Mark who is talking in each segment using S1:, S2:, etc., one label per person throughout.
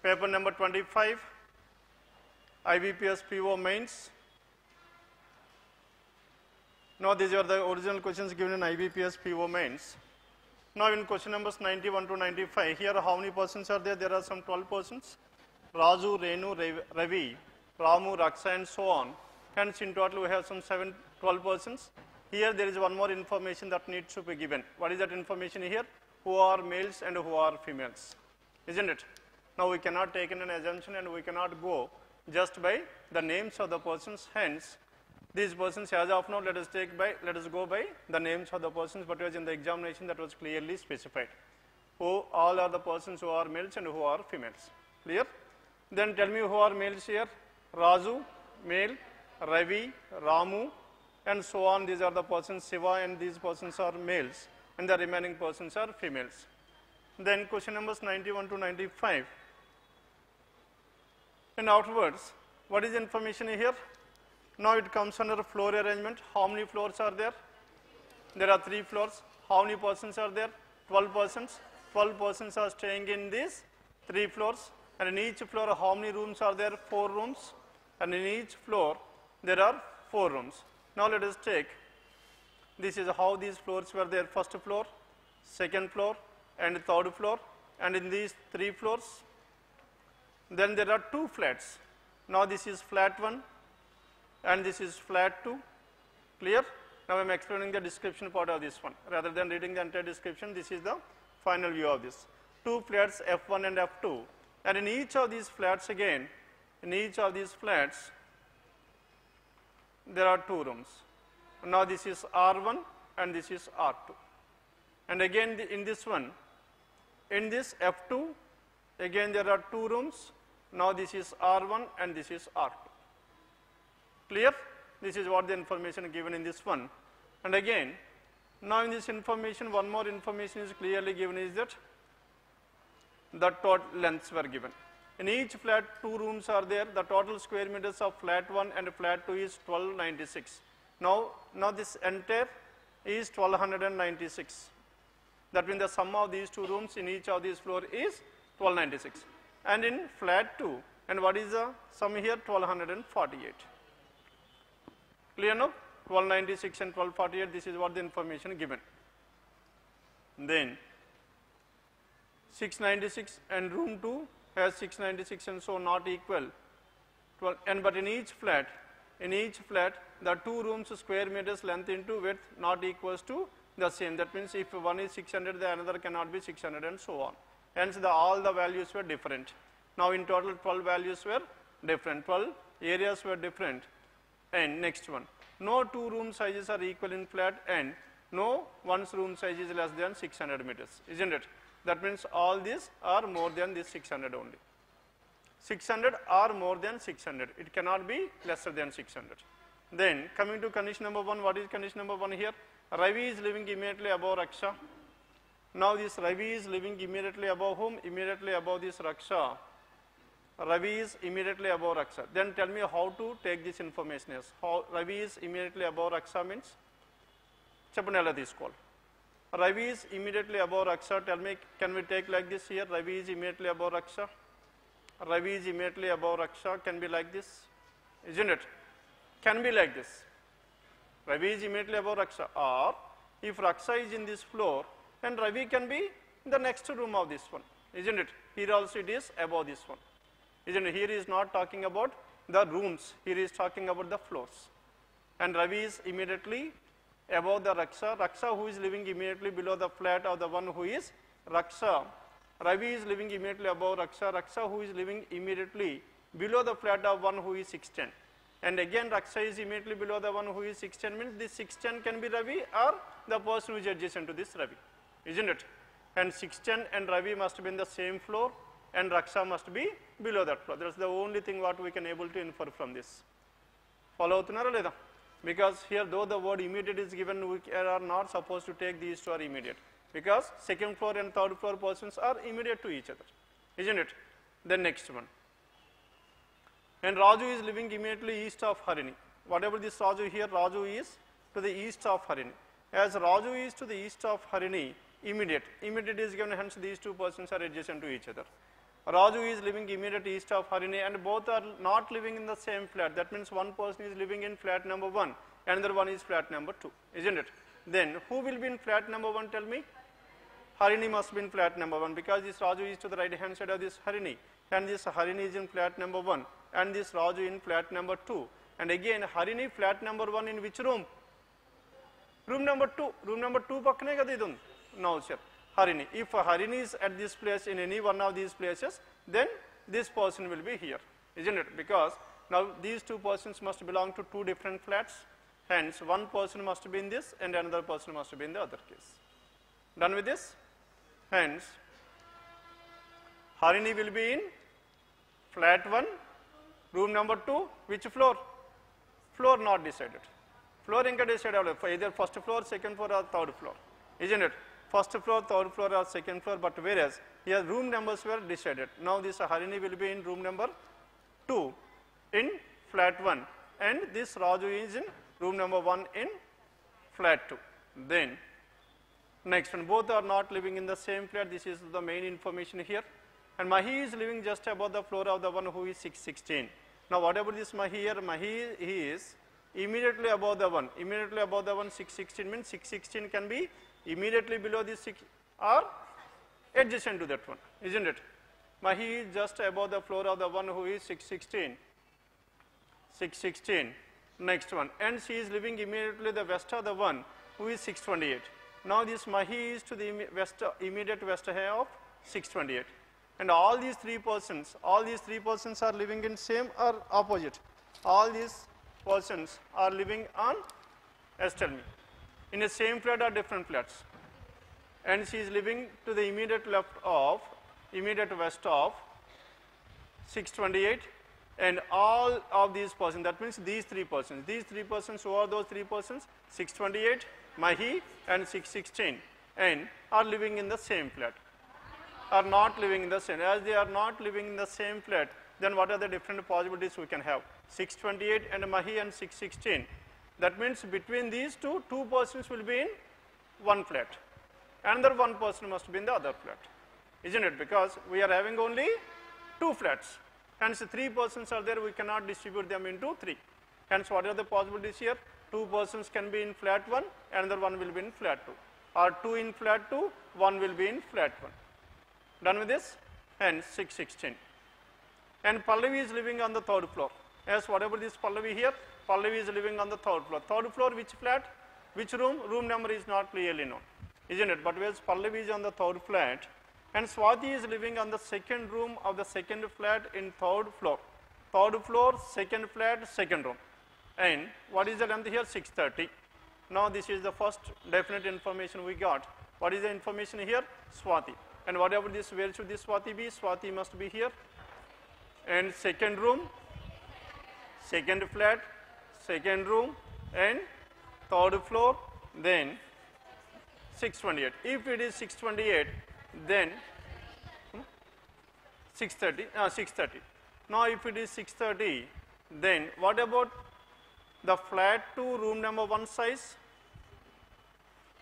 S1: Paper number 25, IBPS PO mains. Now these are the original questions given in IBPS PO mains. Now in question numbers 91 to 95, here how many persons are there? There are some 12 persons. Raju, Renu, Ravi, Ramu, Raksha and so on. Hence in total we have some 12 persons. Here there is one more information that needs to be given. What is that information here? Who are males and who are females, isn't it? Now we cannot take in an assumption and we cannot go just by the names of the persons. Hence these persons as of now let us go by the names of the persons, but was in the examination that was clearly specified. Who all are the persons who are males and who are females. Clear? Then tell me who are males here. Raju, male, Ravi, Ramu and so on. These are the persons. Shiva and these persons are males and the remaining persons are females. Then question numbers 91 to 95. And afterwards, what is the information here? Now it comes under floor arrangement. How many floors are there? There are 3 floors. How many persons are there? 12 persons. 12 persons are staying in these 3 floors. And in each floor, how many rooms are there? 4 rooms. And in each floor, there are 4 rooms. Now let us take, this is how these floors were there. First floor, second floor, and third floor. And in these 3 floors, then there are 2 flats. Now this is flat 1. And this is flat 2, clear? Now I am explaining the description part of this one. Rather than reading the entire description, this is the final view of this. 2 flats F1 and F2, and in each of these flats again, in each of these flats, there are 2 rooms. Now this is R1 and this is R2. And again in this one, in this F2, again there are 2 rooms. Now this is R1 and this is R2. Clear? This is what the information given in this one. And again, now in this information, one more information is clearly given is that the total lengths were given. In each flat, 2 rooms are there. The total square meters of flat 1 and flat 2 is 1296. Now this entire is 1296. That means the sum of these 2 rooms in each of these floor is 1296. And in flat 2, and what is the sum here? 1248. Clear now? 1296 and 1248, this is what the information given. Then 696 and room 2 has 696 and so not equal. But in each flat, the 2 rooms square meters length into width not equals to the same. That means if one is 600, the another cannot be 600 and so on. Hence all the values were different. Now in total 12 values were different, 12 areas were different. And next one, no 2 room sizes are equal in flat and no one's room size is less than 600 meters, isn't it? That means all these are more than this 600 only. 600 or more than 600. It cannot be lesser than 600. Then coming to condition number 1, what is condition number 1 here? Ravi is living immediately above Raksha. Now this Ravi is living immediately above whom? Immediately above this Raksha. Ravi is immediately above Raksha. Then tell me how to take this information as. How Ravi is immediately above Raksha means? Chappanella this call. Ravi is immediately above Raksha. Tell me, can we take like this here? Ravi is immediately above Raksha. Ravi is immediately above Raksha. Can be like this, isn't it? Can be like this. Ravi is immediately above Raksha. Or if Raksha is in this floor, then Ravi can be in the next room of this one, isn't it? Here also it is above this one. Isn't it? Here is not talking about the rooms, here is talking about the floors. And Ravi is immediately above the Raksha. Raksha who is living immediately below the flat of the one who is Raksha. Ravi is living immediately above Raksha. Raksha who is living immediately below the flat of one who is 610. And again Raksha is immediately below the one who is 610 means this 610 can be Ravi or the person who is adjacent to this Ravi, isn't it? And 610 and Ravi must be in the same floor and Raksha must be below that floor. That's the only thing what we can able to infer from this. Follow avutunnara leda? Because here though the word immediate is given, we are not supposed to take these two are immediate. Because second floor and third floor persons are immediate to each other, isn't it? Then next one. And Raju is living immediately east of Harini. Whatever this Raju here, Raju is to the east of Harini. As Raju is to the east of Harini, immediate is given, hence these two persons are adjacent to each other. Raju is living immediate east of Harini, and both are not living in the same flat. That means one person is living in flat number 1, another one is flat number 2, isn't it? Then who will be in flat number 1, tell me? Harini must be in flat number 1, because this Raju is to the right hand side of this Harini, and this Harini is in flat number 1, and this Raju in flat number 2. And again Harini flat number 1 in which room? Room number 2. Room number 2 pakkane kada idu. Now sir, Harini. If Harini is at this place in any one of these places, then this person will be here, isn't it? Because now these two persons must belong to two different flats. Hence, one person must be in this and another person must be in the other case. Done with this? Hence, Harini will be in flat 1, room number 2, which floor? Floor not decided. Floor inka decided either first floor, second floor or third floor, isn't it? First floor, third floor or second floor, but whereas here room numbers were decided. Now this Harini will be in room number 2 in flat 1, and this Raju is in room number 1 in flat 2. Then next one, both are not living in the same flat. This is the main information here. And Mahi is living just above the floor of the one who is 616. Now what about this Mahi here? Mahi, he is immediately above the one. Immediately above the one, 616 means 616 can be immediately below this 6 or adjacent to that one, isn't it? Mahi is just above the floor of the one who is 616. 616. Next one. And she is living immediately the west of the one who is 628. Now this Mahi is to the west, immediate west of 628. And all these three persons are living in same or opposite? All these persons are living on, as tell me, in the same flat or different flats? And she is living to the immediate west of 628, and all of these persons, that means these three persons, who are those three persons? 628, Mahi and 616, and are living in the same flat. Are not living in the same. As they are not living in the same flat, then what are the different possibilities we can have? 628 and Mahi and 616. That means between these two persons will be in one flat. Another one person must be in the other flat, isn't it? Because we are having only two flats. Hence, three persons are there, we cannot distribute them into three. Hence, what are the possibilities here? Two persons can be in flat 1, another one will be in flat 2. Or two in flat 2, one will be in flat 1. Done with this? Hence 616. And Pallavi is living on the third floor. Yes, whatever this Pallavi here, Pallavi is living on the third floor. Third floor, which flat? Which room? Room number is not clearly known, isn't it? But whereas Pallavi is on the third flat, and Swati is living on the second room of the second flat in third floor. Third floor, second flat, second room. And what is the length here? 630. Now this is the first definite information we got. What is the information here? Swati. And whatever this, where should this Swati be? Swati must be here. And second room, second flat, second room, and third floor, then 628. If it is 628, then 630. Now if it is 630, then what about the flat 2 room number 1 size?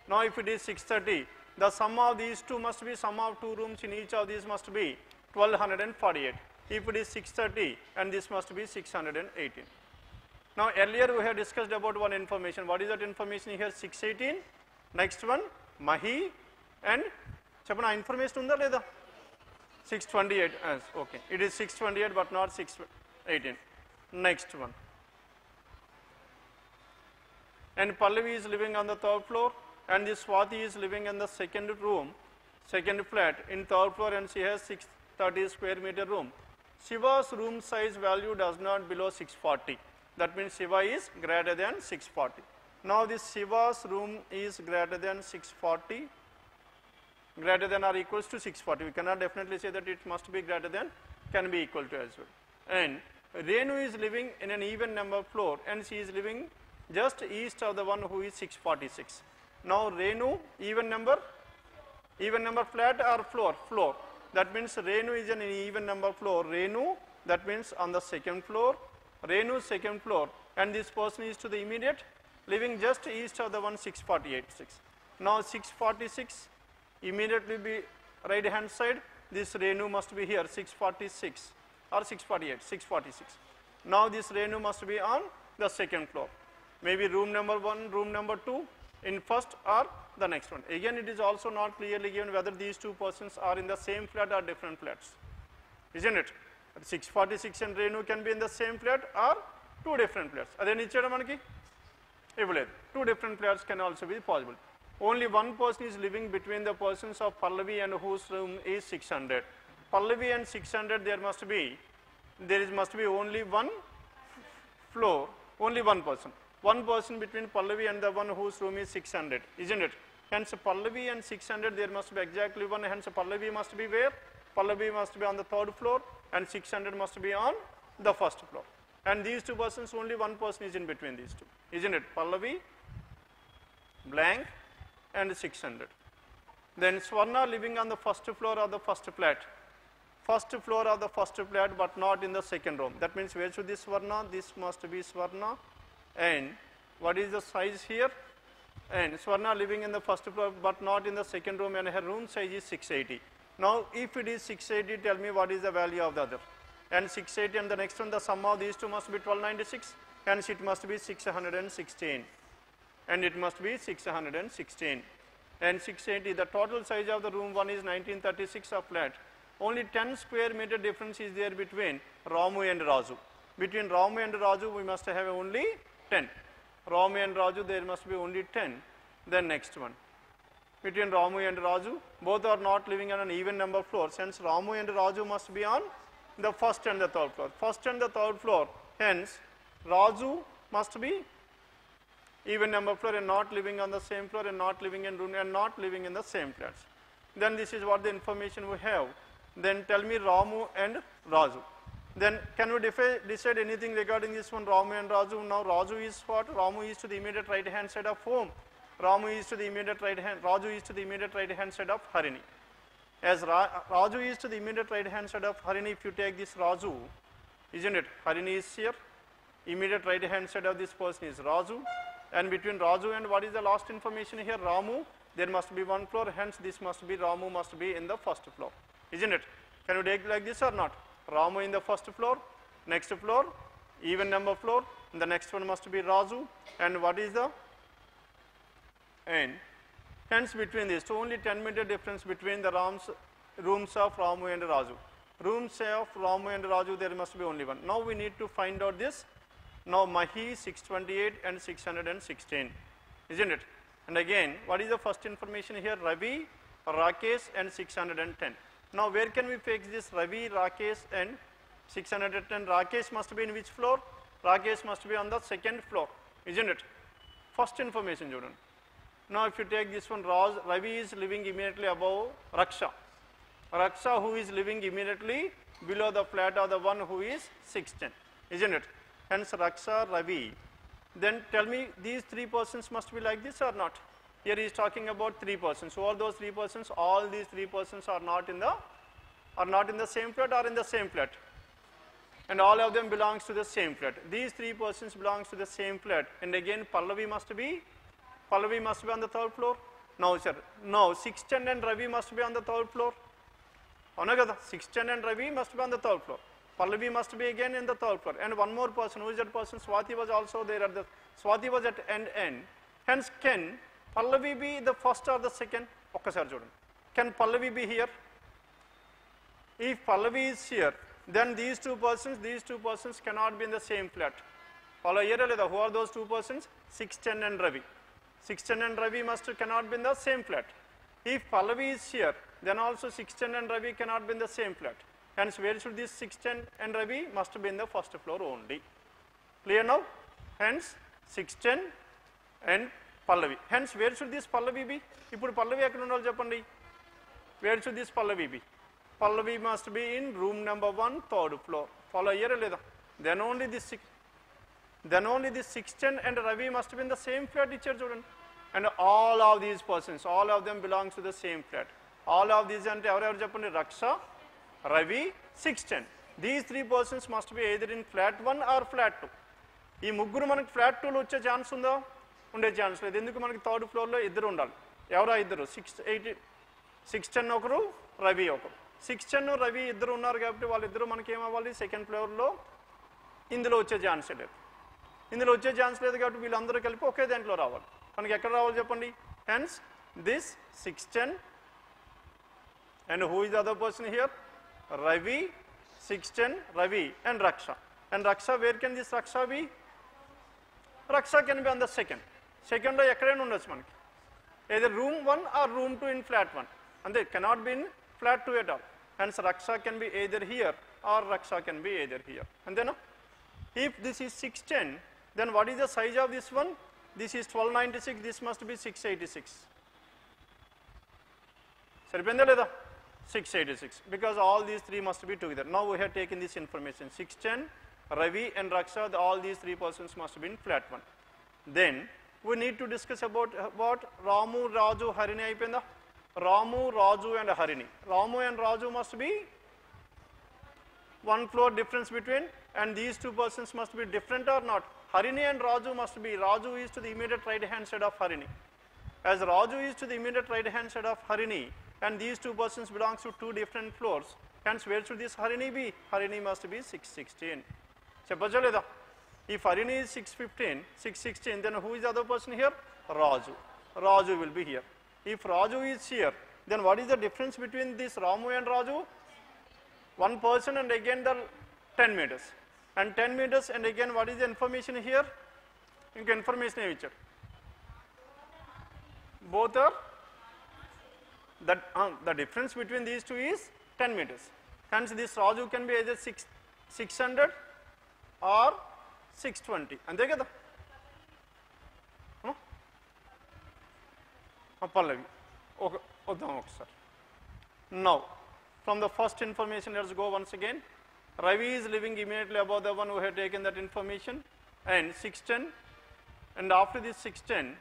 S1: Now if it is 630, the sum of these two must be, sum of two rooms in each of these must be 1248. If it is 630, and this must be 618. Now earlier we have discussed about one information. What is that information here? 618. Next one, Mahi, and Chapana information unda leda? 628. Okay, it is 628 but not 618. Next one. And Pallavi is living on the third floor, and this Swati is living in the second room, second flat in third floor, and she has 630 square meter room. Shiva's room size value does not below 640. That means Shiva is greater than 640. Now this Shiva's room is greater than 640, greater than or equals to 640. We cannot definitely say that it must be greater than, can be equal to as well. And Renu is living in an even number floor, and she is living just east of the one who is 646. Now Renu, even number flat or floor? Floor. That means Renu is an even number floor. Renu, that means on the second floor. Renu second floor, and this person is to the immediate, living just east of the one 648. Now 646 immediately be right hand side, this Renu must be here 646 or 648, 646. Now this Renu must be on the second floor. Maybe room number 1, room number 2 in first or the next one. Again, it is also not clearly given whether these two persons are in the same flat or different flats, isn't it? 646 and Renu can be in the same flat or two different flats. Adeni ichchada manaki ivvaledu. Two different flats can also be possible. Only one person is living between the persons of Pallavi and whose room is 600. Pallavi and 600, there must be only one floor, only one person. One person between Pallavi and the one whose room is 600, isn't it? Hence Pallavi and 600, there must be exactly one. Hence Pallavi must be where? Pallavi must be on the third floor and 600 must be on the first floor. And these two persons, only one person is in between these two, isn't it? Pallavi, blank, and 600. Then Swarna living on the first floor of the first flat. First floor of the first flat, but not in the second room. That means where should this Swarna? This must be Swarna. And what is the size here? And Swarna living in the first floor, but not in the second room, and her room size is 680. Now, if it is 680, tell me what is the value of the other. And 680 and the next one, the sum of these two must be 1296. Hence, it must be 616. And it must be 616. And 680, the total size of the room 1 is 1936 of flat. Only 10 square meter difference is there between Ramu and Raju. Between Ramu and Raju, we must have only 10. Ramu and Raju, there must be only 10. Then next one. Between Ramu and Raju, both are not living on an even number of floors. Hence, Ramu and Raju must be on the first and the third floor. First and the third floor. Hence, Raju must be even number of floor and not living on the same floor and not living in room and not living in the same flats. Then this is what the information we have. Then tell me Ramu and Raju. Then can we decide anything regarding this one, Ramu and Raju? Now Raju is what? Ramu is to the immediate right hand side of whom? Ramu is to the immediate right hand, Raju is to the immediate right hand side of Harini. As Raju is to the immediate right hand side of Harini, if you take this Raju, isn't it? Harini is here, immediate right hand side of this person is Raju, and between Raju and what is the last information here? Ramu, there must be one floor, hence this must be, Ramu must be in the first floor, isn't it? Can you take like this or not? Ramu in the first floor, next floor, even number floor, and the next one must be Raju, and what is the end? Hence between these two, only 10 meter difference between the rooms of Ramu and Raju. Rooms of Ramu and Raju, there must be only one. Now we need to find out this. Now Mahi 628 and 616, isn't it? And again, what is the first information here? Ravi, Rakesh and 610. Now where can we fix this Ravi, Rakesh and 610? Rakesh must be in which floor? Rakesh must be on the second floor, isn't it? First information, Jordan. Now if you take this one, Ravi is living immediately above Raksha. Raksha who is living immediately below the flat of the one who is 610, isn't it? Hence Raksha, Ravi. Then tell me these three persons must be like this or not? Here he is talking about three persons. Who are those three persons? All these three persons are not in the same flat or in the same flat. And all of them belongs to the same flat. These three persons belongs to the same flat. And again Pallavi must be on the third floor. No, sir. No, 610 and Ravi must be on the third floor. 610 and Ravi must be on the third floor. Pallavi must be again in the third floor. And one more person. Who is that person? Swati was also there at the, Swati was at end. Hence, can Pallavi be the first or the second? Okay, sir, Jordan. Can Pallavi be here? If Pallavi is here, then these two persons cannot be in the same flat. Follow here, who are those two persons? 610 and Ravi. 610 and Ravi cannot be in the same flat. If Pallavi is here, then also 610 and Ravi cannot be in the same flat. Hence, where should this 610 and Ravi must be in the first floor only. Clear now? Hence, 610 and Pallavi. Hence, where should this Pallavi be? Ippudu Pallavi ekkada undalo cheppandi. Where should this Pallavi be? Pallavi must be in room number 1, third floor. Follow here leda. Then only this 610 and Ravi must be in the same flat, teacher Jordan. And all of these persons, all of them belongs to the same flat. All of these ante evaru cheppandi? Raksha, Ravi, 610. These three persons must be either in flat 1 or flat 2. ఈ ముగ్గురు మనకు flat 2లో వచ్చే chance ఉందా? ఉండే chance లేదు. ఎందుకు మనకి థర్డ్ ఫ్లోర్లో ఇద్దరు ఉండాలి. ఎవరా ఇద్దరు? 610 ఒకరు, Ravi ఒకరు. 610 రవి ఇద్దరు ఉన్నారు కాబట్టి వాళ్ళిద్దరూ మనకి ఏమవ్వాలి సెకండ్ ఫ్లోర్లో ఇందులో వచ్చే ఛాన్స్ లేదు. ఇందులో వచ్చే ఛాన్స్ లేదు కాబట్టి వీళ్ళందరూ కలిపి ఒకే దాంట్లో రావాలి. మనకి ఎక్కడ రావాలి చెప్పండి. Hence this 610 and who is the other person here? Ravi, 610, Ravi and Raksha. And Raksha, where can this Raksha be? Raksha can be on the second. Second lo ekkadaina undochu manaki. Either room 1 or room 2 in flat 1. And they cannot be in flat 2 at all. Hence Raksha can be either here or Raksha can be either here. And then if this is 610, then what is the size of this one? This is 1296, this must be 686. Saripinda leda? 686, because all these three must be together. Now we have taken this information. 610, Ravi and Raksha, all these three persons must be in flat 1. Then we need to discuss about what Ramu, Raju, Harini ayipinda. Ramu, Raju and Harini. Ramu and Raju must be one floor difference between, and these two persons must be different or not. Harini and Raju must be, Raju is to the immediate right hand side of Harini. As Raju is to the immediate right hand side of Harini, and these two persons belongs to two different floors, hence where should this Harini be? Harini must be 616. Cheppacha leda? If Harini is 616, then who is the other person here? Raju. Raju will be here. If Raju is here, then what is the difference between this Ramu and Raju? One person and again the 10 meters. And 10 meters and again what is the information here? Inka information em ichcharu. Both are, that the difference between these two is 10 meters. Hence this Raju can be either 600 or 620. Ante kada? Pallavi. Okay, oddam okasari. Now, from the first information, let's go once again. Ravi is living immediately above the one who had taken that information, and 610, and after this 610,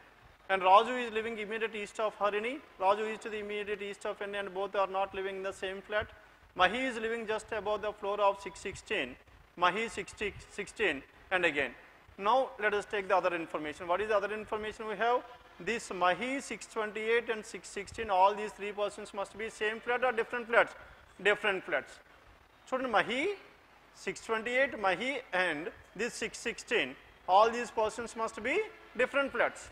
S1: and Raju is living immediate east of Harini. Raju is to the immediate east of Harini, and both are not living in the same flat. Mahi is living just above the floor of 616. Mahi 616, and again. Now let us take the other information. What is the other information we have? This Mahi 628 and 616, all these three persons must be same flat or different flats? Different flats. So Mahi 628, Mahi and this 616, all these persons must be different flats.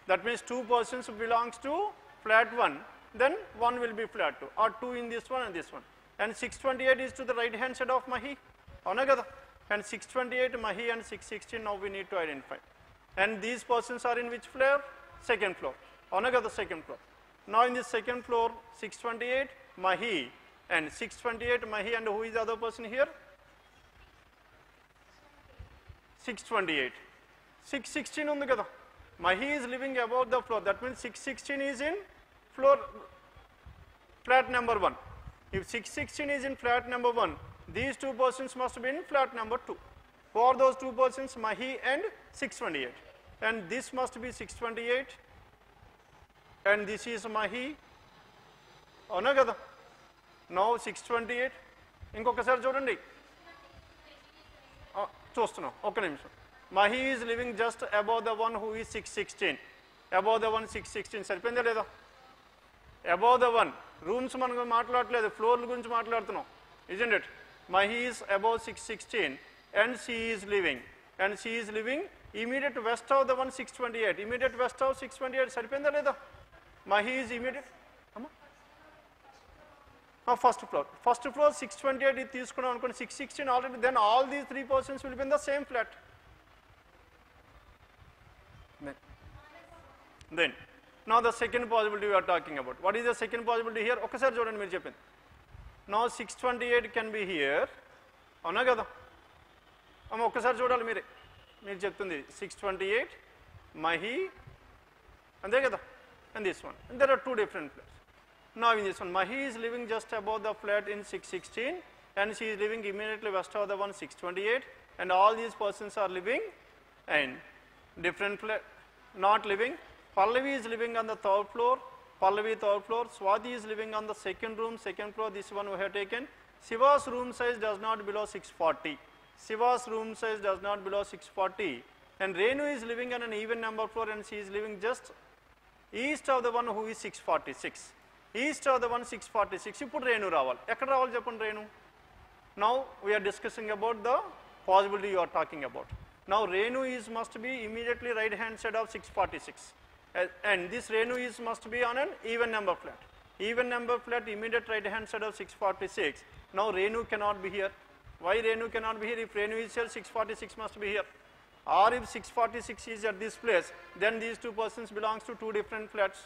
S1: That means two persons belongs to flat 1, then one will be flat 2, or two in this one and this one. And 628 is to the right hand side of Mahi. Avuna kada? And 628, Mahi and 616, now we need to identify. And these persons are in which floor? Second floor. Avuna kada? Second floor. Now in this second floor, 628, Mahi, and 628, Mahi, and who is the other person here? 628. 616 undi kada? Mahi is living above the floor. That means 616 is in floor, flat number 1. If 616 is in flat number 1, these two persons must be in flat number 2. Who are those two persons? Mahi and 628. And this must be 628. And this is Mahi. Avuna kada? Now 628. Inkokasari chudandi. Chustunna. Oka nimisham. Mahi is living just above the one who is 616. Above the one 616. Saripinda leda? Above the one. Rooms manaku maatladaledu. Floor gurinchi maatladutunnam. Isn't it? Mahi is above 616 and she is living. And she is living immediate west of the one 628. Immediate west of 628. Saripinda leda? Mahi is immediate. First floor. First floor 628 is తీసుకున్నాం అనుకోండి 616 already, then all these three persons will be in the same flat. Then now the second possibility we are talking about. What is the second possibility here? ఒకసారి చూడండి మీరు చెప్పింది. Now 628 can be here. అవునా కదా? ఒకసారి చూడాలి మీరే. మీరు చెప్తుంది 628, Mahi, అంతే కదా? And this one. And there are two different flats. Now in this one, Mahi is living just above the flat in 616, and she is living immediately west of the one 628, and all these persons are living in different flat, not living. Pallavi is living on the third floor. Pallavi third floor. Swati is living on the second room, second floor. This one we have taken. Shiva's room size does not below 640. Shiva's room size does not below 640. And Renu is living on an even number floor, and she is living just east of the one who is 646. East of the one 646. ఇప్పుడు రేణు రావాలి. ఎక్కడ రావాలి చెప్పండి Renu? Now we are discussing about the possibility you are talking about. Now Renu is must be immediately right hand side of 646, and this Renu is must be on an even number flat. Even number flat, immediate right hand side of 646. Now Renu cannot be here. Why Renu cannot be here? If Renu is here, 646 must be here. Or if 646 is at this place, then these two persons belongs to two different flats.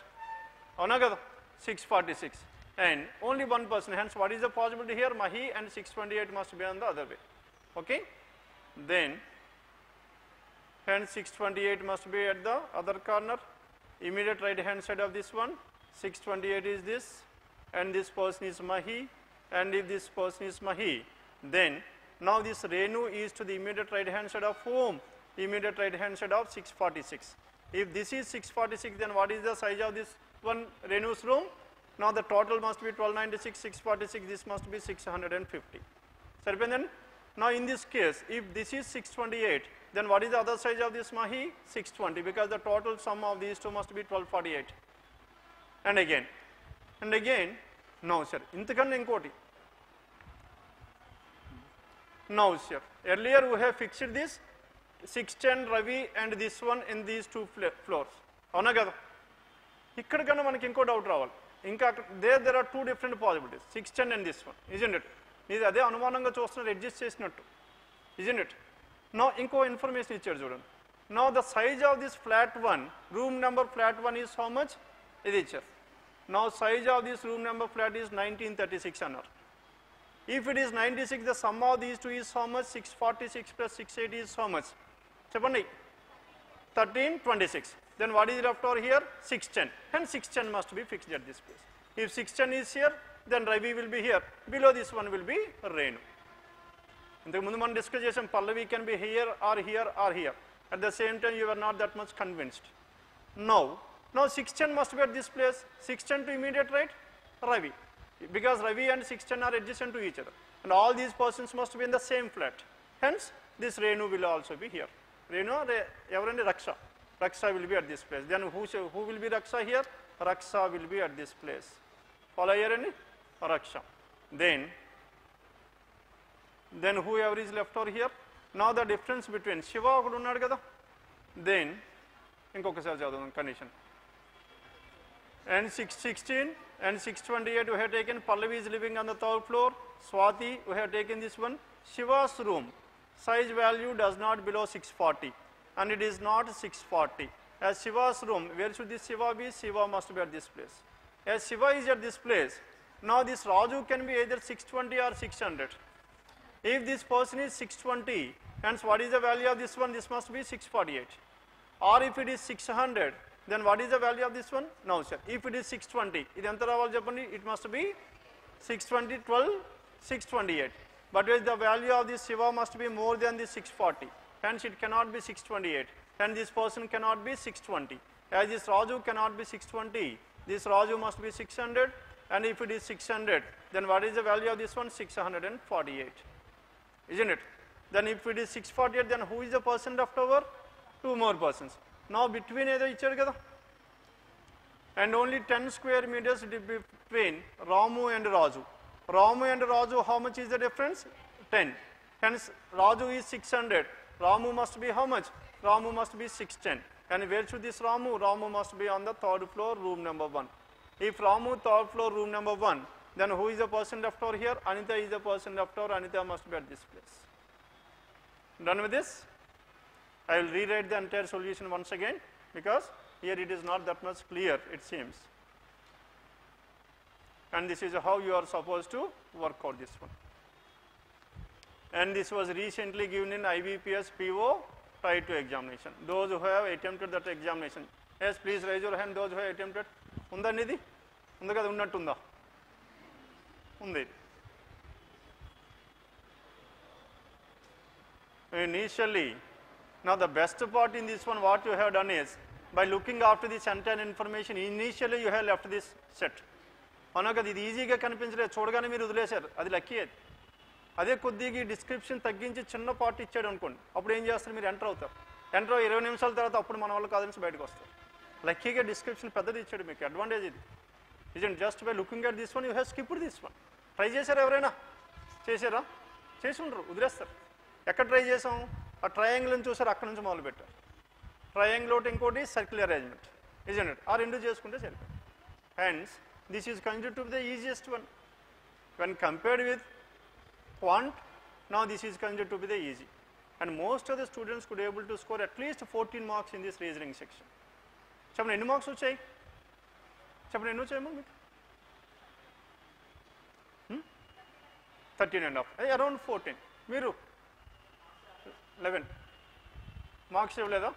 S1: Avuna 646. And only one person, hence what is the possibility here? Mahi and 628 must be on the other way. Okay? Then hence 628 must be at the other corner, immediate right hand side of this one. 628 is this, and this person is Mahi, and if this person is Mahi, then now this Renu is to the immediate right hand side of whom? Immediate right hand side of 646. If this is 646, then what is the size of this one Renu's room? Now the total must be 1296, 646, this must be 650. Saripendran? Now in this case, if this is 628, then what is the other size of this Mahi? 620, because the total sum of these two must be 1248. And again, no sir, intakanna inkoti. No sir, earlier we have fixed this 610 Ravi and this one in these two floors. Avuna kada? Ikkada kanna manaki inko doubt ravali. ఇంకా there are two different possibilities, 610 and this one, isn't it? ఇది అదే అనుమానంగా చూస్తున్నారు, adjust చేసినట్టు, isn't it? Now ఇంకో information ఇచ్చాడు చూడండి. Now the size of this flat 1, room number flat 1 is how much? ఇది ఇచ్చారు. Now size of this room number flat is 1936 అన్నారు. If it is 96, the sum of these two is how much? 646 plus 680 is how much? చెప్పండి. 1326. Then what is left over here? 610. Hence 610 must be fixed at this place. If 610 is here, then Ravi will be here. Below this one will be Renu. ఇంతకు ముందు మనం discuss చేసాం, Pallavi can be here or here or here. At the same time, you are not that much convinced. Now 610 must be at this place. 610 to immediate right, Ravi. Because Ravi and 610 are adjacent to each other. And all these persons must be in the same flat. Hence, this Renu will also be here. Renu, everyone Raksha. Raksha will be at this place. Then who will be Raksha here? Raksha will be at this place. Follow here any? Raksha. Then whoever is left over here. Now the difference between Shiva ఒకడు ఉన్నాడు కదా. Then ఇంకొకసారి చదువుదాం condition. And 616 and 628 we have taken. Pallavi is living on the third floor. Swati we have taken this one. Shiva's room size value does not below 640. And it is not 640. As Shiva's room, where should this Shiva be? Shiva must be at this place. As Shiva is at this place, now this Raju can be either 620 or 600. If this person is 620, hence what is the value of this one? This must be 648. Or if it is 600, then what is the value of this one? No sir. If it is 620, ఇది ఎంత రావాలి చెప్పండి? It must be 620, 12, 628. But the value of this Shiva must be more than this 640. Hence it cannot be 628. And this person cannot be 620. As this Raju cannot be 620, this Raju must be 600. And if it is 600, then what is the value of this one? 648. Isn't it? Then if it is 648, then who is the person left over? Two more persons. Now between either each other. And only 10 square meters between Ramu and Raju. Ramu and Raju, how much is the difference? 10. Hence Raju is 600. Ramu must be how much? Ramu must be 610. And where should this Ramu? Ramu must be on the third floor, room number 1. If Ramu third floor, room number 1, then who is the person left over here? Anita is the person left over. Anita must be at this place. Done with this? I will rewrite the entire solution once again, because here it is not that much clear, it seems. And this is how you are supposed to work out this one. And this was recently given in IBPS PO Type 2 examination. Those who have attempted that examination. Yes, please raise your hand, those who have attempted. Undandi idi? Unda kada unnatunda? Undi. Initially, now the best part in this one, what you have done is, by looking after this entire information, initially you have left this set. అవునా కదా, ఇది ఈజీగా కనిపించలేదు, చూడగానే మీరు వదిలేశారు, అది lucky. అదే కొద్దిగా డిస్క్రిప్షన్ తగ్గించి చిన్న పార్ట్ ఇచ్చాడు అనుకోండి, అప్పుడు ఏం చేస్తారు, మీరు ఎంటర్ అవుతారు. ఎంటర్ 20 నిమిషాల తర్వాత అప్పుడు మన వాళ్ళు కాదని బయటకు వస్తారు. లక్కీగా డిస్క్రిప్షన్ పెద్దది ఇచ్చాడు, మీకు అడ్వాంటేజ్ ఇది. Isn't just by looking at this one, you have skipped this one. Try చేశారా ఎవరైనా? చేశారా? చేసి ఉండరు, వదిలేస్తారు. ఎక్కడ ట్రై చేసాం? ఆ ట్రయాంగిల్ని చూసారు, అక్కడ నుంచి మొదలు పెట్టారు. ట్రయాంగిల్ ఒకటి, ఇంకోటి సర్క్యులర్ అరేంజ్మెంట్. Isn't it? ఆ రెండు చేసుకుంటే సరిపోతుంది. Hence, this is considered to be the easiest one. When compared with quant, now this is considered to be the easy. And most of the students could be able to score at least 14 marks in this reasoning section. చెప్పండి ఎన్ని marks వచ్చాయి? చెప్పండి ఎన్ని వచ్చాయమ్మా మీకు? 13.5, around 14. మీరు 11 marks ఇవ్వలేదా?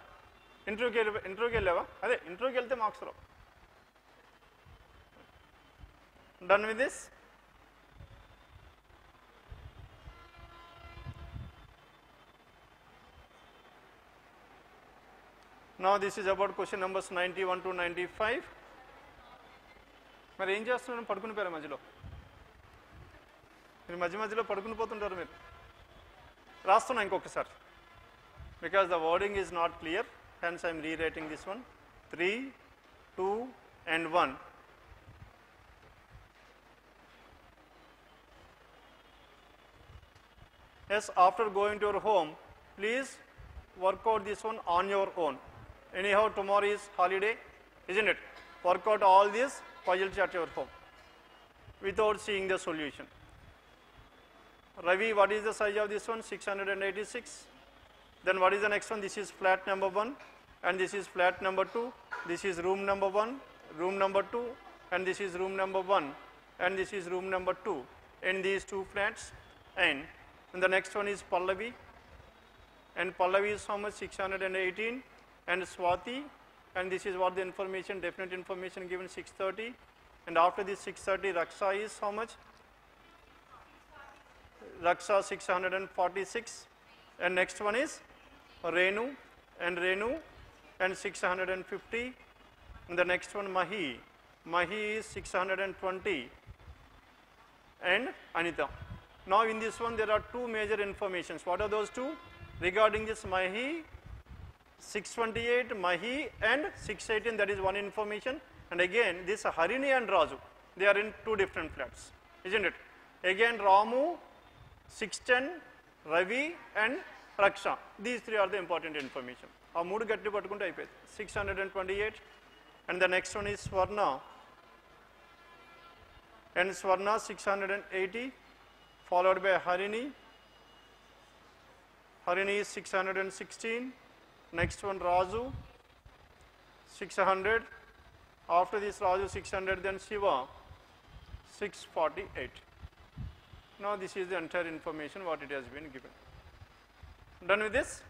S1: ఇంటర్వ్యూకి వెళ్ళావా? అదే ఇంటర్వ్యూకి వెళ్తే marks Rao. Done with this? Now this is about question numbers 91 to 95. మరి ఏం చేస్తున్నాను? పడుకుని పోయారు మధ్యలో. మీరు మధ్యలో పడుకుని పోతుంటారు. మీరు రాస్తున్నా ఇంకొకసారి, because the wording is not clear, hence I am rewriting this one. 3, 2 and 1. Yes, after going to your home, please work out this one on your own. Anyhow, tomorrow is holiday, isn't it? Work out all these puzzles at your home without seeing the solution. Ravi, what is the size of this one? 686. Then what is the next one? This is flat number 1 and this is flat number 2. This is room number 1, room number 2, and this is room number 1 and this is room number 2 in these two flats. And the next one is Pallavi, and Pallavi is how much? 618. And Swati, and this is what the information, definite information given 630. And after this 630, Raksha is how much? Raksha 646. And next one is Renu and 650. And the next one Mahi is 620. And Anita. Now in this one there are two major informations. What are those two? Regarding this Mahi, 628, Mahi and 618, that is one information. And again this Harini and Raju, they are in two different flats, isn't it? Again Ramu, 610, Ravi and Raksha, these three are the important information. Aa moodu gatti pattukunte ayipedi. 628, and the next one is Swarna, and Swarna 680, followed by Harini is 616. Next one Raju 600. After this Raju 600, then Shiva 648. Now this is the entire information what it has been given. Done with this?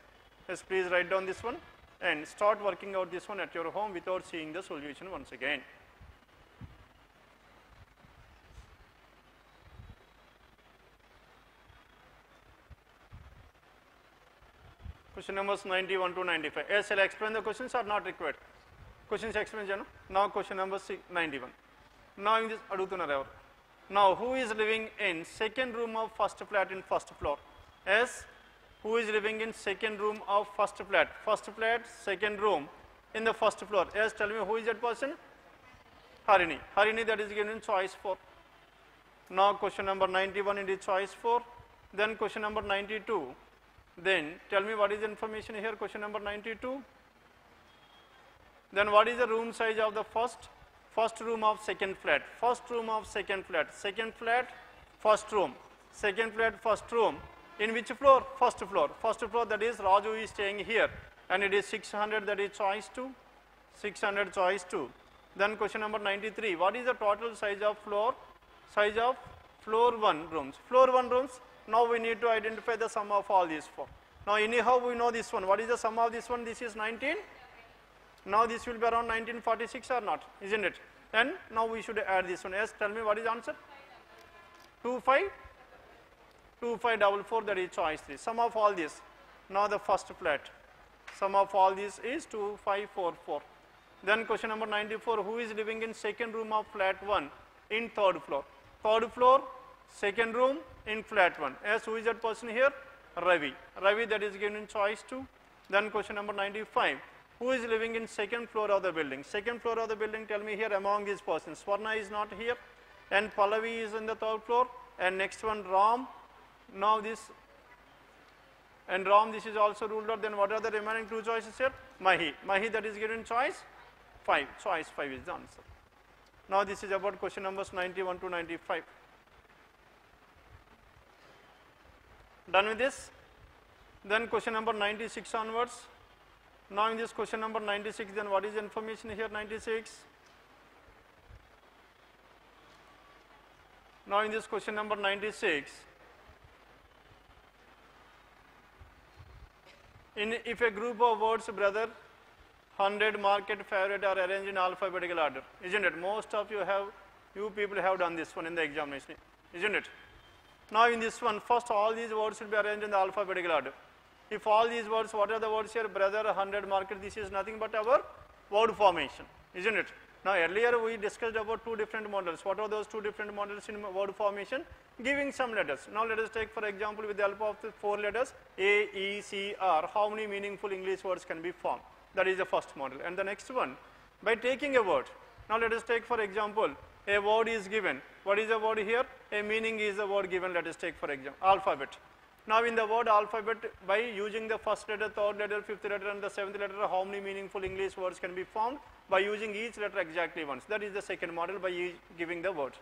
S1: Yes, please write down this one and start working out this one at your home without seeing the solution once again. Question numbers 91 to 95. Yes, shall I explain the questions or not required? Questions explain jano. Now question number 91. Now in this adutunnaru evaru. Now who is living in second room of first flat in first floor? Yes, who is living in second room of first flat? First flat, second room in the first floor. Yes, tell me who is that person? Harini. Harini, that is given in choice 4. Now question number 91 in the choice 4. Then question number 92. Then tell me what is the information here, question number 92. Then what is the room size of the first room of second flat? First room of second flat, first room, second flat, first room. In which floor? First floor. First floor, that is Raju is staying here, and it is 600, that is choice 2. 600 choice 2. Then question number 93. What is the total size of floor? Size of floor 1 rooms. Floor 1 rooms. Now we need to identify the sum of all these 4. Now anyhow we know this one. What is the sum of this one? This is 19. Now this will be around 1946 or not, isn't it? And now we should add this one. Yes, tell me what is the answer? 2544, that is choice 3. Sum of all this. Now the first flat. Sum of all this is 2544. Then question number 94. Who is living in second room of flat 1 in third floor? Third floor, second room in flat 1. Yes, who is that person here? Ravi. Ravi, that is given in choice 2. Then question number 95. Who is living in second floor of the building? Second floor of the building, tell me here among these persons. Swarna is not here, and Pallavi is in the third floor, and next one Ram. Now this, and Ram, this is also ruled out. Then what are the remaining two choices here? Mahi. Mahi, that is given choice 5. Choice 5 is the answer. Now this is about question numbers 91 to 95. Done with this? Then question number 96 onwards. Now in this question number 96, then what is the information here 96? Now in this question number 96, if a group of words brother, 100, market, favorite are arranged in alphabetical order, isn't it? Most of you people have done this one in the examination, isn't it? Now in this one, first all these words should be arranged in the alphabetical order. If all these words, what are the words here? Brother, 100, market, this is nothing but our word formation, isn't it? Now earlier we discussed about two different models. What are those two different models in word formation? Giving some letters. Now let us take for example with the help of the 4 letters A, E, C, R, how many meaningful English words can be formed? That is the first model. And the next one, by taking a word. Now let us take for example, a word is given. What is the word here? A meaning is the word given. Let us take for example, alphabet. Now in the word alphabet, by using the first letter, third letter, fifth letter and the seventh letter, how many meaningful English words can be formed? By using each letter exactly once. That is the second model by giving the word.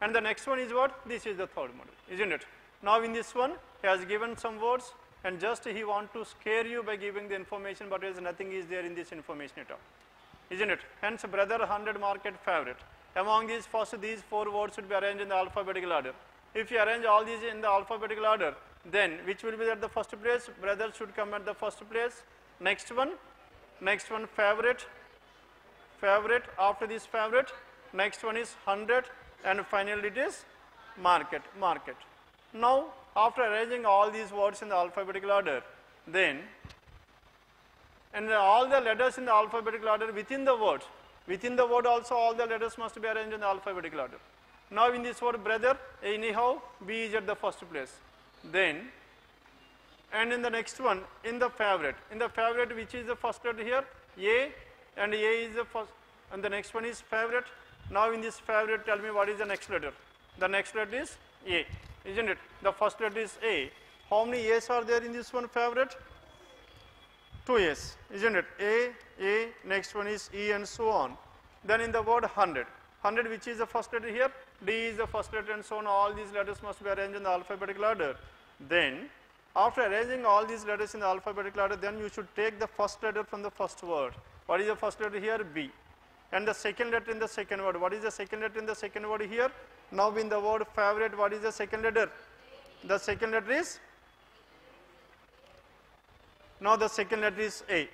S1: And the next one is what? This is the third model, isn't it? Now in this one, he has given some words and just he wants to scare you by giving the information, but nothing is there in this information at all, isn't it? Hence brother, 100, market, favorite. Among these first, these 4 words should be arranged in the alphabetical order. If you arrange all these in the alphabetical order, then which will be at the first place? Brother should come at the first place. Next one, favorite, favorite. After this favorite, next one is 100, and finally it is market, market. Now after arranging all these words in the alphabetical order, then and all the letters in the alphabetical order within the word also all the letters must be arranged in the alphabetical order. Now in this word brother, anyhow B is at the first place. Then, and in the next one, in the favorite which is the first letter here? A, and A is the first, and the next one is favorite. Now in this favorite, tell me what is the next letter? The next letter is A, isn't it? The first letter is A. How many A's are there in this one favorite? 2 A's, isn't it? A, next one is E and so on. Then in the word 100, which is the first letter here? D is the first letter and so on. All these letters must be arranged in the alphabetical order. Then, after arranging all these letters in the alphabetical order, then you should take the first letter from the first word. What is the first letter here? B. And the second letter in the second word. What is the second letter in the second word here? Now in the word favorite, what is the second letter? The second letter is? Now the second letter is A,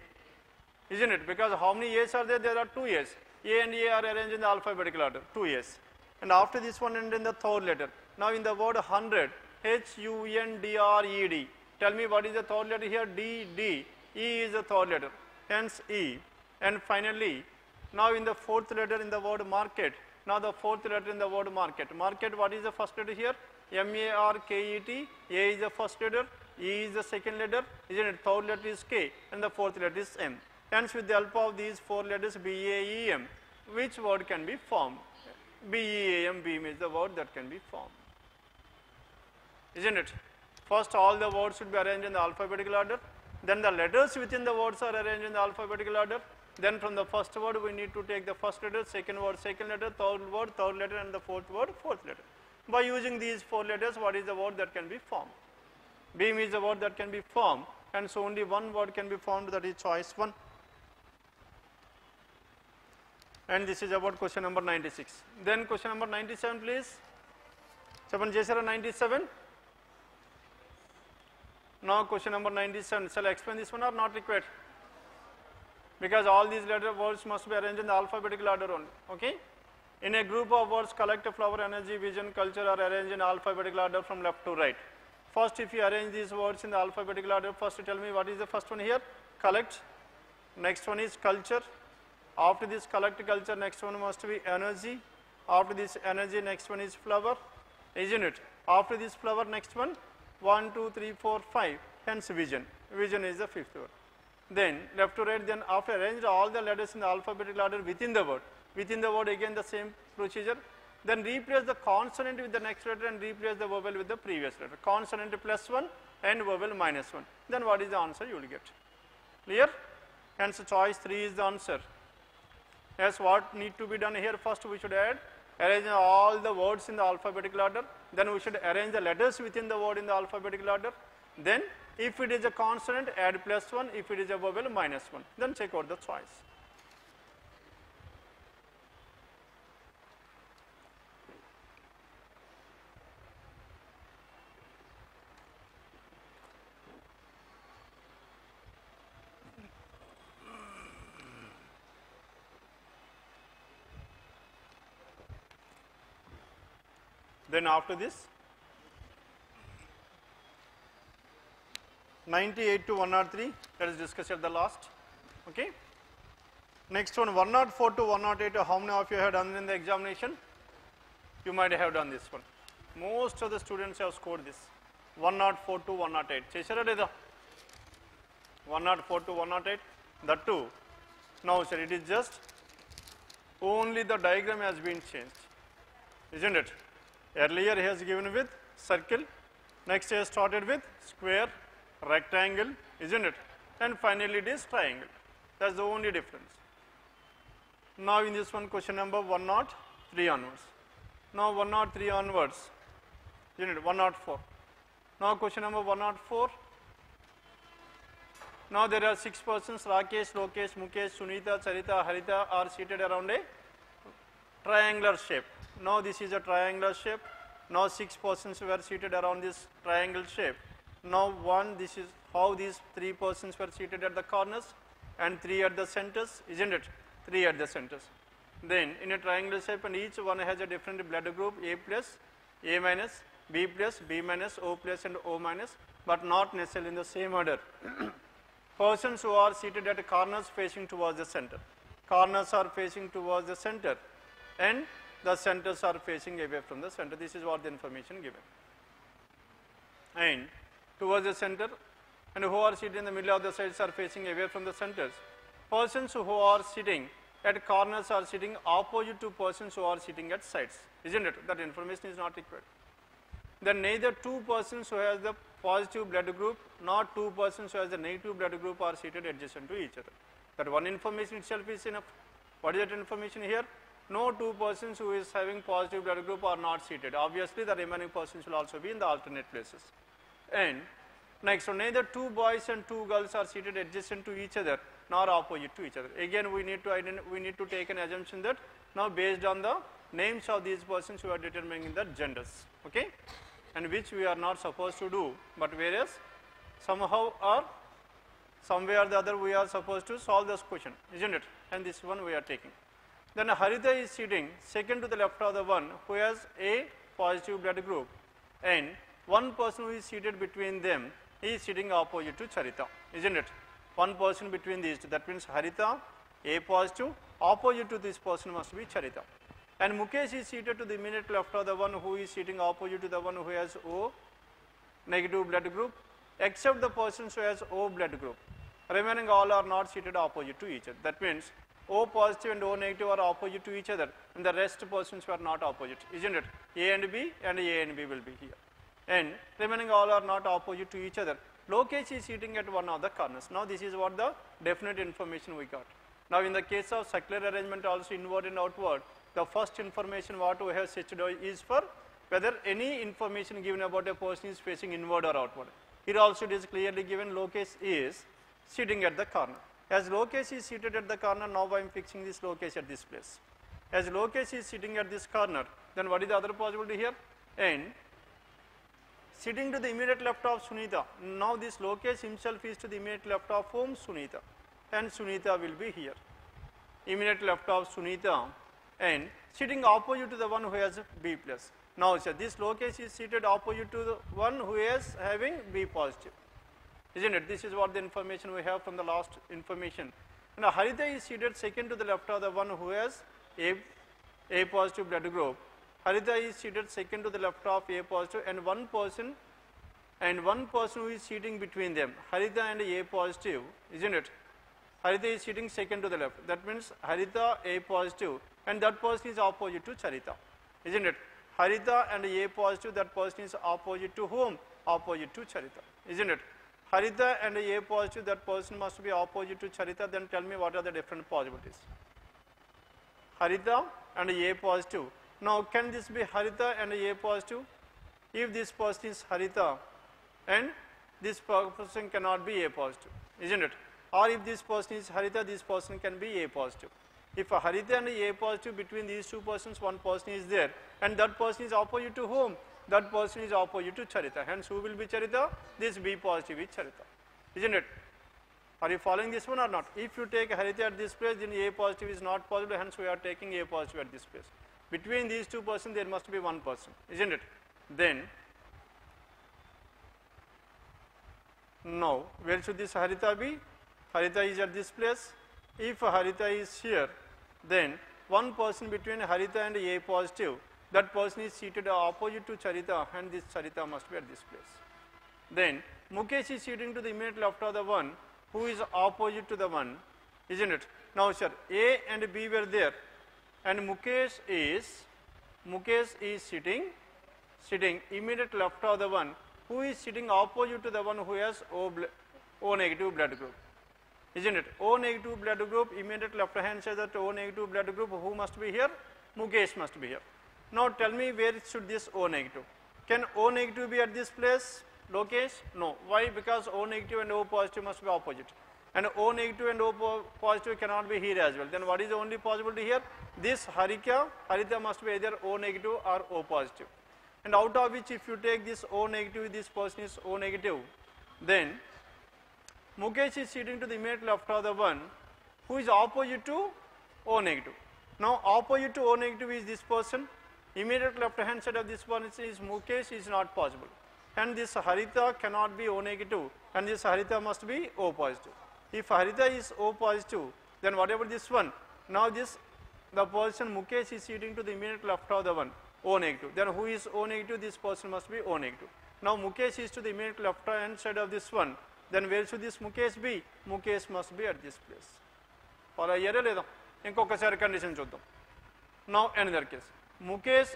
S1: isn't it? Because how many A's are there? There are 2 A's. A and A are arranged in the alphabetical order, 2 A's. And after this one and in the third letter. Now in the word 100, H-U-N-D-R-E-D. Tell me what is the third letter here? D, D. E is the third letter, hence E. And finally, now in the fourth letter in the word market. Now the fourth letter in the word market. Market, what is the first letter here? M-A-R-K-E-T. A is the first letter, E is the second letter, isn't it? Third letter is K and the fourth letter is M. Hence with the help of these 4 letters B-A-E-M, which word can be formed? B-E-A-M, beam is the word that can be formed, isn't it? First all the words should be arranged in the alphabetical order, then the letters within the words are arranged in the alphabetical order, then from the first word we need to take the first letter, second word, second letter, third word, third letter and the fourth word, fourth letter. By using these 4 letters, what is the word that can be formed? Beam is the word that can be formed, and so only one word can be formed, that is choice 1. And this is about question number 96. Then question number 97 please. 97. Now question number 97. Shall I explain this one or not required? Because all these letter words must be arranged in the alphabetical order only. Okay? In a group of words, collect, flower, energy, vision, culture are arranged in alphabetical order from left to right. First, if you arrange these words in the alphabetical order, first tell me what is the first one here? Collect. Next one is culture. After this collect, culture, next one must be energy. After this energy, next one is flower, isn't it? After this flower, next one, 1, 2, 3, 4, 5, hence vision. Vision is the 5th word. then left to right, then after arrange all the letters in the alphabetical order within the word again the same procedure, then replace the consonant with the next letter and replace the vowel with the previous letter. Consonant plus 1 and vowel minus 1. Then what is the answer you will get? Clear? Hence choice 3 is the answer. Yes, what need to be done here? First we should arrange all the words in the alphabetical order. Then we should arrange the letters within the word in the alphabetical order. Then if it is a consonant, add plus 1. If it is a vowel, minus 1. Then check out the choice. Then after this, 98 to 103, let us discuss at the last. Okay. Next one, 104 to 108, how many of you have done in the examination? You might have done this one. Most of the students have scored this. 104 to 108. Chesara leda? 104 to 108, that too. Now sir, it is just only the diagram has been changed, isn't it? Earlier he has given with circle, next he has started with square, rectangle, isn't it? And finally it is triangle. That's the only difference. Now in this one, question number 103 onwards. Now 103 onwards, isn't it? 104. Now question number 104. Now there are 6 persons, Rakesh, Lokesh, Mukesh, Sunita, Charita, Harita are seated around a triangular shape. Now this is a triangular shape. Now 6 persons were seated around this triangle shape. Now this is how these 3 persons were seated at the corners and 3 at the centers, isn't it? 3 at the centers. Then in a triangular shape, and each one has a different blood group, A plus, A minus, B plus, B minus, O plus and O minus, but not necessarily in the same order. Persons who are seated at corners facing towards the center. Corners are facing towards the center and the centers are facing away from the center. This is what the information given. And towards the center, and who are sitting in the middle of the sides are facing away from the centers. Persons who are sitting at corners are sitting opposite to persons who are sitting at sides, isn't it? That information is not required. Then neither 2 persons who has the positive blood group nor 2 persons who has the negative blood group are seated adjacent to each other. That one information itself is enough. What is that information here? No 2 persons who is having positive blood group are not seated. Obviously, the remaining persons will also be in the alternate places. And next, so neither 2 boys and 2 girls are seated adjacent to each other nor opposite to each other. Again, we need to take an assumption that now based on the names of these persons we are determining the genders, okay, and which we are not supposed to do, but whereas somehow or somewhere or the other we are supposed to solve this question, isn't it? And this one we are taking. Then Harita is sitting second to the left of the one who has a positive blood group, and one person who is seated between them is sitting opposite to Charita, isn't it? One person between these two, that means Harita, A positive, opposite to this person must be Charita. And Mukesh is seated to the immediate left of the one who is sitting opposite to the one who has O negative blood group, except the persons who has O blood group. Remaining all are not seated opposite to each other. That means O positive and O negative are opposite to each other, and the rest persons were not opposite, isn't it? A and B will be here. And remaining all are not opposite to each other. Lokesh is sitting at one of the corners. Now this is what the definite information we got. Now in the case of circular arrangement also inward and outward, the first information what we have searched is for whether any information given about a person is facing inward or outward. Here also it is clearly given Lokesh is sitting at the corner. As Lokesh is seated at the corner, now I am fixing this Lokesh at this place. As Lokesh is sitting at this corner, then what is the other possibility here? And sitting to the immediate left of Sunita. Now this Lokesh himself is to the immediate left of whom? Sunita. And Sunita will be here. Immediate left of Sunita and sitting opposite to the one who has B plus. Now sir, this Lokesh is seated opposite to the one who is having B positive, isn't it? This is what the information we have from the last information. Now Harita is seated second to the left of the one who has A positive blood group. Harita is seated second to the left of A positive, and one person and one person who is sitting between them, Harita and A positive, isn't it? Harita is sitting second to the left. That means Harita A positive, and that person is opposite to Charita, isn't it? Harita and A positive, that person is opposite to whom? Opposite to Charita, isn't it? Harita and A positive, that person must be opposite to Charita. Then tell me what are the different possibilities. Harita and A positive. Now can this be Harita and A positive? If this person is Harita and this person cannot be A positive, isn't it? Or if this person is Harita, this person can be A positive. If a Harita and A positive, between these two persons, one person is there, and that person is opposite to whom? That person is opposite to Charita. Hence, who will be Charita? This B positive is Charita, isn't it? Are you following this one or not? If you take Harita at this place, then A positive is not possible. Hence, we are taking A positive at this place. Between these two persons, there must be one person, isn't it? Then, now, where should this Harita be? Harita is at this place. If Harita is here, then one person between Harita and A positive, that person is seated opposite to Charita, and this Charita must be at this place. Then Mukesh is sitting to the immediate left of the one who is opposite to the one, isn't it? Now, sir, A and B were there, and Mukesh is sitting immediate left of the one who is sitting opposite to the one who has O negative blood group, isn't it? O negative blood group, immediate left hand side that O negative blood group, who must be here? Mukesh must be here. Now tell me, where should this O negative? Can O negative be at this place, Lokesh? No. Why? Because O negative and O positive must be opposite. And O negative and O positive cannot be here as well. Then what is the only possibility here? This Harita must be either O negative or O positive. And out of which, if you take this O negative, this person is O negative, then Mukesh is sitting to the immediate left of the one who is opposite to O negative. Now opposite to O negative is this person. Immediate left hand side of this one is Mukesh, is not possible. And this Harita cannot be O negative, and this Harita must be O positive. If Harita is O positive, then whatever this one, now the person Mukesh is sitting to the immediate left of the one, O negative. Then who is O negative? This person must be O negative. Now Mukesh is to the immediate left hand side of this one. Then where should this Mukesh be? Mukesh must be at this place. Follow here leda? Inkokasari condition chuddam. Now another case. Mukesh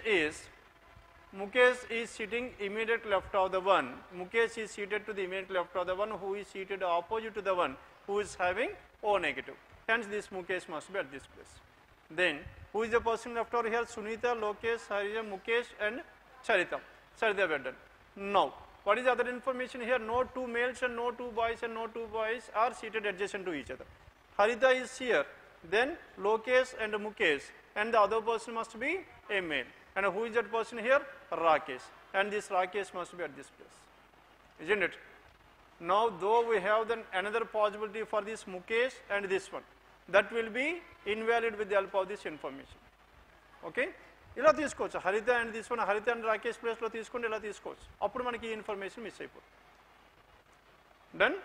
S1: is sitting immediate left of the one. Mukesh is seated to the immediate left of the one who is seated opposite to the one who is having O negative. Hence this Mukesh must be at this place. Then who is the person left over here? Sunita, Lokesh, Harita, Mukesh and Charita. Charita were done. Now, what is the other information here? No two males and no two boys and no two boys are seated adjacent to each other. Harita is here, then Lokesh and Mukesh, and the other person must be a male. And who is that person here? Rakesh. And this Rakesh must be at this place, isn't it? Now, though we have then another possibility for this Mukesh and this one, that will be invalid with the help of this information. Okay? ఇలా తీసుకోవచ్చు. హరిత and తీసుకుని హరిత and Rakesh ప్లేస్లో తీసుకుంటే ఇలా తీసుకోవచ్చు. అప్పుడు మనకి ఈ ఇన్ఫర్మేషన్ మిస్ అయిపోతుంది. Done.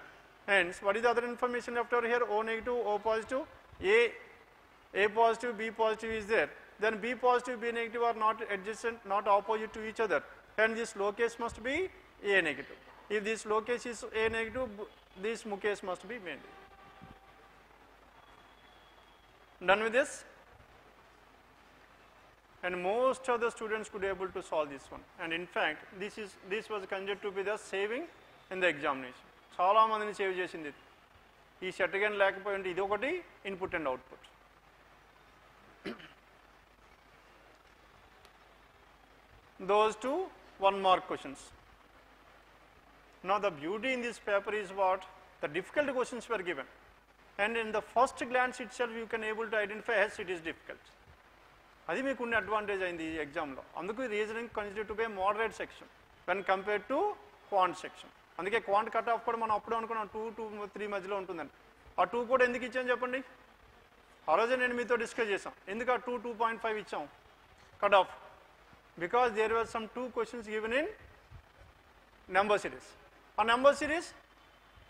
S1: Hence what is the other information left over here? O negative, O positive, A positive, B positive is there. Then B positive, B negative are not adjacent, not opposite to each other. And this Lokesh must be A negative. If this Lokesh is A negative, this Mukesh must be male. Done with this? And most of the students could be able to solve this one. And in fact, this was considered to be the saving in the examination. Chala mandini save chesindi. Ee set again lekapoi idi okati input and output. Those two 1 mark questions. Now the beauty in this paper is what? The difficult questions were given. And in the first glance itself you can able to identify as it is difficult. అది మీకు ఉన్న advantage అయింది ఈ ఎగ్జామ్లో. అందుకు reasoning consider to be moderate section when compare to quant section. అందుకే quant cut off కూడా మనం అప్పుడే అనుకున్నాం 2 to 3 మధ్యలో ఉంటుందని. ఆ 2 కూడా ఎందుకు ఇచ్చాం చెప్పండి? ఆ రోజే నేను మీతో డిస్కస్ చేసాం. ఎందుకు ఆ 2.5 ఇచ్చాం cut off? Because there were some 2 questions given in number series. ఆ నెంబర్ సిరీస్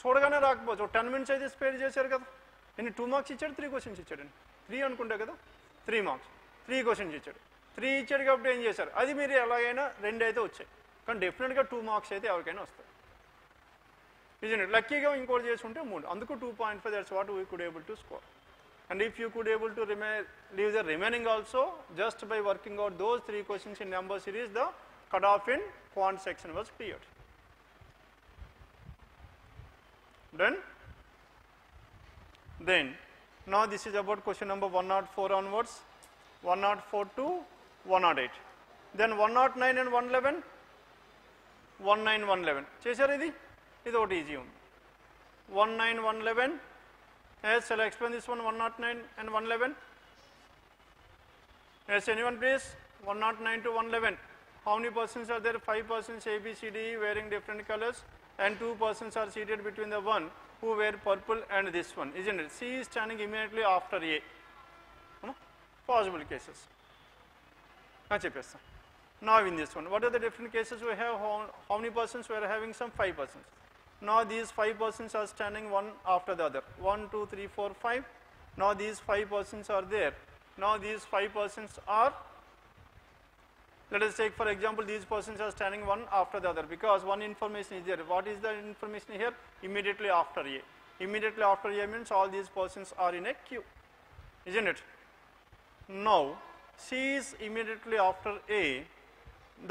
S1: చూడగానే రాకపోవచ్చు. 10 minutes అయితే స్పేర్ చేశారు కదా. ఎన్ని 2 marks ఇచ్చాడు, 3 questions ఇచ్చాడండి. 3 అనుకుంటా కదా, 3 marks, 3 questions ఇచ్చాడు. 3 ఇచ్చాడు కాబట్టి ఏం చేశారు? అది మీరు ఎలాగైనా 2 అయితే వచ్చాయి, కానీ డెఫినెట్గా 2 marks అయితే ఎవరికైనా వస్తాయి. isn't it? లక్కీగా ఇంకోటి చేసి ఉంటే 3, అందుకు 2.5, that's what we could able to score. And if you could able to leave the remaining also, just by working out those 3 questions in number series, the cutoff in quant section was cleared. Then now this is about question number 104 onwards, 104 to 108. Then 109 and 111, 19, 111. చేశారు ఇది ఒకటి easy ఉంది. 19, 111. Yes, shall I explain this one, 109 and 111? Yes, anyone please? 109 to 111. How many persons are there? 5 persons A, B, C, D, E wearing different colors, and 2 persons are seated between the one who wear purple and this one, isn't it? C is standing immediately after A. Possible cases. Now in this one, what are the different cases we have? How many persons we are having? Some 5 persons. Now these 5 persons are standing one after the other. 1, 2, 3, 4, 5. Now these 5 persons are there. Now these 5 persons are, let us take for example, these persons are standing one after the other because one information is there. What is the information here? Immediately after A. Immediately after A means all these persons are in a queue, isn't it? Now C is immediately after A.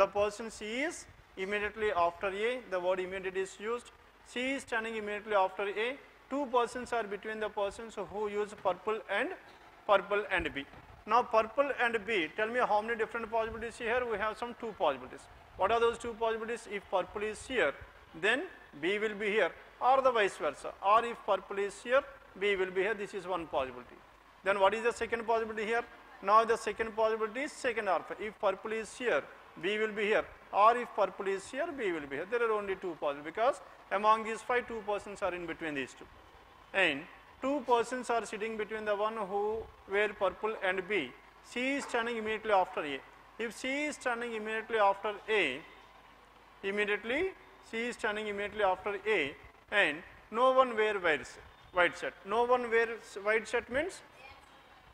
S1: The person C is immediately after A. The word immediate is used. C is standing immediately after A. 2 persons are between the persons who use purple and B. Now purple and B, tell me how many different possibilities here? We have some 2 possibilities. What are those 2 possibilities? If purple is here, then B will be here, or the vice versa. Or if purple is here, B will be here. This is one possibility. Then what is the second possibility here? Now the second possibility is second alpha. If purple is here, B will be here, or if purple is here, B will be here. There are only 2 possibilities because among these 5, 2 persons are in between these 2. And 2 persons are sitting between the one who wear purple and B. C is standing immediately after A. If C is standing immediately after A, C is standing immediately after A, and no one wear white shirt. No one wears white shirt means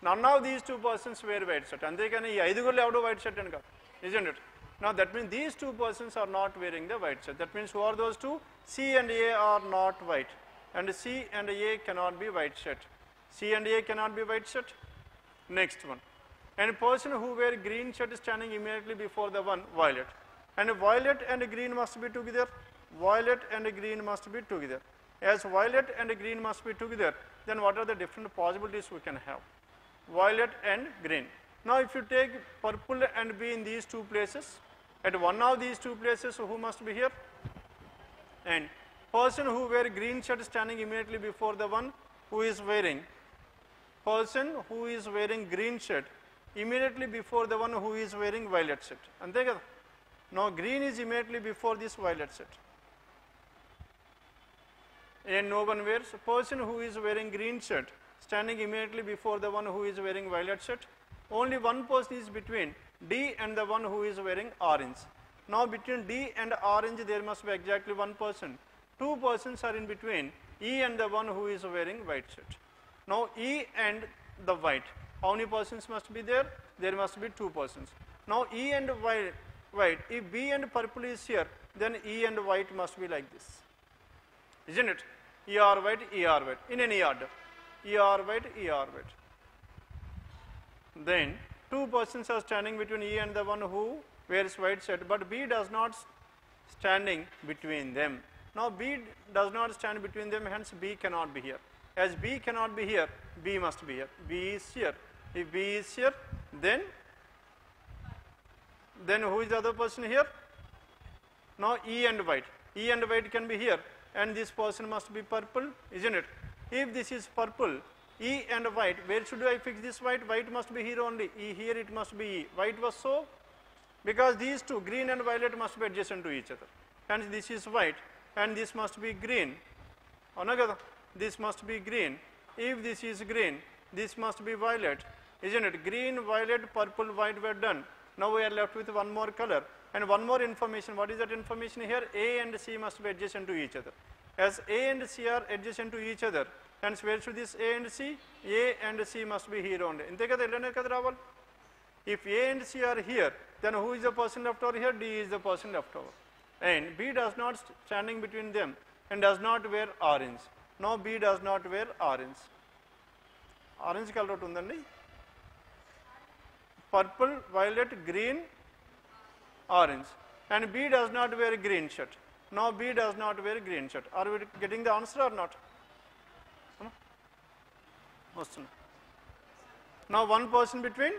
S1: none of these 2 persons wear white shirt. అంతేకాని ఈ 5గురు ఎవడో white shirt అని కాదు, isn't it? Now that means these 2 persons are not wearing the white shirt. That means who are those 2? C and A are not white, and C and A cannot be white shirt. C and A cannot be white shirt. Next one, and a person who wear green shirt standing immediately before the one violet, and violet and green must be together. Violet and green must be together. As violet and green must be together, then what are the different possibilities we can have? Violet and green. Now if you take purple and B in these 2 places, at one of these 2 places who must be here? And person who wear green shirt standing immediately before the one who is wearing, person who is wearing green shirt immediately before the one who is wearing violet shirt. Ante kada? Now green is immediately before this violet shirt, and no one wears. Person who is wearing green shirt standing immediately before the one who is wearing violet shirt. Only one person is between D and the one who is wearing orange. Now between D and orange there must be exactly 1 person. 2 persons are in between E and the one who is wearing white shirt. Now E and the white, how many persons must be there? There must be 2 persons. Now E and white, if B and purple is here, then E and white must be like this, isn't it? E R white, E R white, in any order. E R white, E R white. Then 2 persons are standing between E and the one who wears white shirt, but B does not standing between them. Now B does not stand between them, hence B cannot be here. As B cannot be here, B must be here. B is here. If B is here, then who is the other person here? Now E and white. E and white can be here, and this person must be purple, isn't it? If this is purple, E and white, where should I fix this white? White must be here only. E here, it must be E. White was so, because these 2, green and violet, must be adjacent to each other. Hence this is white, and this must be green. This must be green. If this is green, this must be violet, isn't it? Green, violet, purple, white were done. Now we are left with one more color and one more information. What is that information here? A and C must be adjacent to each other. As A and C are adjacent to each other, hence where should this A and C? A and C must be here only. If A and C are here, then who is the person left over here? D is the person left over. And B does not standing between them, and does not wear orange. Now B does not wear orange. Orange color undandi. Purple, violet, green, orange. And B does not wear green shirt. Now B does not wear green shirt. Are we getting the answer or not? Now one person between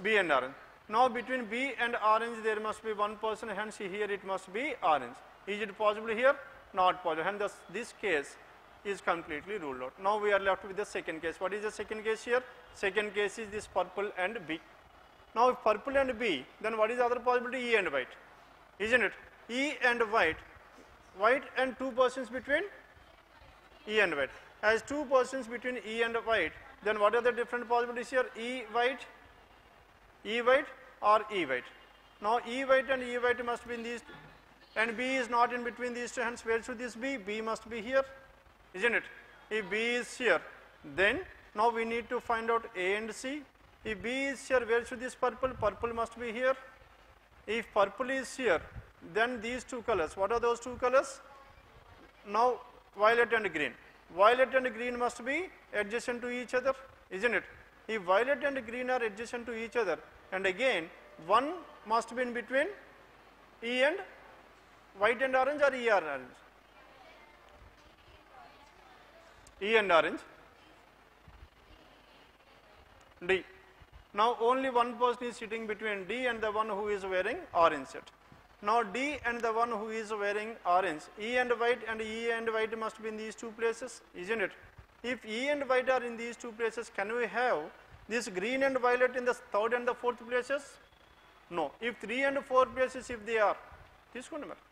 S1: B and orange. Now between B and orange there must be one person, hence here it must be orange. Is it possible here? Not possible. Hence this case is completely ruled out. Now we are left with the second case. What is the second case here? Second case is this purple and B. Now if purple and B, then what is the other possibility? E and white. Isn't it? E and white. White and two persons between E and white. As two persons between E and white, then what are the different possibilities here? E white or E white. Now E white and E white must be in these, and B is not in between these two, hence where should this be? B must be here, isn't it? If B is here, then now we need to find out A and C. If B is here, where should this purple? Purple must be here. If purple is here, then these two colors, what are those two colors? Now violet and green. Violet and green must be adjacent to each other, isn't it? If violet and green are adjacent to each other, and again one must be in between E and white and orange, or E or orange? E and orange. D. Now only one person is sitting between D and the one who is wearing orange shirt. Now D and the one who is wearing orange, E and white must be in these two places, isn't it? If E and white are in these two places, can we have this green and violet in the third and the fourth places? No. If 3 and 4 places, if they are, తీసుకోండి మరి.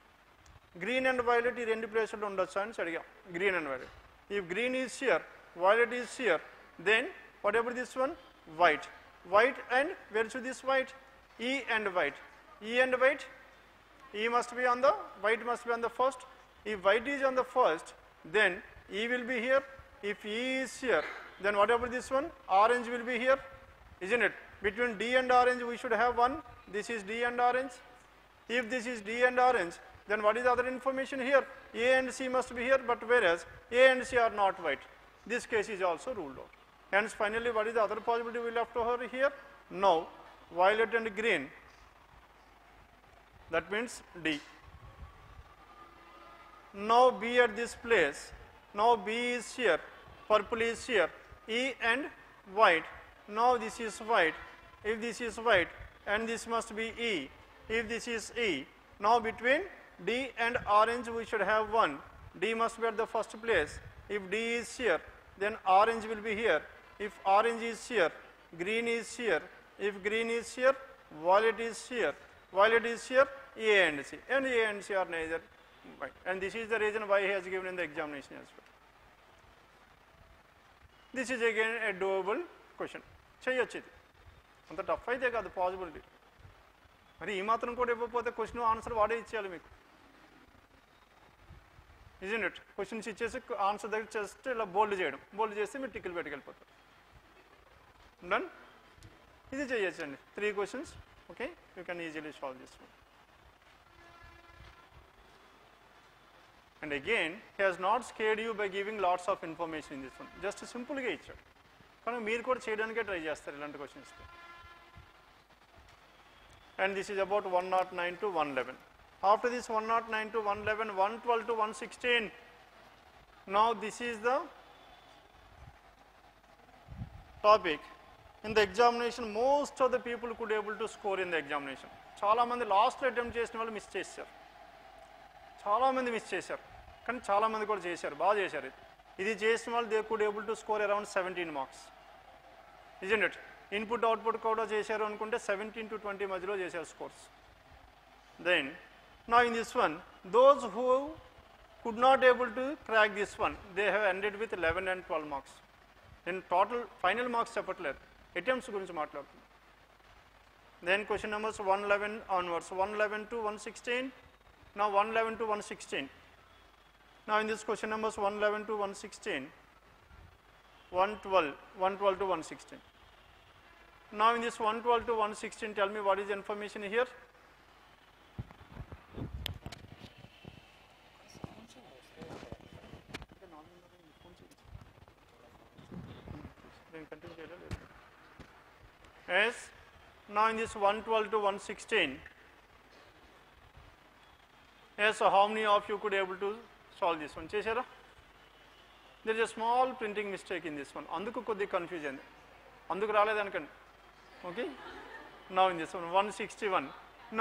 S1: Green and violet ఈ రెండు ప్లేసుల్లో ఉండొచ్చు అని అడిగాం. Green and violet. If green is here, violet is here, then whatever this one, white. White and where should this white? E and white. E and white. E must be on the, white must be on the first. If white is on the first, then E will be here. If E is here, then whatever this one, orange will be here, isn't it? Between D and orange we should have one. This is D and orange. If this is D and orange, then what is the other information here? A and C must be here, but whereas A and C are not white. This case is also ruled out. Hence finally what is the other possibility we left over here? Now violet and green, that means D. Now B at this place, now B is here, purple is here, E and white. Now this is white. If this is white, and this must be E. If this is E, now between D and orange we should have one. D must be at the first place. If D is here, then orange will be here. If orange is here, green is here. If green is here, violet is here. Violet is here, A and C. And A and C are neither white. And this is the reason why he has given in the examination as well. This is again a doable question. చేయొచ్చు ఇది అంత tough అయితే కాదు, possibility. మరి ఈ మాత్రం కూడా ఇవ్వకపోతే క్వశ్చన్ ఆన్సర్ వాడే ఇచ్చేయాలి మీకు, ఇజంట్ ఇట్? క్వశ్చన్స్ ఇచ్చేసి ఆన్సర్ దగ్గర చేస్తే ఇలా బోల్డ్ చేయడం, బోల్డ్ చేస్తే మీరు టిక్కులు పెట్టుకెళ్ళిపోతారు. డన్. ఇది చేయొచ్చండి 3 questions. Okay, you can easily solve this one. And again he has not scared you by giving lots of information in this one. Just సింపుల్గా ఇచ్చాడు, కానీ మీరు కూడా చేయడానికే ట్రై చేస్తారు ఇలాంటి క్వశ్చన్స్కి. And this is about 109 to 111. After this 109 to 111, 112 to 116. Now this is the topic. In the examination, most of the people could able to score in the examination. చాలా మంది లాస్ట్లో అటెంప్ట్ చేసిన వాళ్ళు మిస్ చేశారు, చాలా మంది మిస్ చేశారు, కానీ చాలా మంది కూడా చేశారు, బాగా చేశారు. ఇది చేసిన వాళ్ళు they could able to score around 17 marks, isn't it? Input output కూడా చేశారు అనుకుంటే 17 to 20 మధ్యలో చేశారు స్కోర్స్. దెన్ నా in this one, those who could not able to crack this one, they have ended with 11 and 12 marks. నేను total final marks చెప్పట్లేదు, attempts గురించి మాట్లాడుతున్నాను. Then question numbers 111 onwards, 111 to 116. Now 111 to 116. Now in this question numbers 111 to 116, 112 to 116. Now in this 112 to 116, tell me what is the information here? నేను continue చేయలేదు. Yes, now in this 112 to 116, yes, so how many of you could able to solve this one? Chesara? There is a small printing mistake in this one. Anduku koddi confusion. Anduku raled anukondi. Okay? Now in this one 161.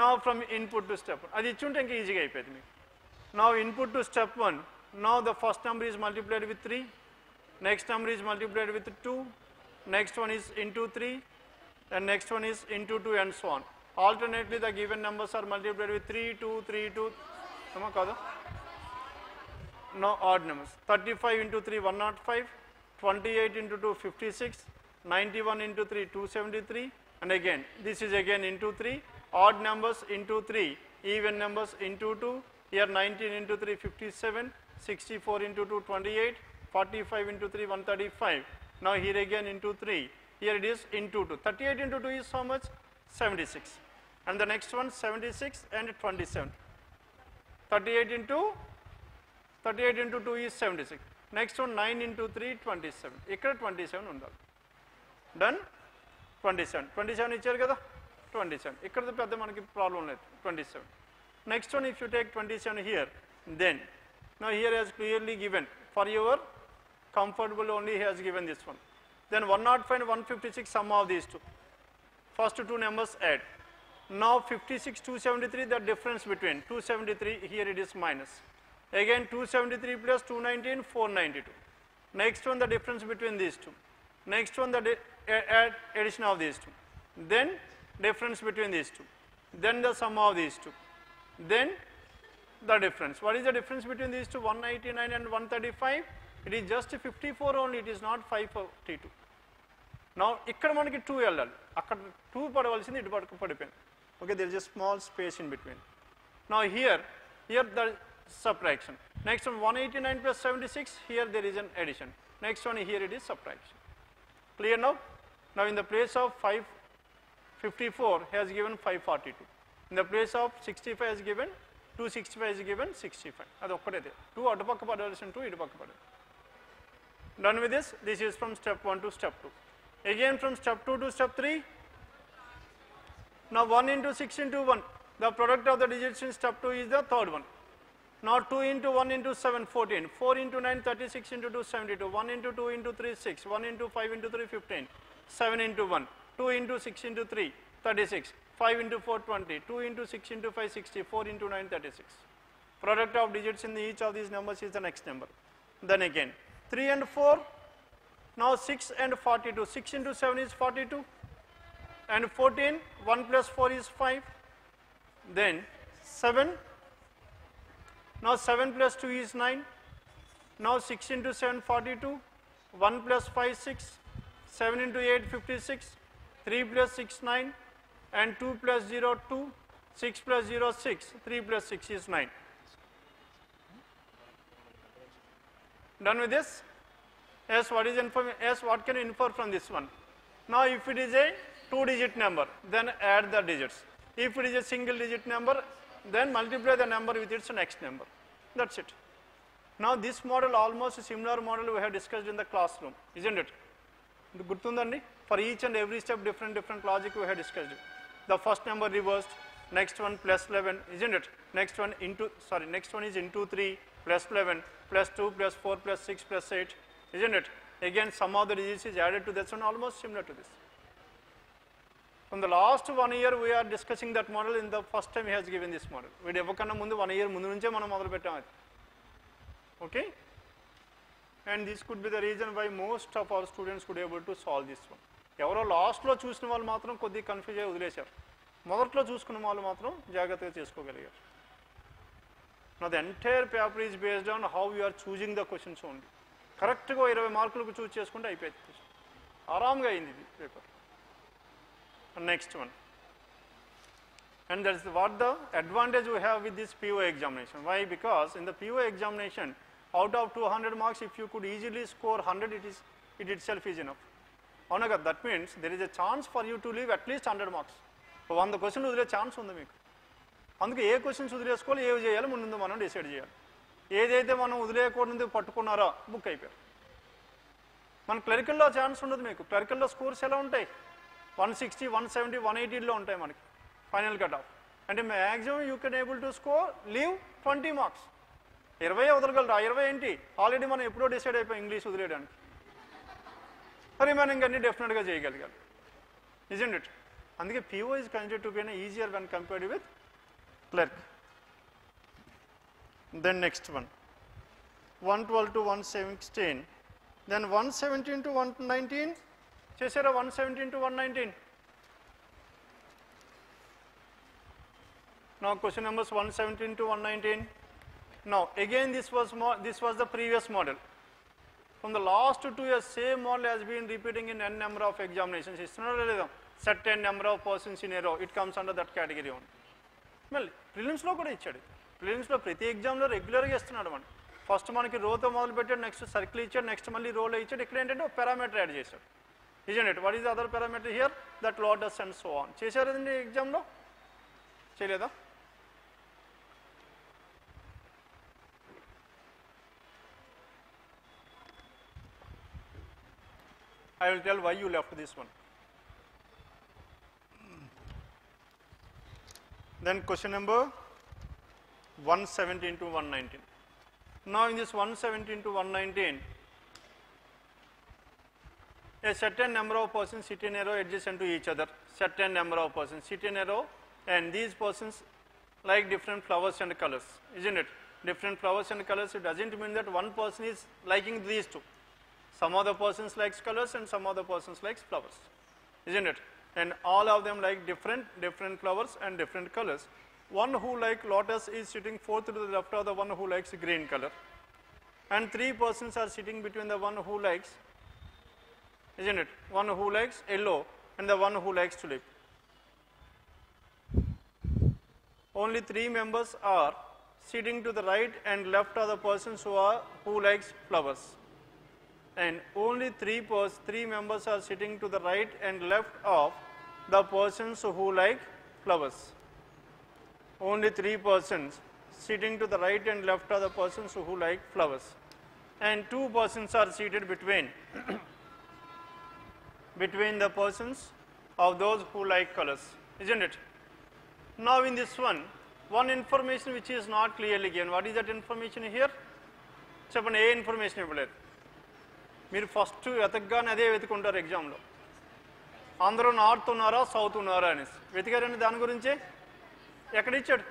S1: Now from input to step 1. Adi ichunte inka easy ga ayipedi meeku. Now input to step 1. Now the first number is multiplied with 3. Next number is multiplied with 2. Next one is into 3. And next one is into 2 and so on. Alternately the given numbers are multiplied with 3, 2, 3, 2. Sama kada? No, odd numbers. 35 into 3, 105. 28 into 2, 56. 91 into 3, 273. And again, this is again into 3. Odd numbers into 3. Even numbers into 2. Here 19 into 3, 57. 64 into 2, 28. 45 into 3, 135. Now here again into 3. Here it is into 2. 38 into 2 is how much? 76. And the next one 76 and 27. 38 into 2 is 76. Next one 9 into 3, 27. Ikkada 27 undali. Done? 27. 27 icharu kada? 27. Ikkada pedda manaki problem ledhu. 27. Next one, if you take 27 here, then now here has clearly given for your comfortable only he has given this one. Then 105 and 156 sum of these two. First two numbers add. Now 56, 273 the difference between 273 here it is minus. Again 273 plus 219, 492. Next one the difference between these two. Next one the addition of these two. Then difference between these two. Then the sum of these two. Then the difference. What is the difference between these two? 189 and 135. It is just 54 only. It is not 542. Now ikkada manaki 2 ellali. Akkada 2 padavalsindi idu padipoyindi. Okay, there is a small space in between. Now here the subtraction. Next one 189 plus 76. Here there is an addition. Next one here it is subtraction. Clear now? Now in the place of 554 he has given 542. In the place of 65 has given 265 is given 65. Adi okkade. 2 adu pakka padavalsindi 2 idu pakka padali. Done with this. This is from step 1 to step 2. Again from step 2 to step 3. Now 1 into 6 into 1. The product of the digits in step 2 is the third one. Now 2 into 1 into 7, 14. 4 into 9, 36 into 2, 72. 1 into 2 into 3, 6. 1 into 5 into 3, 15. 7 into 1. 2 into 6 into 3, 36. 5 into 4, 20. 2 into 6 into 5, 60. 4 into 9, 36. Product of digits in each of these numbers is the next number. Then again 3 and 4. Now 6 and 42. 6 into 7 is 42. And 14. 1 plus 4 is 5. Then 7. Now 7 plus 2 is 9. Now 6 into 7, 42. 1 plus 5, 6. 7 into 8, 56. 3 plus 6, 9. And 2 plus 0, 2. 6 plus 0, 6. 3 plus 6 is 9. Done with this? Yes, what can you infer from this one? Now if it is a 2-digit number, then add the digits. If it is a single digit number, then multiply the number with its next number. That's it. Now this model, almost a similar model we have discussed in the classroom, isn't it? For each and every step, different logic we have discussed it. The first number reversed, next one plus 11, isn't it? Next one is into 3, plus 11, plus 2, plus 4, plus 6, plus 8, isn't it? Again, some of the digits is added to this one, almost similar to this. From the last 1 year, we are discussing that model. In the first time, he has given this model. We developed 1 year mundu. Okay? And this could be the reason why most of our students could be able to solve this one. ఎవరో లాస్ట్లో చూసిన వాళ్ళు మాత్రం కొద్దిగా confuse అయ్యి వదిలేశారు. మొదట్లో చూసుకున్న వాళ్ళు మాత్రం జాగ్రత్తగా చేసుకోగలిగారు. Now the entire paper is based on how you are choosing the questions only. కరెక్ట్గా 20 మార్కులకు చూస్ చేసుకుంటే అయిపోయింది. ఆరాంగా అయింది ఇది paper. Next one. And that is what the advantage we have with this PO examination. Why? Because in the PO examination, out of 200 marks, if you could easily score 100, it itself is enough. That means there is a chance for you to leave at least 100 marks. So 100 questions udile chance undi meeku. Anduke A questions వదిలేసుకోవాలి, ఏవి చేయాలి ముందు మనం decide చేయాలి. ఏదైతే మనం వదిలేయకూడదు పట్టుకున్నారో book అయిపోయారు. మన క్లరికల్లో chance ఉండదు మీకు. క్లరికల్లో స్కోర్స్ ఎలా ఉంటాయి? 160, 170, 180లో ఉంటాయి మనకి ఫైనల్ కట్ ఆఫ్. అంటే maximum you can able to score leave 20 marks. 20 వదలగలరు. ఆ 20 ఏంటి? ఆల్రెడీ మనం ఎప్పుడో డిసైడ్ అయిపోయి ఇంగ్లీష్ వదిలేయడానికి. రిమైనింగ్ అన్ని డెఫినెట్గా చేయగలిగారు. Isn't it? అందుకే PO is considered to be an easier when compared with clerk. Then next one, 112 to 116. Then 117 to 119. చేసారా? 117 to 119. Now question numbers 117 to 119. Now again this was the previous model. From the last 2 years, same model has been repeating in n number of examinations. Certain number of persons in a row, it comes under that category only. Well, prelims lo kuda ichchadu. Prelims lo prati exam lo regular ga istunadu man. First manaki row tho modalu pettadu, next circle ichchadu, next malli row lo ichchadu. Ikkada entante oka parameter add chesadu. Isn't it? What is the other parameter here? That lotus and so on. Chesaru andi exam lo? Cheyaleda? I will tell why you left this one. Then question number 117 to 119. Now in this 117 to 119, a certain number of persons sit in a row adjacent to each other. Certain number of persons sit in a row, and these persons like different flowers and colors, isn't it? Different flowers and colors. It doesn't mean that one person is liking these two. Some other persons likes colors and some other persons likes flowers, isn't it? And all of them like different flowers and different colors. One who like lotus is sitting fourth to the left of the one who likes green color, and 3 persons are sitting between the one who likes, isn't it? One who likes yellow and the one who likes tulip. Only 3 members are sitting to the right and left of the persons who likes flowers. And only 3 members are sitting to the right and left of the persons who like flowers. Only 3 persons sitting to the right and left of the persons who like flowers. And 2 persons are seated between the persons of those who like colors, isn't it? Now in this one information which is not clearly given. What is that information here? Cheppandi, A information ఇవ్వలేదు. మీరు first వెతకగానే అదే వెతుకుంటారు ఎగ్జామ్లో. అందరూ north ఉన్నారా south ఉన్నారా అనేసి వెతికారండి. దాని గురించే ఎక్కడ ఇచ్చాడు?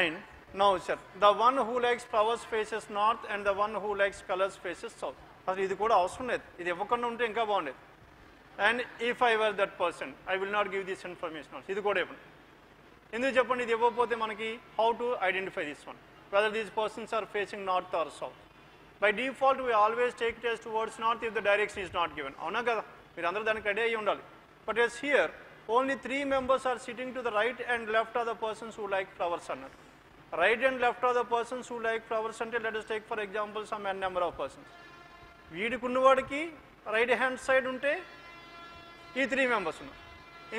S1: And now sir, the one who likes flowers faces north and the one who likes colours faces south. అసలు ఇది కూడా అవసరం లేదు. ఇది ఇవ్వకుండా ఉంటే ఇంకా బాగుండేది. And if I were that person I will not give this information. ఇది కూడా ఇవ్వండి. ఎందుకు చెప్పండి? ఇది ఇవ్వకపోతే మనకి how to identify this one, whether these persons are facing north or south. By default, we always take it as towards north if the direction is not given. అవునా కదా? మీరు అందరూ దానికి రెడీ అయ్యి ఉండాలి. But as here, only 3 members are sitting to the right and left of the persons who like flowers అన్నారు. Right and left of the persons who like flowers అంటే let us take for example some n number of persons. వీడికి ఉన్నవాడికి right hand side ఉంటే ఈ 3 members ఉన్నారు.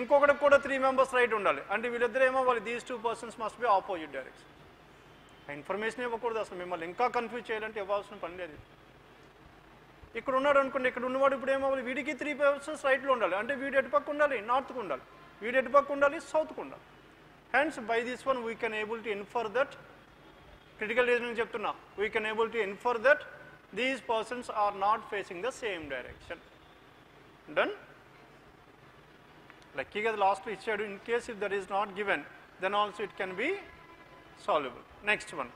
S1: ఇంకొకటికి కూడా 3 members right ఉండాలి. అంటే వీళ్ళిద్దరు ఏమో వాళ్ళు these 2 persons must be opposite direction. Information ఇవ్వకూడదు. అసలు మిమ్మల్ని ఇంకా కన్ఫ్యూజ్ చేయాలంటే ఇవ్వాల్సిన పని లేదు. ఇక్కడ ఉన్నాడు అనుకోండి, ఇక్కడ ఉన్నవాడు ఇప్పుడు ఏమవ్వాలి? వీడికి 3 persons రైట్లో ఉండాలి. అంటే వీడు ఎటుపక్క ఉండాలి? నార్త్కు ఉండాలి. వీడు ఎటుపక్క ఉండాలి? సౌత్కు ఉండాలి. Hence by this one we can able to infer that, critical reasoning చెప్తున్నా, we can able to infer that these persons are not facing the same direction. Done. లక్కీగా లాస్ట్లో ఇచ్చాడు. In case if that is not given then also it can be solvable. Next one.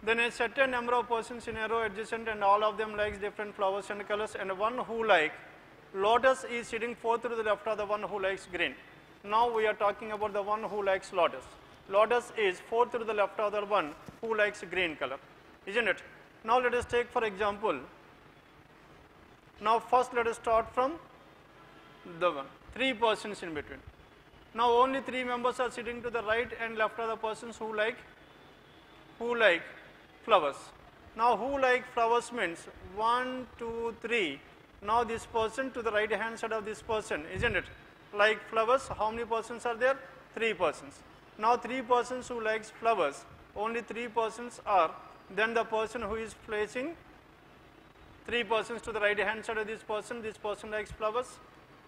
S1: Then a certain number of persons in a row adjacent and all of them likes different flowers and colors, and one who like lotus is sitting fourth to the left of the one who likes green. Now we are talking about the one who likes lotus. Lotus is fourth to the left of the one who likes green color, isn't it? Now let us take for example, now first let us start from the one, 3 persons in between. Now only 3 members are sitting to the right and left of the persons who like flowers. Now who like flowers means 1, 2, 3. Now this person to the right hand side of this person, isn't it? Like flowers, how many persons are there? 3 persons. Now 3 persons who likes flowers, only 3 persons are, then the person who is facing 3 persons to the right hand side of this person likes flowers,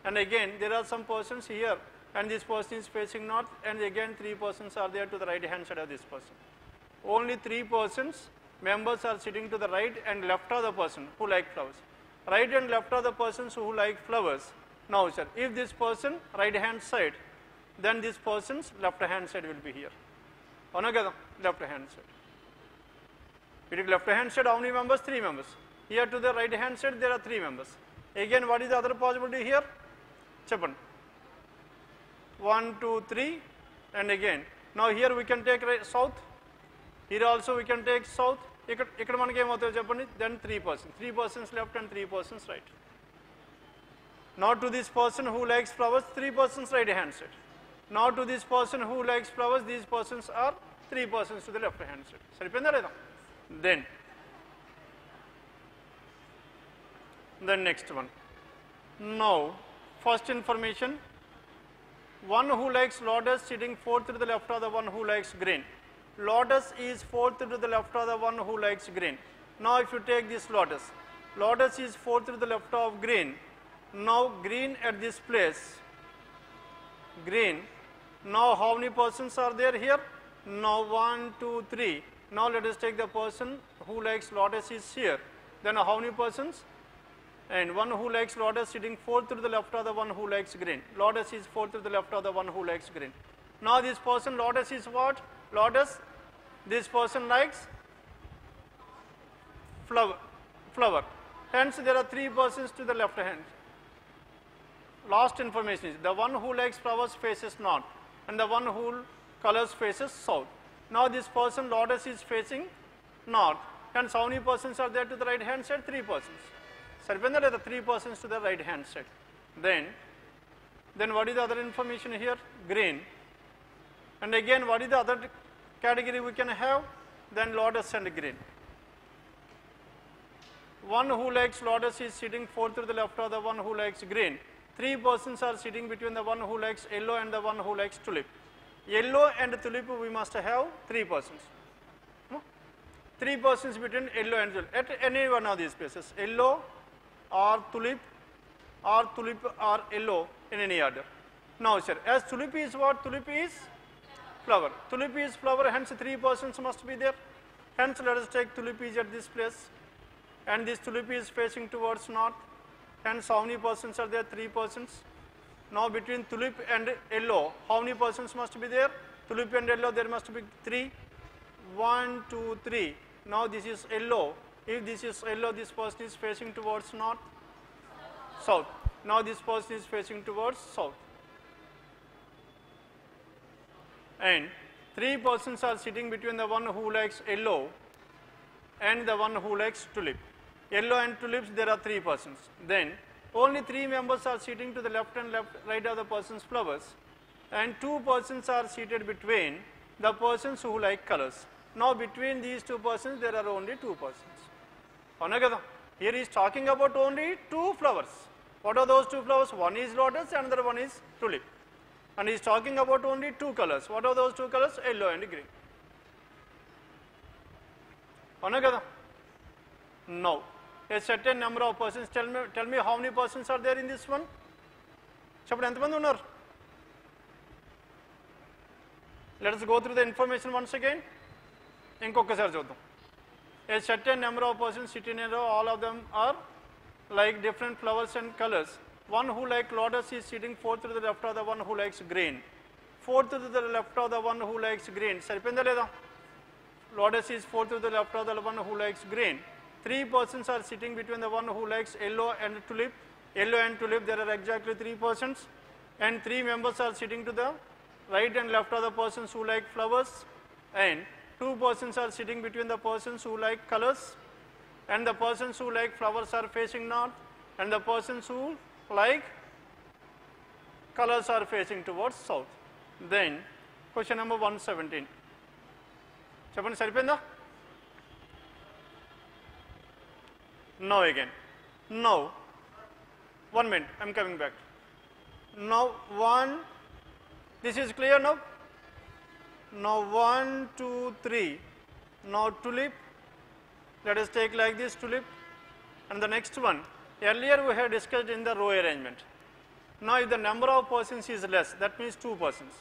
S1: and again there are some persons here and this person is facing north, and again 3 persons are there to the right hand side of this person. Only 3 persons, members are sitting to the right and left of the person who like flowers. Right and left of the persons who like flowers. Now sir, if this person right hand side, then this person's left hand side will be here. Left hand side. It is left hand side, how many members? 3 members. Here to the right hand side there are 3 members. Again what is the other possibility here? Cheppan. 1, 2, 3 and again. Now here we can take right, south. Here also we can take south. Then 3 persons. 3 persons left and 3 persons right. Now to this person who likes flowers, 3 persons right hand side. Now to this person who likes flowers, these persons are 3 persons to the left hand side. Then the next one. Now first information, one who likes lotus sitting fourth to the left of the one who likes green. Lotus is fourth to the left of the one who likes green. Now if you take this lotus, lotus is fourth to the left of green. Now green at this place, green. Now how many persons are there here? Now 1, 2, 3. Now let us take the person who likes lotus is here. Then how many persons? And one who likes lotus sitting fourth to the left of the one who likes green. Lotus is fourth to the left of the one who likes green. Now this person lotus is what? Lotus. This person likes flower. Hence there are 3 persons to the left hand. Last information is the one who likes flowers faces north and the one who colors faces south. Now this person lotus is facing north. Hence how many persons are there to the right hand side? 3 persons. Saripenda the 3 persons to the right hand side. Then what is the other information here? Green. And again what is the other category we can have? Then lotus and green. One who likes lotus is sitting fourth to the left of the one who likes green. 3 persons are sitting between the one who likes yellow and the one who likes tulip. Yellow and tulip we must have 3 persons. 3 persons between yellow and tulip at any one of these places. Yellow or tulip or yellow in any order. Now sir, as tulip is what? Tulip is flower. Tulip is flower, hence 3 persons must be there. Hence let us take tulip is at this place and this tulip is facing towards north. Hence how many persons are there? 3 persons. Now between tulip and yellow, how many persons must be there? Tulip and yellow there must be 3. 1, 2, 3. Now this is yellow. If this is yellow, this person is facing towards north, south. Now this person is facing towards south. And 3 persons are sitting between the one who likes yellow and the one who likes tulip. Yellow and tulips there are 3 persons. Then only 3 members are sitting to the left and right of the person's flowers, and 2 persons are seated between the persons who like colors. Now between these 2 persons there are only 2 persons. Here he is talking about only 2 flowers. What are those 2 flowers? One is lotus and another one is tulip. And he is talking about only 2 colors. What are those 2 colors? Yellow and green. Now a certain number of persons, tell me how many persons are there in this one? Let us go through the information once again. A certain number of persons sitting in a row, all of them are like different flowers and colors. One who likes lotus is sitting fourth to the left of the one who likes green. Fourth to the left of the one who likes green. Lotus is fourth to the left of the one who likes green. 3 persons are sitting between the one who likes yellow and tulip. Yellow and tulip there are exactly 3 persons. And 3 members are sitting to the right and left of the persons who like flowers. And 2 persons are sitting between the persons who like colors, and the persons who like flowers are facing north, and the persons who like colors are facing towards south. Then question number 117. Chepandi saripinda? Now again. Now 1 minute, I am coming back. Now this is clear now? Now 1, 2, 3. Now tulip. Let us take like this tulip. And the next one, earlier we have discussed in the row arrangement. Now if the number of persons is less, that means 2 persons.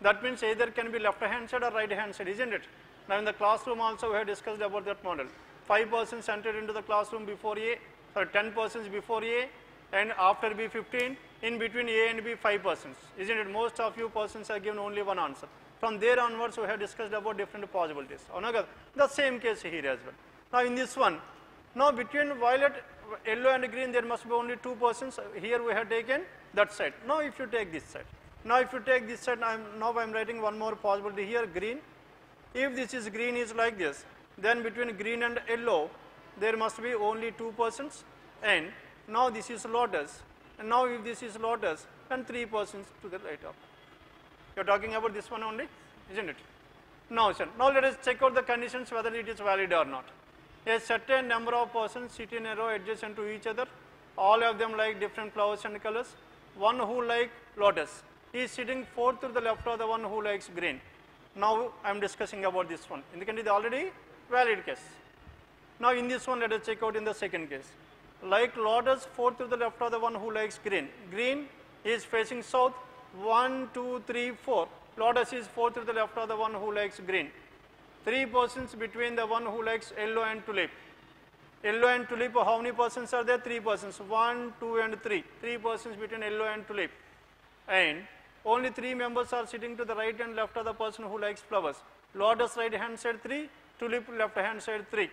S1: That means either can be left hand side or right hand side, isn't it? Now in the classroom also we have discussed about that model. 5 persons entered into the classroom before A, 10 persons before A, and after B 15, in between A and B 5 persons, isn't it? Most of you persons are given only one answer. From there onwards we have discussed about different possibilities. The same case here as well. Now in this one, now between violet, yellow and green there must be only 2 persons. Here we have taken that side. Now if you take this side, now if you take this side, I am writing one more possibility here, green. If this is green is like this, then between green and yellow there must be only 2 persons, and now this is lotus, and now if this is lotus, then 3 persons to the right of. You are talking about this one only, isn't it? Now sir, now let us check out the conditions whether it is valid or not. A certain number of persons sit in a row adjacent to each other, all of them like different flowers and colors. One who like lotus is sitting fourth to the left of the one who likes green. Now I am discussing about this one. In the case, it is already valid case. Now in this one, let us check out in the second case. Like lotus, fourth to the left of the one who likes green. Green is facing south. 1, 2, 3, 4. Lotus is fourth to the left of the one who likes green. 3 persons between the one who likes yellow and tulip. Yellow and tulip, how many persons are there? 3 persons. 1, 2, and 3. 3 persons between yellow and tulip. And only 3 members are sitting to the right and left of the person who likes flowers. Lotus right hand side 3, tulip left hand side 3.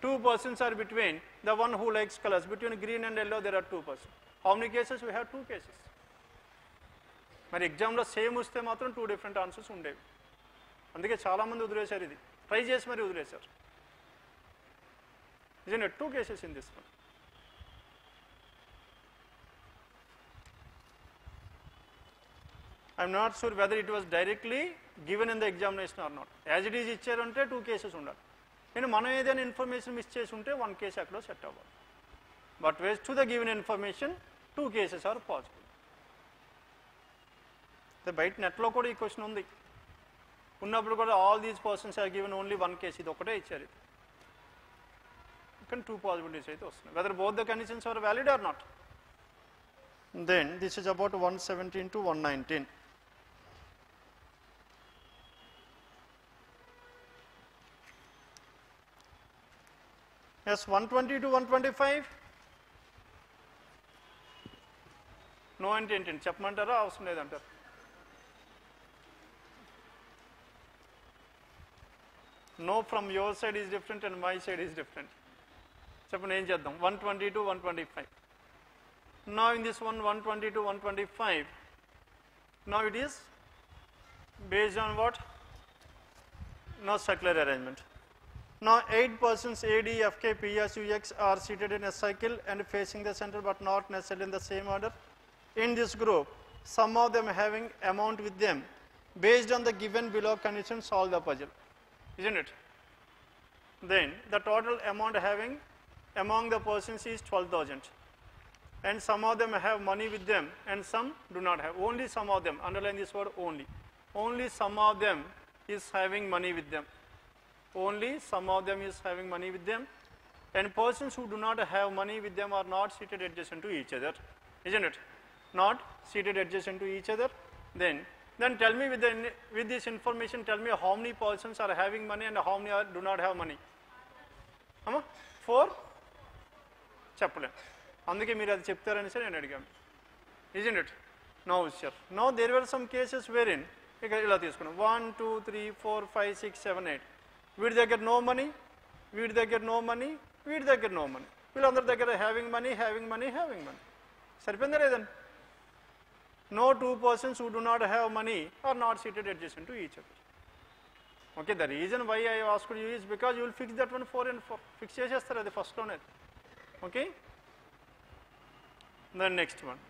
S1: 2 persons are between the one who likes colors. Between green and yellow there are 2 persons. How many cases? We have 2 cases. మరి ఎగ్జామ్లో same వస్తే మాత్రం 2 different answers ఉండేవి. అందుకే చాలామంది వదిలేశారు, ఇది try చేసి మరి వదిలేశారు. Isn't it? 2 cases in this one. I am not sure whether it was directly given in the examination or not. As it is ఇచ్చారంటే 2 cases ఉండాలి. నేను మనం ఏదైనా ఇన్ఫర్మేషన్ మిస్ చేసి ఉంటే 1 case అక్కడ సెట్ అవ్వాలి. But ways to the given information 2 cases are possible. బయట నెట్లో కూడా ఈ క్వశ్చన్ ఉంది, ఉన్నప్పుడు కూడా all these persons are given only 1 case, ఇది ఒకటే ఇచ్చారు. ఇది కానీ 2 possibilities అయితే వస్తున్నాయి. Whether both the conditions are valid or not. Then this is about 117 to 119. Yes, 120 to 125. No అంటే ఏంటండి చెప్పమంటారా, అవసరం లేదంటారు? No from your side is different and my side is different. చెప్పండి ఏం చేద్దాం. 120 to 125. Now in this one 120 to 125, now it is based on what? Now circular arrangement. Now 8 persons A, D, F, K, P, S, U, X are seated in a cycle and facing the center but not necessarily in the same order. In this group, some of them having amount with them. Based on the given below conditions, solve the puzzle. Isn't it? Then the total amount having among the persons is 12,000. And some of them have money with them and some do not have. Only some of them, underline this word only. Only some of them is having money with them. Only some of them is having money with them, and persons who do not have money with them are not seated adjacent to each other, isn't it? Not seated adjacent to each other. Then tell me with this information, tell me how many persons are having money and how many do not have money. 4 చెప్పలేం, అందుకే మీరు అది చెప్తారని సరే నేను అడిగాను. isn't it? Now sir, now there were some cases wherein ఇక ఇలా తీసుకున్నాం 1 2 3 4 5 6 7 8. వీడి దగ్గర నో మనీ, వీడి దగ్గర నో మనీ, వీడి దగ్గర నో మనీ, వీళ్ళందరి దగ్గర having money, having money, having money. సరిపోయిందా లేదండి? No 2 persons who do not have money are not seated adjacent to each other. Okay, the reason why I asked you is because you will fix that one 4 and 4. Fix చేసేస్తారు అది first లోనే. Okay, then next one,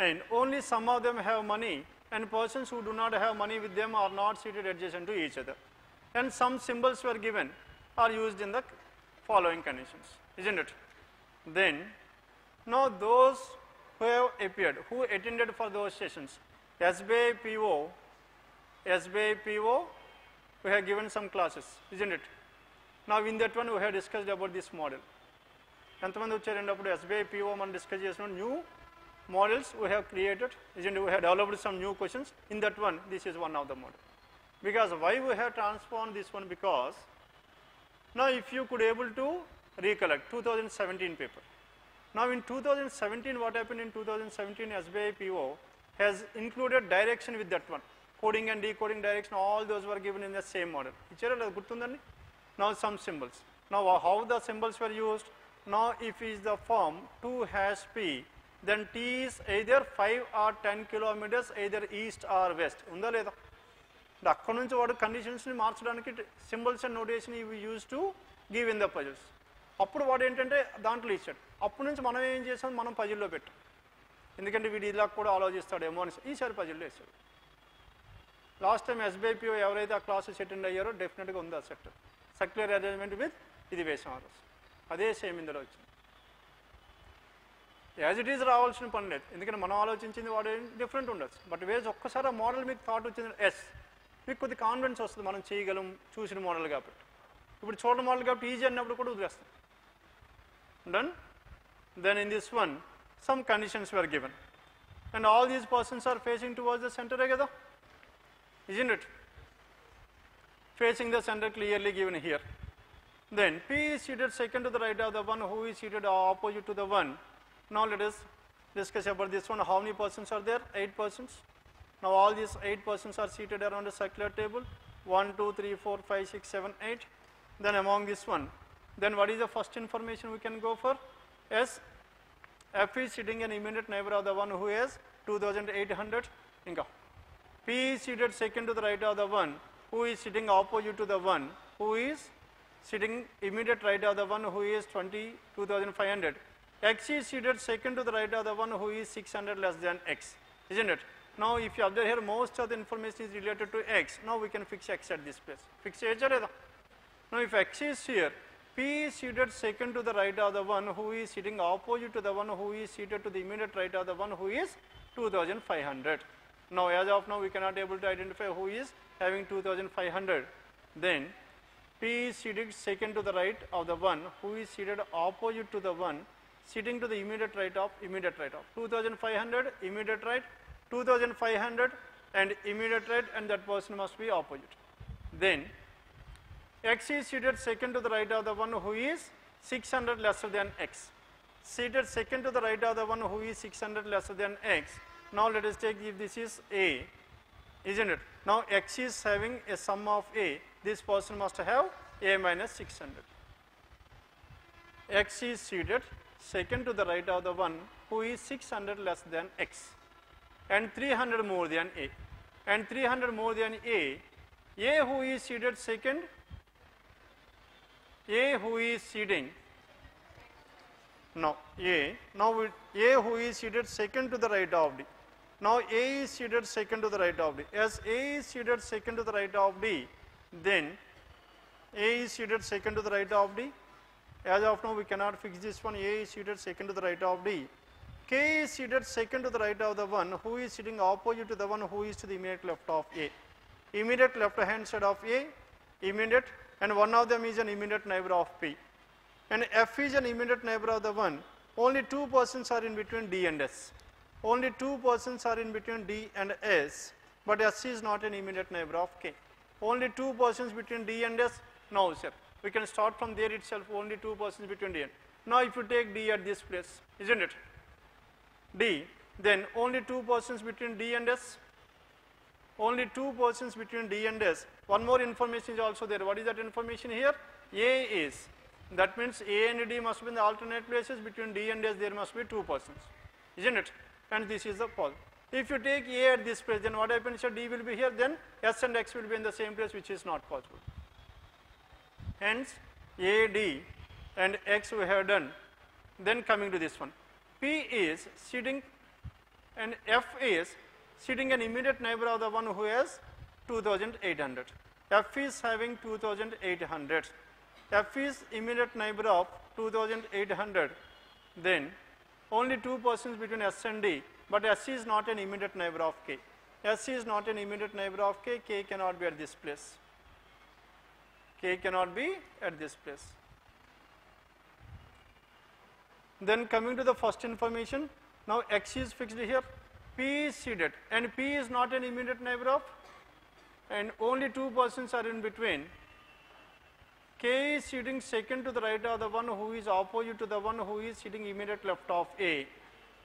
S1: and only some of them have money and persons who do not have money with them are not seated adjacent to each other, and some symbols were given are used in the following conditions, isn't it? Then now those who have appeared, who attended for those sessions, SBI PO, we have given some classes, isn't it? Now in that one we have discussed about this model. ఎంతమంది వచ్చారండి అప్పుడు SBI PO మనం discuss చేసిన new models we have created, isn't it? We have developed some new questions. In that one, this is one of the model. Because why we have transformed this one? Because now if you could able to recollect 2017 paper. Now in 2017, what happened in 2017, SBI PO has included direction with that one. Coding and decoding direction, all those were given in the same model. Now some symbols. Now how the symbols were used? Now if is the form 2 hash P, then T is either 5 or 10 kilometers either east or west. Unda leda? అక్కడ నుంచి వాడు కండిషన్స్ని మార్చడానికి symbols and notation ఇవి use to give in the puzzles. అప్పుడు వాడు ఏంటంటే దాంట్లో ఇచ్చాడు. అప్పటి నుంచి మనం ఏం చేసాం, మనం పజిల్లో పెట్టాం. ఎందుకంటే వీడు ఇలా కూడా ఆలోచిస్తాడేమో అని ఈసారి పజిల్లో వేసాడు. లాస్ట్ టైం SBI PO ఎవరైతే ఆ క్లాసెస్ అటెండ్ అయ్యారో డెఫినెట్గా ఉంది ఆ సెక్టర్. సర్క్యులర్ అరేంజ్మెంట్ విత్ ఇది వేసాం ఆ రోజు. అదే సేమ్ ఇందులో వచ్చింది. యాజ్ ఇట్ ఈజ్ రావాల్సిన పని లేదు, ఎందుకంటే మనం ఆలోచించింది వాడు డిఫరెంట్ ఉండొచ్చు. బట్ వేజ్ ఒక్కసారి ఆ మోడల్ మీకు థాట్ వచ్చింది మీకు కొద్ది కాన్ఫిడెన్స్ వస్తుంది, మనం చేయగలం చూసిన మోడల్ కాబట్టి. ఇప్పుడు చూడని మోడల్ కాబట్టి ఈజీ అన్నప్పుడు కూడా వదిలేస్తాం. Done. Then in this one some conditions were given and all these persons are facing towards the సెంటరే కదా, isn't it? Facing the center clearly given here. Then P is seated second to the right of the one who is seated opposite to the one. Now let us discuss about this one. How many persons are there? 8 persons. Now all these 8 persons are seated around a circular table. 1, 2, 3, 4, 5, 6, 7, 8. Then among this one, then what is the first information we can go for? Yes, F is sitting an immediate neighbor of the one who has 2800. Inga. P is seated second to the right of the one who is sitting opposite to the one who is sitting immediate right of the one who is 22,500. X is seated second to the right of the one who is 600 less than X, isn't it? Now if you observe here, most of the information is related to X. Now we can fix X at this place. Fix H. Now if X is here, P is seated second to the right of the one who is sitting opposite to the one who is seated to the immediate right of the one who is 2500. Now as of now we cannot able to identify who is having 2500. Then P is seated second to the right of the one who is seated opposite to the one sitting to the immediate right of 2500 immediate right, 2500 and immediate right, and that person must be opposite. Then X is seated second to the right of the one who is 600 lesser than X. Seated second to the right of the one who is 600 lesser than X. Now let us take if this is A, isn't it? Now X is having a sum of A. This person must have A minus 600. X is seated second to the right of the one who is 600 less than X and 300 more than A. And 300 more than A who is seated second, A who is seating, now A who is seated second to the right of D. Now A is seated second to the right of D. As A is seated second to the right of D, then A is seated second to the right of D. As of now we cannot fix this one. A is seated second to the right of D. K is seated second to the right of the one who is sitting opposite to the one who is to the immediate left of A. Immediate left hand side of A, immediate, and one of them is an immediate neighbor of P. And F is an immediate neighbor of the one. Only 2 persons are in between D and S. Only 2 persons are in between D and S, but S is not an immediate neighbor of K. Only 2 persons between D and S. No, sir. We can start from there itself, only 2 persons between D and. Now if you take D at this place, isn't it? D, then only 2 persons between D and S. Only 2 persons between D and S. One more information is also there. What is that information here? A is, that means A and D must be in the alternate places. Between D and S there must be 2 persons, isn't it? And this is the pole. If you take A at this place, then what happens here? D will be here, then S and X will be in the same place, which is not possible. Hence A, D and X we have done. Then coming to this one, P is sitting and F is sitting an immediate neighbor of the one who has 2800. F is having 2800. F is immediate neighbor of 2800. Then only 2 persons between S and D, but S is not an immediate neighbor of K. S is not an immediate neighbor of K. K cannot be at this place. K cannot be at this place. Then coming to the first information, now X is fixed here, P is seated, and P is not an immediate neighbor of, and only two persons are in between. K is sitting second to the right of the one who is opposite to the one who is sitting immediate left of A.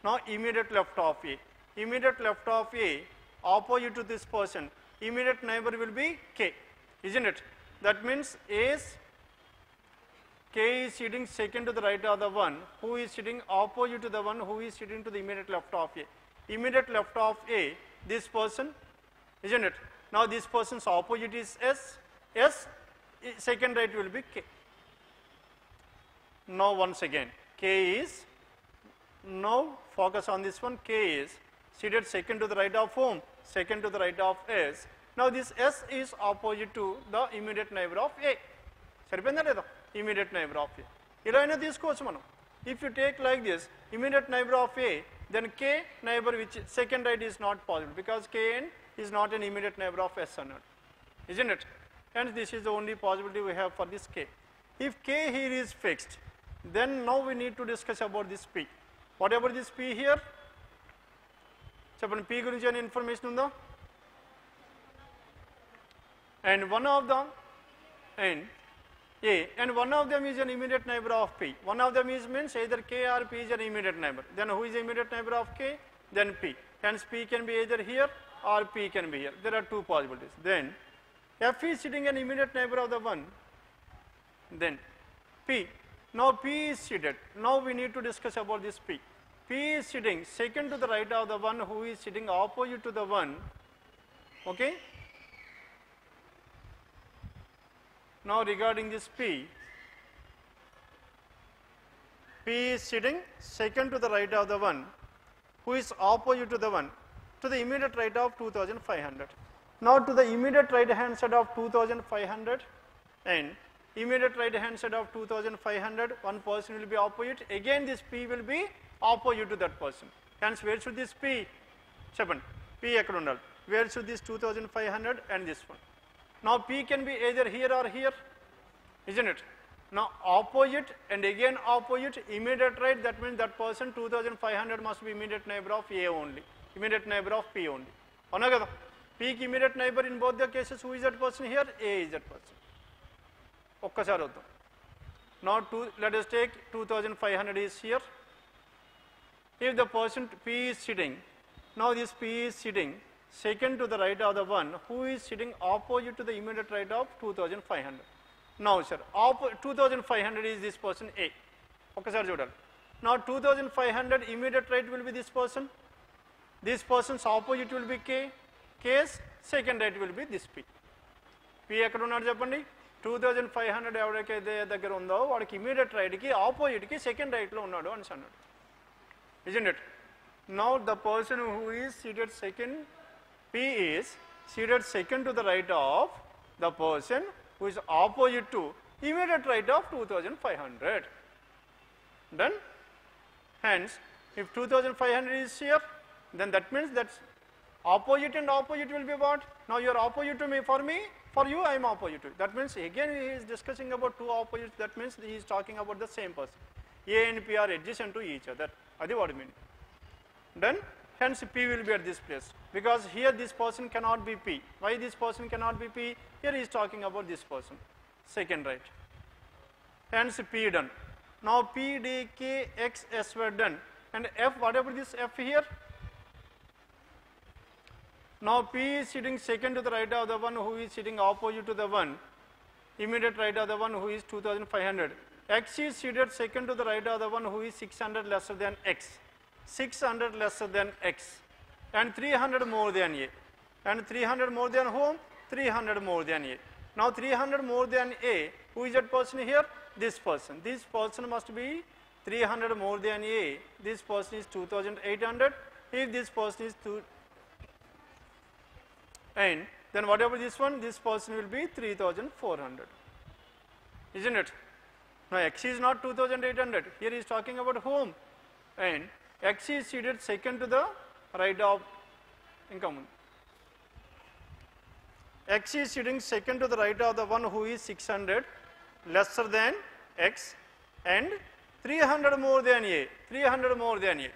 S1: Now immediate left of A. Immediate left of A, opposite to this person, immediate neighbor will be K, isn't it? That means K is sitting second to the right of the one who is sitting opposite to the one who is sitting to the immediate left of A. Immediate left of A, this person, isn't it? Now this person's opposite is S, second right will be K. Now once again, K is, now focus on this one, K is seated second to the right of whom? Second to the right of S. Now this S is opposite to the immediate neighbor of A. Saripenda ledha? Immediate neighbor of A. Ila aina teesukovachu manam. If you take like this, immediate neighbor of A, then K neighbor which second right is not possible because Kn is not an immediate neighbor of S or not, isn't it? Hence this is the only possibility we have for this K. If K here is fixed, then now we need to discuss about this P. Whatever this P here, చెప్పండి P గురించి any information ఉందా? And one of them and A, and one of them is an immediate neighbor of P. One of them is means either K or P is an immediate neighbor. Then who is the immediate neighbor of K? Then P. Hence P can be either here or P can be here. There are two possibilities. Then F is sitting an immediate neighbor of the one. Then P. Now P is seated. Now we need to discuss about this P. P is sitting second to the right of the one who is sitting opposite to the one. Okay. Now regarding this P is sitting second to the right of the one who is opposite to the one to the immediate right of 2500. Now to the immediate right hand side of 2500 and immediate right hand side of 2500, one person will be opposite. Again this P will be opposite to that person. Hence where should this P? 7. P ekkada undali. Where should this 2500 and this one? Now P can be either here or here, isn't it? Now opposite and again opposite, immediate right, that means that person 2500 must be immediate neighbor of A only, immediate neighbor of P only. Avuna kada? P ki immediate neighbor in both the cases, who is that person here? A is that person. Okkasari oddam. Now let us take 2500 is here. If the person P is sitting, now this P is sitting second to the right of the one who is sitting opposite to the immediate right of 2500. Now sir, 2500 is this person A. Okkasari chudali. Now 2500 immediate right will be this person. This person's opposite will be K. K's second right will be this P. P ekkada unnadu cheppandi? 2500 ఎవరికైతే దగ్గర ఉందో వాడికి immediate రైట్కి ఆపోజిట్కి second రైట్లో ఉన్నాడు అని అన్నాడు, isn't it? Now the person who is seated second, P is seated second to the right of the person who is opposite to immediate right of 2500. Then hence if 2500 is here, then that means that opposite and opposite will be what? Now you are opposite to me, for you I am opposite to you. That means again he is discussing about two opposites. That means he is talking about the same person. A and P are adjacent to each other. That is what I mean. Then hence P will be at this place, because here this person cannot be P. Why this person cannot be P? Here he is talking about this person, second right. Hence P done. Now P, D, K, X, S were done, and F, whatever this F here. Now P is sitting second to the right of the one who is sitting opposite to the one, immediate right of the one who is 2500. X is seated second to the right of the one who is 600 lesser than X. 600 lesser than X and 300 more than A. And 300 more than whom? 300 more than A. Now 300 more than A, who is that person here? This person. This person must be 300 more than A. This person is 2800. If this person is and then whatever this one, this person will be 3400. Isn't it? Now X is not 2800. Here he is talking about whom? And X is seated second to the right of income. X is sitting second to the right of the one who is 600 lesser than X, and 300 more than A, 300 more than A.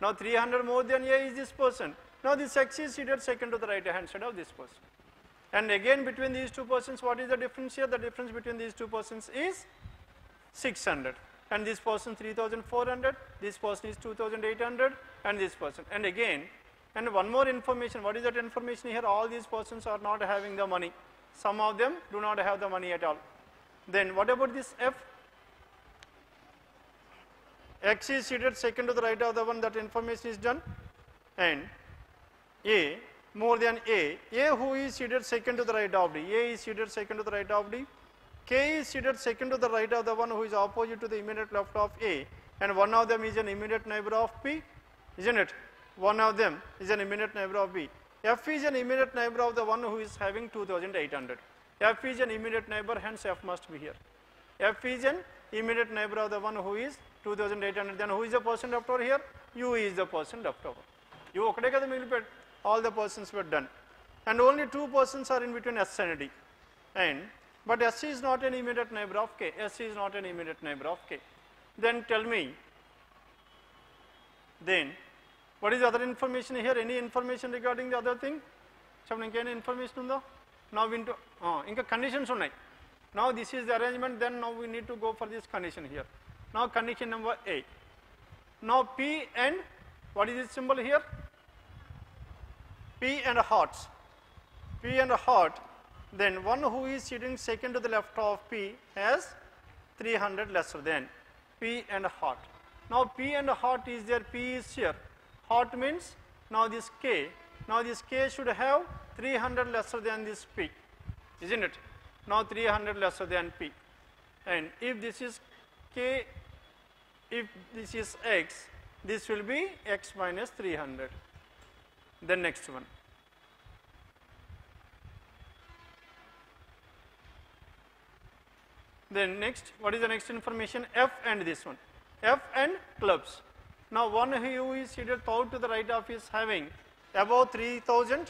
S1: Now 300 more than A is this person. Now this X is seated second to the right hand side of this person. And again between these two persons, what is the difference here? The difference between these two persons is 600. And this person 3,400, this person is 2,800, and this person. And again, and one more information, what is that information here? All these persons are not having the money. Some of them do not have the money at all. Then what about this F? X is seated second to the right of the one, that information is done. And A more than A who is seated second to the right of D, A is seated second to the right of D. K is seated second to the right of the one who is opposite to the immediate left of A, and one of them is an immediate neighbor of P, isn't it? One of them is an immediate neighbor of B. F is an immediate neighbor of the one who is having 2,800. F is an immediate neighbor, hence F must be here. F is an immediate neighbor of the one who is 2,800. Then who is the person left over here? U is the person left over. U okade kada migiliped. All the persons were done. And only two persons are in between S and D. But S is not an immediate neighbor of K. S is not an immediate neighbor of K. Then tell me, then what is the other information here? Any information regarding the other thing? Any information undo? Now into inka conditions unnai. Now this is the arrangement, then now we need to go for this condition here. Now condition number A. Now P and what is this symbol here? P and hearts. P and heart. Then one who is sitting second to the left of P has 300 lesser than P and heart. Now P and heart is there, P is here. Heart means now this K. Now this K should have 300 lesser than this P, isn't it? Now 300 lesser than P. And if this is K, if this is X, this will be X minus 300. The next one. Then next, what is the next information? F and this one. F and clubs. Now one who is seated third to the right of is having above 3,000,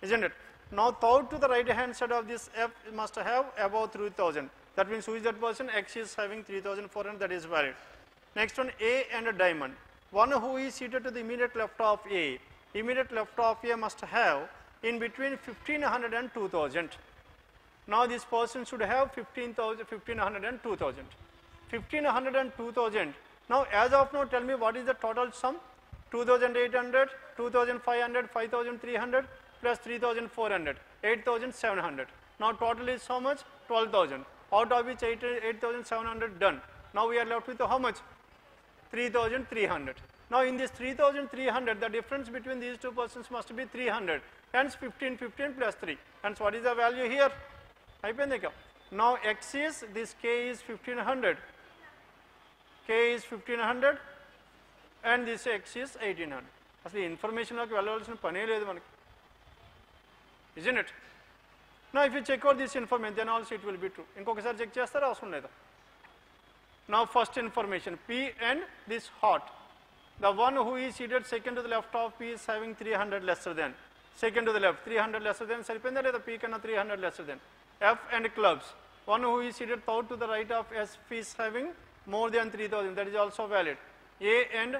S1: isn't it? Now third to the right hand side of this F must have above 3,000. That means who is that person? X is having 3,400, that is valid. Next one, A and a diamond. One who is seated to the immediate left of A. Immediate left of A must have in between 1,500 and 2,000. Now this person should have 1,500 and 2,000. 1,500 and 2,000. Now as of now, tell me what is the total sum? 2,800, 2,500, 5,300 plus 3,400, 8,700. Now total is how much? 12,000. Out of which 8,700 done. Now we are left with how much? 3,300. Now in this 3,300, the difference between these two persons must be 300. Hence 15, 15 plus 3. Hence what is the value here? Now X is, this K is 1,500. K is 1,500 and this X is 1,800. That's the information of isn't it? Now if you check out this information, then also it will be true. Inkokasari check chestara avasram ledha. Now first information, P and this heart. The one who is seated second to the left of P is having 300 lesser than. Second to the left, 300 lesser than. Saripenda ledha P kanna 300 lesser than. F and clubs. One who is seated third to the right of S is having more than 3,000. That is also valid. A and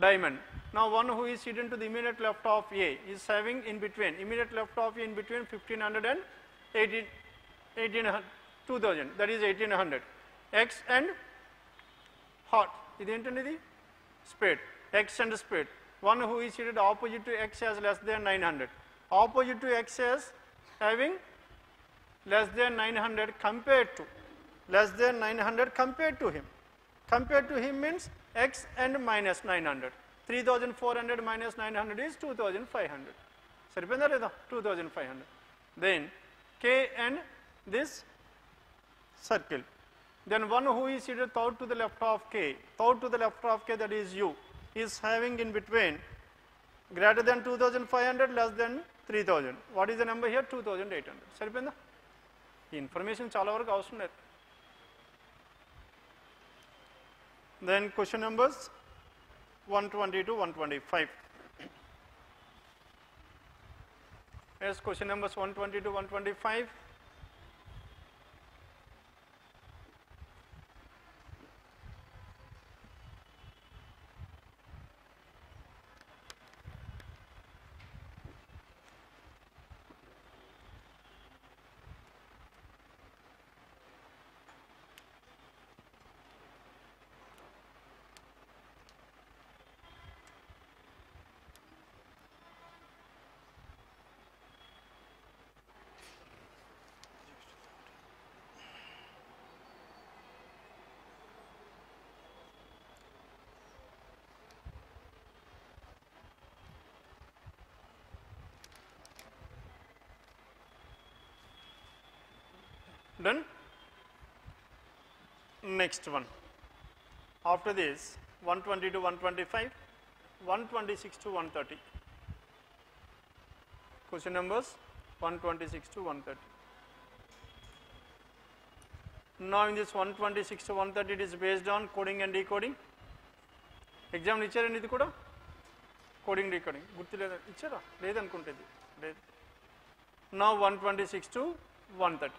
S1: diamond. Now one who is seated to the immediate left of A is having in between. Immediate left of A in between 1,500 and 2,000. That is 1,800. X and heart. This spade. X and spade. One who is seated opposite to X has less than 900. Opposite to X has having less than 900 compared to. Less than 900 compared to him. Compared to him means X and minus 900. 3,400 minus 900 is 2,500. Saripenda ledha? 2,500. Then K and this circle. Then one who is seated third to the left of K, third to the left of K, that is U, is having in between greater than 2,500, less than 3,000. What is the number here? 2,800. Saripenda? The information chala varaku avasram ledhu. Then question numbers 120 to 125. Yes, question numbers 120 to 125. Done? Next one. After this, 120 to 125, 126 to 130. Question numbers 126 to 130. Now in this 126 to 130, it is based on coding and decoding. Exam ichara idi kuda coding decoding gurtu leda ichara ledhu anukuntedi ledhu. Now 126 to 130.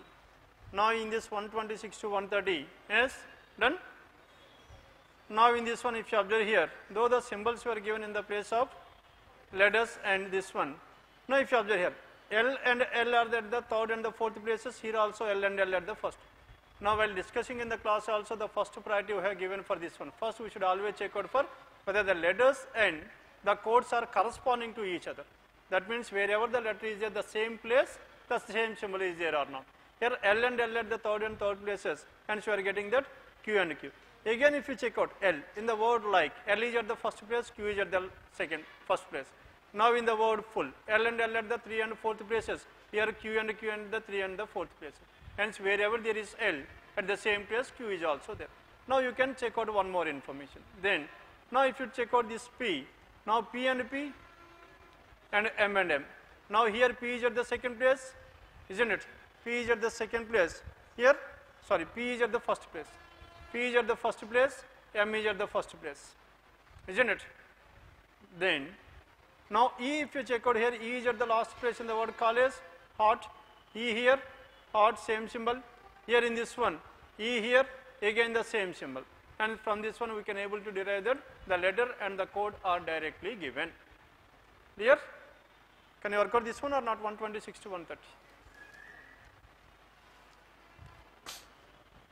S1: Now in this 126 to 130, yes, done. Now in this one, if you observe here, though the symbols were given in the place of letters and this one. Now if you observe here, L and L are at the third and the fourth places, here also L and L at the first. Now while discussing in the class also, the first priority we have given for this one. First we should always check out for whether the letters and the codes are corresponding to each other. That means wherever the letter is at the same place, the same symbol is there or not. Here L and L at the third and third places, hence you are getting that Q and Q. Again if you check out L, in the word like, L is at the first place, Q is at the first place. Now in the word full, L and L at the 3 and 4th places, here Q and Q at the 3 and the 4th places. Hence wherever there is L at the same place, Q is also there. Now you can check out one more information. Then, now if you check out this P, now P and P and M and M. Now here P is at the second place, isn't it? P is at the second place. Here, sorry, P is at the first place. P is at the first place, M is at the first place, isn't it? Then, now E, if you check out here, E is at the last place in the word college, heart, E here, heart, same symbol. Here in this one, E here, again the same symbol. And from this one we can able to derive that the letter and the code are directly given. Clear? Can you work out this one or not? 126 to 130.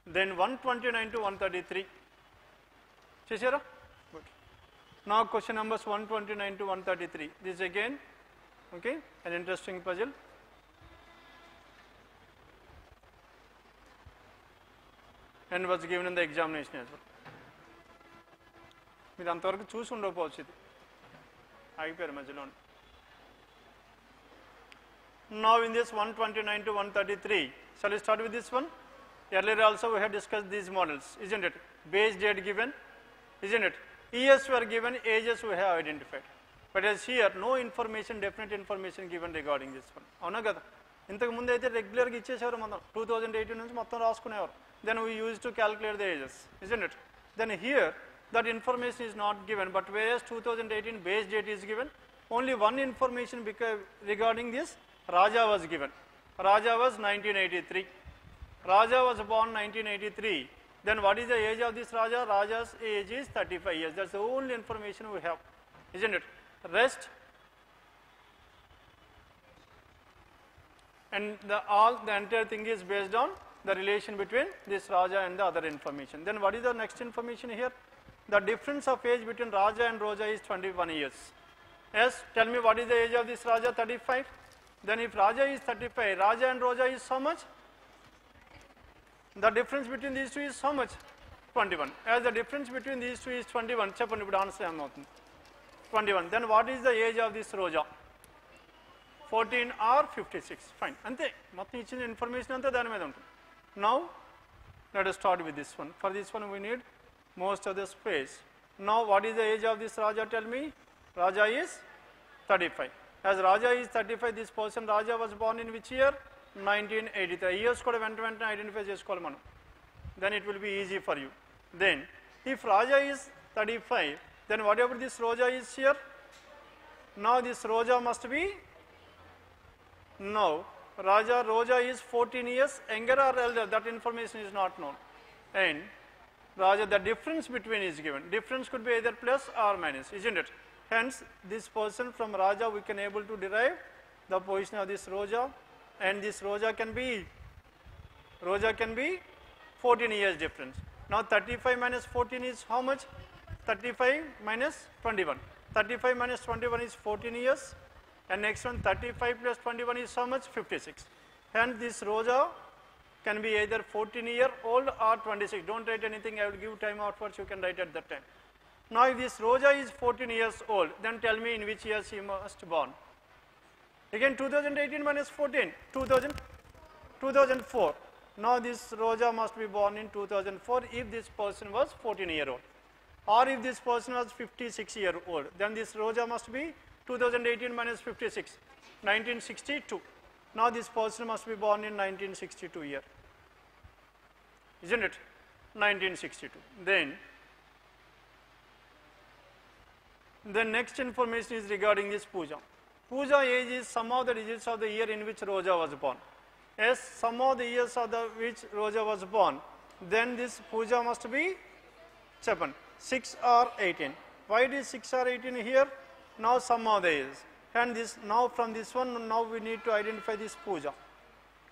S1: Then 129 to 133. Chesera? Good. Now question numbers 129 to 133. This again, okay, an interesting puzzle. And was given in the examination as well. మీరు అంతవరకు చూసి ఉండకపోవచ్చు ఇది ఆగిపోయారు మధ్యలో. Now in this 129 to 133, shall we start with this one? Earlier also we have discussed these models, isn't it? Base date given, isn't it? Years were given, ages we have identified. But as here, no information, definite information given regarding this one. అవునా కదా? ఇంతకు ముందు అయితే రెగ్యులర్గా ఇచ్చేసేవారు మనం 2018 నుంచి మొత్తం రాసుకునేవారు. Then we used to calculate the ages, isn't it? Then here, that information is not given, but whereas 2018 base date is given, only one information regarding this Raja was given. Raja was 1983. Raja was born 1983. Then what is the age of this Raja? Raja's age is 35 years. That's the only information we have, isn't it? Rest and the entire thing is based on the relation between this Raja and the other information. Then what is the next information here? The difference of age between Raja and Roja is 21 years. Yes, tell me what is the age of this Raja? 35. Then if Raja is 35, Raja and Roja is how much? The difference between these two is how much? 21. As the difference between these two is 21, చెప్పండి ఇప్పుడు answer ఏమవుతుంది? 21. Then what is the age of this Roja? 14 or 56. Fine. అంతే మొత్తం ఇచ్చిన information అంతా దాని మీద ఉంటుంది. Now let us start with this one. For this one we need most of the space. Now what is the age of this Raja? Tell me. Raja is 35. As Raja is 35, this person Raja was born in which year? 1983. Years కూడా వెంటనే identify చేసుకోవాలి మనం. Then it will be easy for you. Then if Raja is 35, then whatever this Roja is here, now this Roja must be, no, Roja is 14 years younger or elder, that information is not known. And Raja, the difference between is given. Difference could be either plus or minus, isn't it? Hence, this person from Raja we can able to derive the position of this Roja, and this Roja can be 14 years difference. Now 35 minus 14 is how much? 35 minus 21. 35 minus 21 is 14 years, and next one 35 plus 21 is how much? 56. Hence, this Roja can be either 14-year-old or 26. Don't write anything, I will give time afterwards, you can write at that time. Now if this Roja is 14 years old, then tell me in which year she must born. Again 2018 minus 14, 2004. Now this Roja must be born in 2004 if this person was 14-year-old. Or if this person was 56-year-old, then this Roja must be 2018 minus 56, 1962. Now this person must be born in 1962 year, isn't it? 1962. Then the next information is regarding this Puja. Puja age is sum of the digits of the year in which Roja was born. As sum of the years of the which Roja was born, then this Puja must be 6 or 18. Why it is 6 or 18 here? Now sum of the years. And this now from this one, now we need to identify this Puja.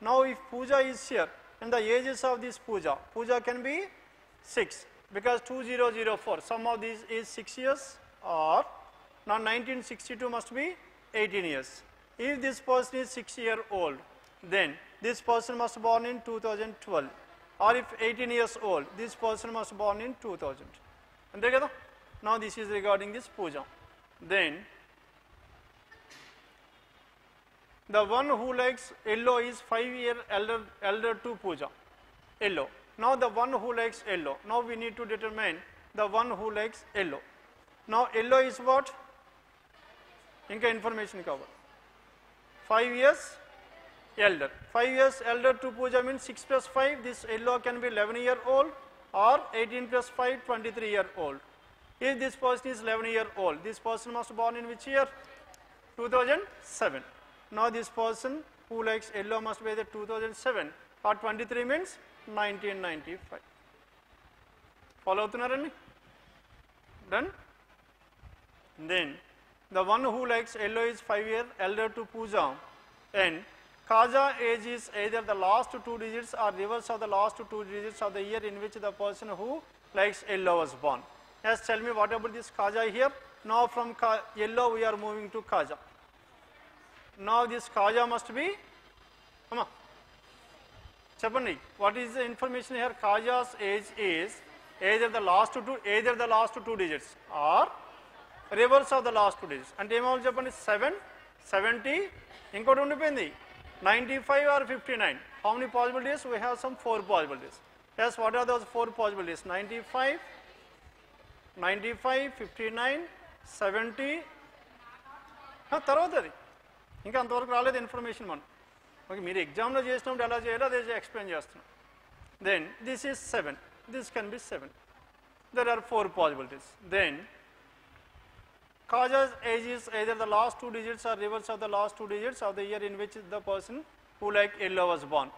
S1: Now if Puja is here, and the ages of this Puja can be 6 because 2004, sum of these is 6 years, or now 1962 must be 18 years. If this person is 6-year-old, then this person must be born in 2012. Or if 18 years old, this person must be born in 2000. And now this is regarding this Puja. Then the one who likes yellow is 5-year elder to Puja, yellow. Now the one who likes yellow, now we need to determine the one who likes yellow. Now yellow is what? Inka information cover. 5 years elder. 5 years elder to Puja means 6 plus 5, this yellow can be 11-year-old or 18 plus 5, 23-year-old. If this person is 11-year-old, this person must be born in which year? 2007. Now this person who likes yellow must be either 2007 or 23 means 1995. Follow avutunnarandi? Done? Then the one who likes yellow is 5-year elder to Puja, and Kaja age is either the last 2 digits or reverse of the last 2 digits of the year in which the person who likes yellow was born. Yes, tell me what about this Kaja here? Now from yellow we are moving to Kaja. Now this Kaja must be, come on, Chapandi, what is the information here? Kaja's age is either the last 2 digits or reverse of the last 2 digits. And ఏమవుతుంది చెప్పండి? 7, 70, ఇంకోటి ఉండిపోయింది 95 or 59. How many possibilities? We have some 4 possibilities. Yes, what are those 4 possibilities? 95, 59, 70. తర్వాత అది ఇంకా అంతవరకు రాలేదు information మనం. ఓకే, మీరు ఎగ్జామ్లో చేసినప్పుడు ఎలా చేయాలో అదే ఎక్స్ప్లెయిన్ చేస్తున్నాం. Then this is 7. This can be 7. There are 4 possibilities. Then Kaja's age is either the last 2 digits or reverse of the last 2 digits of the year in which the person who like yellow was born.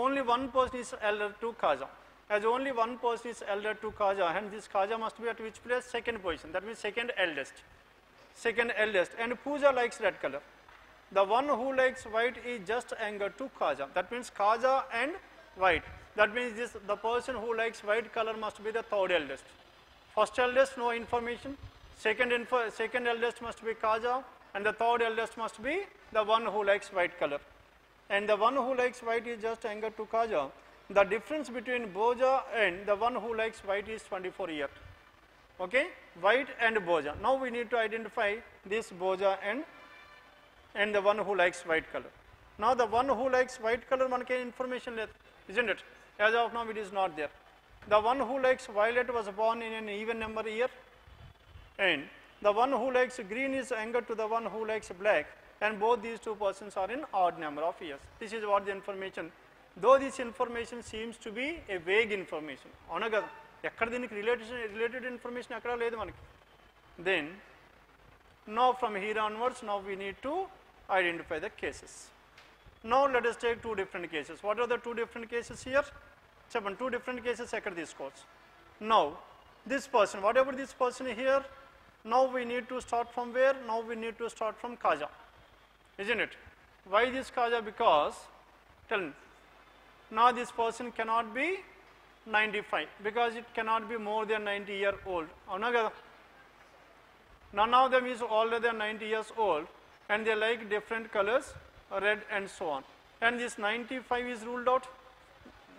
S1: Only one person is elder to Kaja. As only one person is elder to Kaja, and this Kaja must be at which place? Second position. That means second eldest. Second eldest. And Puja likes red color. The one who likes white is just younger to Kaja. That means Kaja and white. That means the person who likes white color must be the third eldest. First eldest, no information. Second eldest must be Kaja, and the third eldest must be the one who likes white color. And the one who likes white is just younger to Kaja. The difference between Boja and the one who likes white is 24 years. Okay, white and Boja. Now we need to identify this Boja and the one who likes white color. Now the one who likes white color manake information లేదు, isn't it? As of now it is not there. The one who likes violet was born in an even number year, and the one who likes green is younger to the one who likes black, and both these 2 persons are in odd number of years. This is what the information, though this information seems to be a vague information. అవునా కదా, ఎక్కడ దీనికి related information ఎక్కడ లేదు మనకి. Then now from here onwards, now we need to identify the cases. Now let us take 2 different cases. What are the 2 different cases here? చెప్పండి, 2 different cases ఎక్కడ తీసుకోవచ్చు. Now this person, what about this person here? Now we need to start from where? Now we need to start from Kaja, isn't it? Why this Kaja? Because, tell me, now this person cannot be 95 because it cannot be more than 90-year-old. అవునా కదా, none of them is older than 90 years old, and they like different colors, red and so on. And this 95 is ruled out.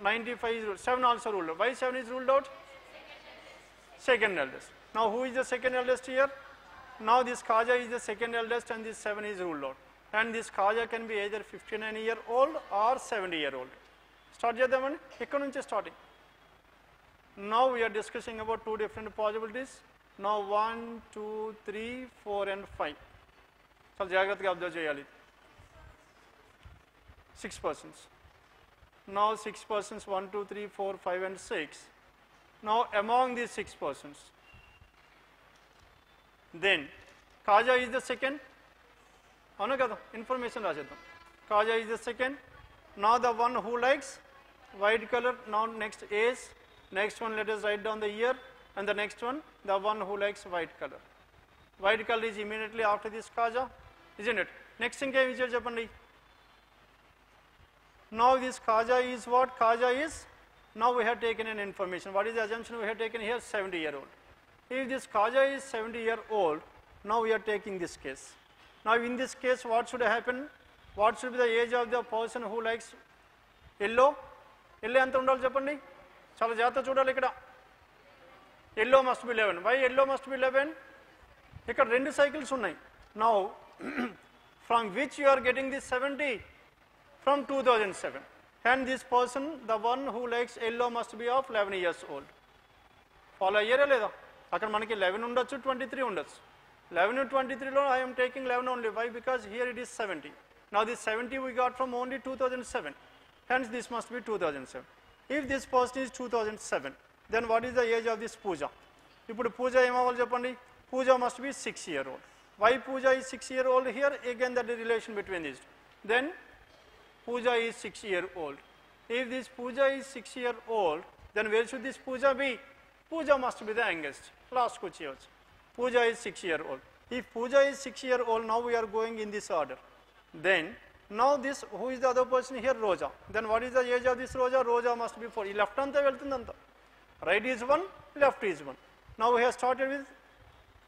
S1: 95 is ruled. 7 also ruled out. Why 7 is ruled out? Second eldest. Now who is the second eldest here? Now this Kaja is the second eldest, and this 7 is ruled out. And this Kaja can be either 59-year-old or 70-year-old. Start చేద్దామండి ఇక్కడ నుంచి starting. Now we are discussing about two different possibilities. Now 1, 2, 3, 4 and 5. చాలా జాగ్రత్తగా observe చేయాలి. 6 persons. Now 6 persons, 1, 2, 3, 4, 5 and 6. Now among these 6 persons, then Kaja is the second. అవునా కదా information రాసేద్దాం. Kaja is the second. Now the one who likes white color, now next is, next one let us write down the year, and the next one the one who likes white color. White color is immediately after this Kaja, isn't it? Next thing ఏమి ఇచ్చారు చెప్పండి. Now this Kaja is what? Kaja is, now we have taken an information. What is the assumption we have taken here? 70-year-old. If this Kaja is 70-year-old, now we are taking this case. Now in this case what should happen? What should be the age of the person who likes yellow? Yellow ఎంత ఉండాలి చెప్పండి. చాలా జాగ్రత్త చూడాలి ఇక్కడ. Yellow must be 11. Why yellow must be 11? ఇక్కడ రెండు cycles ఉన్నాయి. Now from which you are getting this 70? From 2007. And this person, the one who likes yellow, must be of 11 years old. Follow అయ్యారా లేదా? అక్కడ మనకి 11 ఉండొచ్చు, 23 ఉండొచ్చు. 11 23లో I am taking 11 only. Why? Because here it is 70. Now this 70 we got from only 2007. Hence this must be 2007. If this person is 2007, then what is the age of this Pooja? ఇప్పుడు పూజ ఏమవ్వాలి చెప్పండి. Pooja must be 6-year-old. Why Pooja is 6-year-old here? Again that the relation between these. Then Pooja is 6-year-old. If this Pooja is 6-year-old, then where should this Pooja be? Pooja must be the youngest. Last kuchiyos. Pooja is 6-year-old. If Pooja is 6-year-old, now we are going in this order. Then now this, who is the other person here? Roja. Then what is the age of this Roja? Roja must be 4. Left anta veltundanta. Right is 1, left is 1. Now we have started with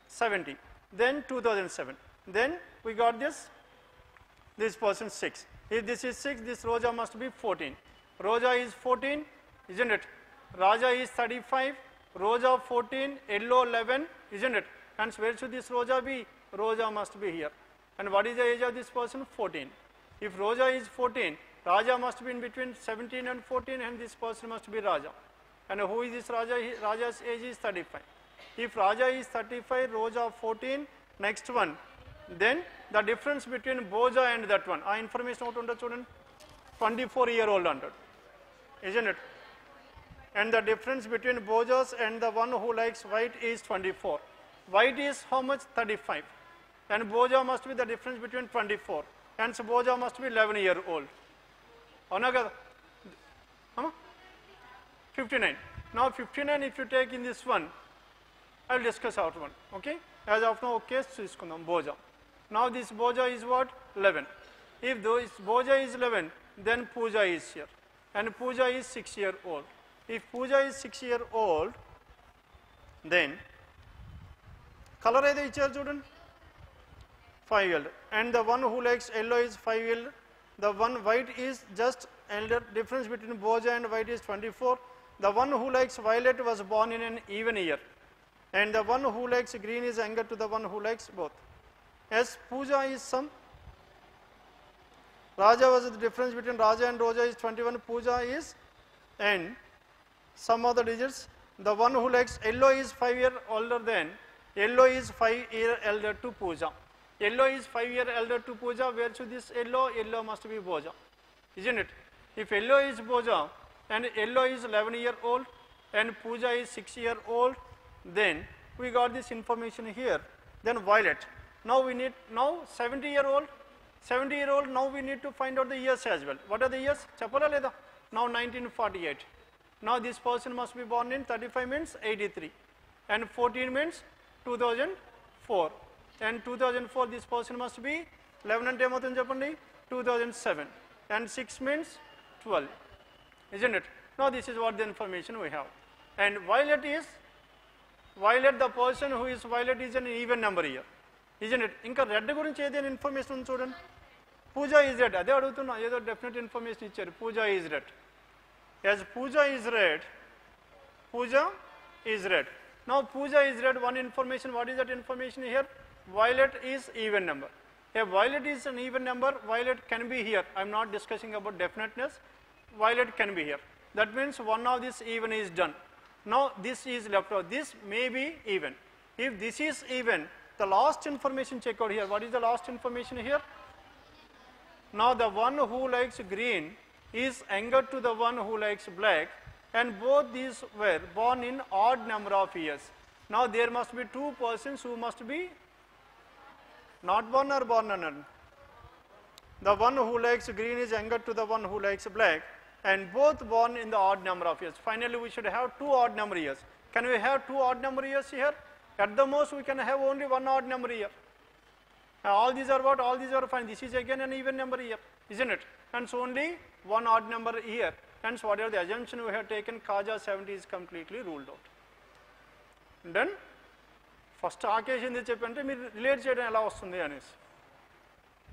S1: 70. Then 2007. Then we got this person 6. If this is 6, this Roja must be 14. Roja is 14, isn't it? Raja is 35, Roja 14, yellow 11, isn't it? Hence where should this Roja be? Roja must be here. And what is the age of this person? 14. If Roja is 14, Raja must be in between 17 and 14, and this person must be Raja. And who is this Raja? Raja's age is 35. If Raja is 35, Roja 14, next one, then the difference between Boja and that one, ఆ information out under student, 24-year-old under, isn't it? And the difference between Bojas and the one who likes white is 24. White is how much? 35. And Boja must be the difference between 24. Hence Boja must be 11-year-old. అవునా కదా? 59. Now 59 if you take in this one, I will discuss out one. Okay? As of now, case తీసుకుందాం Boja. Now this Boja is what? 11. If this Boja is 11, then Pooja is here. And Pooja is 6-year-old. If Pooja is 6-year-old, then color ఏదో ఇచ్చారు చూడండి. 5-year-old. And the one who likes yellow is 5-year-old. The one white is just elder. Difference between Boja and white is 24. The one who likes violet was born in an even year. And the one who likes green is younger to the one who likes both. As Pooja is some, Raja was the difference between Raja and Roja is 21. Pooja is, and some of the digits. The one who likes yellow is 5 year older than, yellow is 5 year elder to Pooja. Yellow is 5 year elder to Pooja. Where should this yellow? Yellow must be Boja, isn't it? If yellow is Boja and yellow is 11-year-old and Pooja is 6-year-old, then we got this information here. Then violet. Now we need, now 70-year-old, 70-year-old, now we need to find out the years as well. What are the years? Chapala leda. Now 1948. Now this person must be born in 35 means 83. And 14 means 2004. And 2004 this person must be 11 and ఏమవుతుంది చెప్పండి 2007. And 6 means 12. Isn't it? Now this is what the information we have. And violet is, violet, the person who is violet is an even number here. Isn't it? ఇంకా red గురించి ఏదైనా information ఉంది చూడండి. Pooja is red. అదే అడుగుతున్నా, ఏదో definite information ఇచ్చారు. Pooja is red. As Pooja is red, Pooja is red. Now Pooja is red, one information, what is that information here? Violet is even number. If violet is an even number, violet can be here. I am not discussing about definiteness. violet can be here. That means one of this even is done. Now this is left out. This may be even. If this is even, the last information check out here. What is the last information here? Now the one who likes green is younger to the one who likes black, and both these were born in odd number of years. Now there must be two persons who must be not born or born or none. The one who likes green is younger to the one who likes black, and both born in the odd number of years. Finally, we should have two odd number years. Can we have two odd number years here? At the most, we can have only one odd number year. All these are what? All these are fine. This is again an even number year, isn't it? Hence only one odd number here. Hence whatever the assumption we have taken, Kaja 70 is completely ruled out. Then, first occasion is cheppante meer relate cheyadam ela vastundi anesi.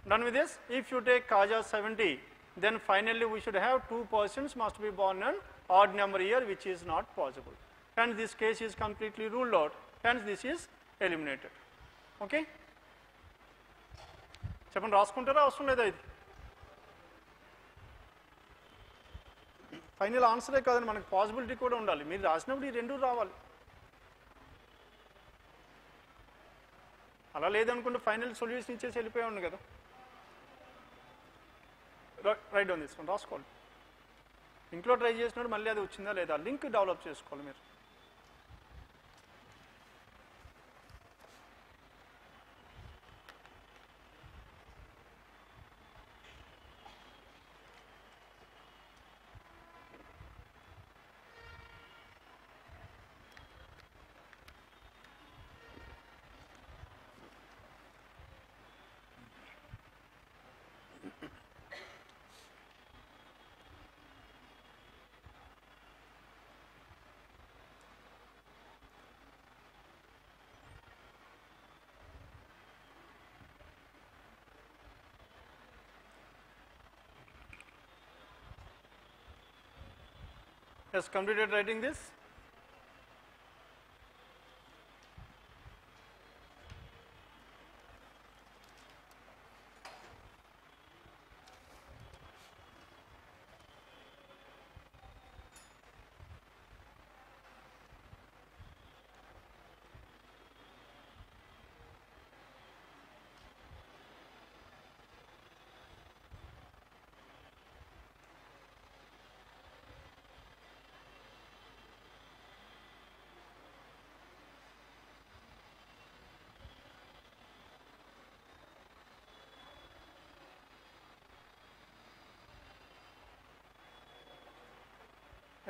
S1: Done with this? If you take Kaja 70, then finally we should have two persons must be born an odd number year, which is not possible. And this case is completely ruled out. Hence this is eliminated. Okay? చెప్పండి రాసుకుంటారా అవసరం లేదా ఇది final ఆన్సరే కాదండి మనకు possibility కూడా ఉండాలి మీరు రాసినప్పుడు ఈ రెండు రావాలి అలా లేదనుకుంటే ఫైనల్ సొల్యూషన్ ఇచ్చేసి వెళ్ళిపోయాను కదా రైట్ డౌన్ తీసుకోండి రాసుకోండి ఇంట్లో ట్రై చేసినప్పుడు మళ్ళీ అది వచ్చిందా లేదా లింక్ డెవలప్ చేసుకోవాలి మీరు has completed writing this?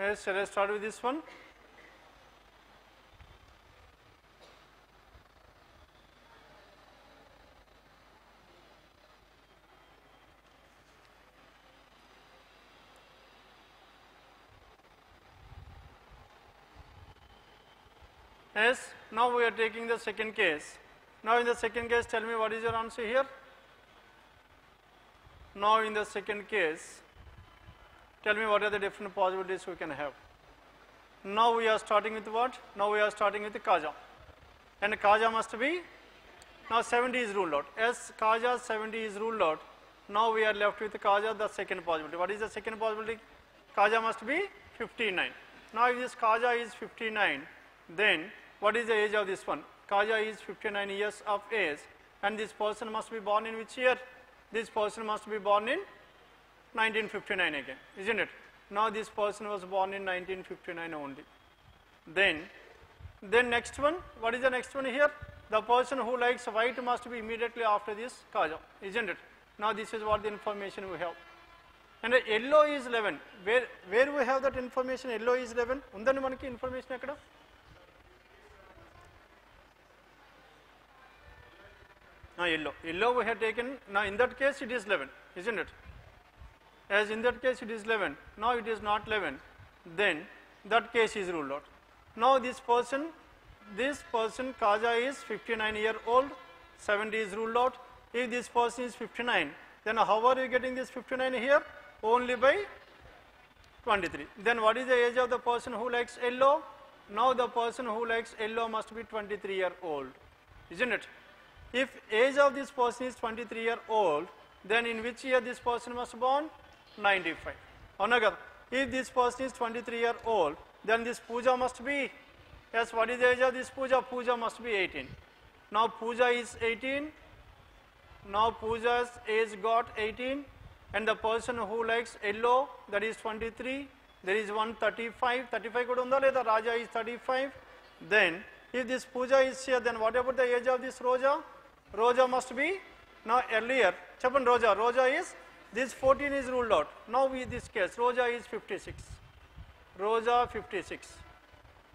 S1: Yes, shall I start with this one? Yes, now we are taking the second case. Now in the second case, tell me what is your answer here? Now in the second case, tell me what are the different possibilities we can have. Now we are starting with what? Now we are starting with the Kaja. And Kaja must be, now 70 is ruled out. As Kaja 70 is ruled out, now we are left with Kaja, the second possibility. What is the second possibility? Kaja must be 59. Now if this Kaja is 59, then what is the age of this one? Kaja is 59 years of age, and this person must be born in which year? This person must be born in 1959 again, isn't it? Now this person was born in 1959 only. Then next one, what is the next one here? The person who likes white must be immediately after this Kaja, isn't it? Now this is what the information we have. And yellow is 11. Where we have that information? Yellow is 11. Undani manaki information ekkada? Now yellow we have taken. Now in that case it is 11, isn't it? As in that case it is 11. Now it is not 11. Then that case is ruled out. Now this person Kaja is 59 year old. 70 is ruled out. If this person is 59, then how are you getting this 59 here? Only by 23. Then what is the age of the person who likes yellow? Now the person who likes yellow must be 23 year old, isn't it? If age of this person is 23 year old, then in which year this person must born? 95. Avuna kada? If this person is 23-year-old, then this Pooja must be, yes, what is the age of this Pooja? Pooja must be 18. Now Pooja is 18. Now Pooja's age got 18, and the person who likes yellow, that is 23. There is one 35. 35 kuda unda leda? Raja is 35. Then if this Pooja is here, then what about the age of this Roja? Roja must be, now earlier, Chapan Roja. Roja is, this 14 is ruled out. Now in this case, Roja is 56. Roja 56.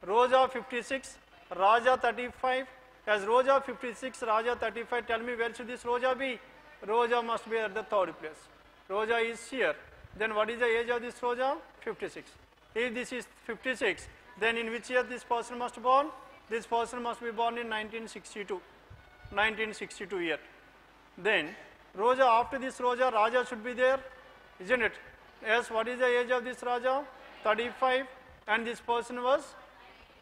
S1: Roja 56. Raja 35. As Roja 56, Raja 35, tell me where should this Roja be? Roja must be at the third place. Roja is here. Then what is the age of this Roja? 56. If this is 56, then in which year this person must born? This person must be born in 1962. 1962 year. Then Roja, after this Roja, Raja should be there, isn't it? Yes, what is the age of this Raja? 35, and this person was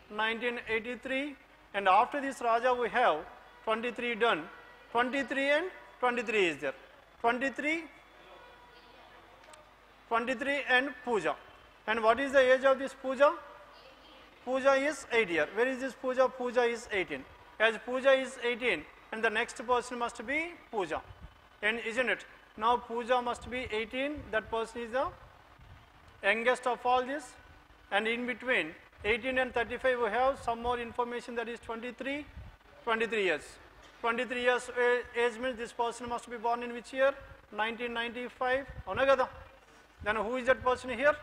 S1: 1983. And after this Raja we have 23 done. 23 and 23 is there. 23 and Pooja. And what is the age of this Pooja? Pooja is 8 year. Where is this Pooja? Pooja is 18. As Pooja is 18, and the next person must be Pooja. And isn't it? Now Pooja must be 18. That person is the youngest of all this. And in between 18 and 35 we have some more information, that is 23 years. 23 years age means this person must be born in which year? 1995. Avuna kada? Then who is that person here?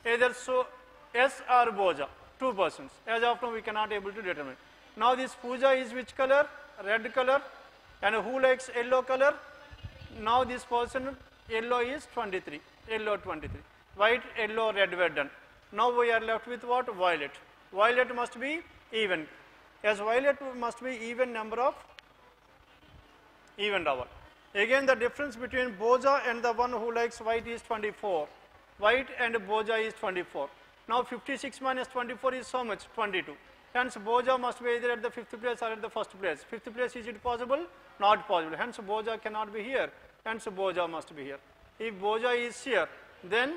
S1: Either so S or Boja. Two persons. As of now we cannot able to determine. Now this Pooja is which color? Red color. And who likes yellow color? Now this person, yellow is 23. Yellow 23. White, yellow, red were done. Now we are left with what? Violet. Violet must be even. As violet must be even number of even double. Again the difference between Boja and the one who likes white is 24. White and Boja is 24. Now 56 minus 24 is so much? 22. Hence Boja must be either at the 5th place or at the 1st place. 5th place, is it possible? Not possible. Hence Boja cannot be here. Hence Boja must be here. If Boja is here, then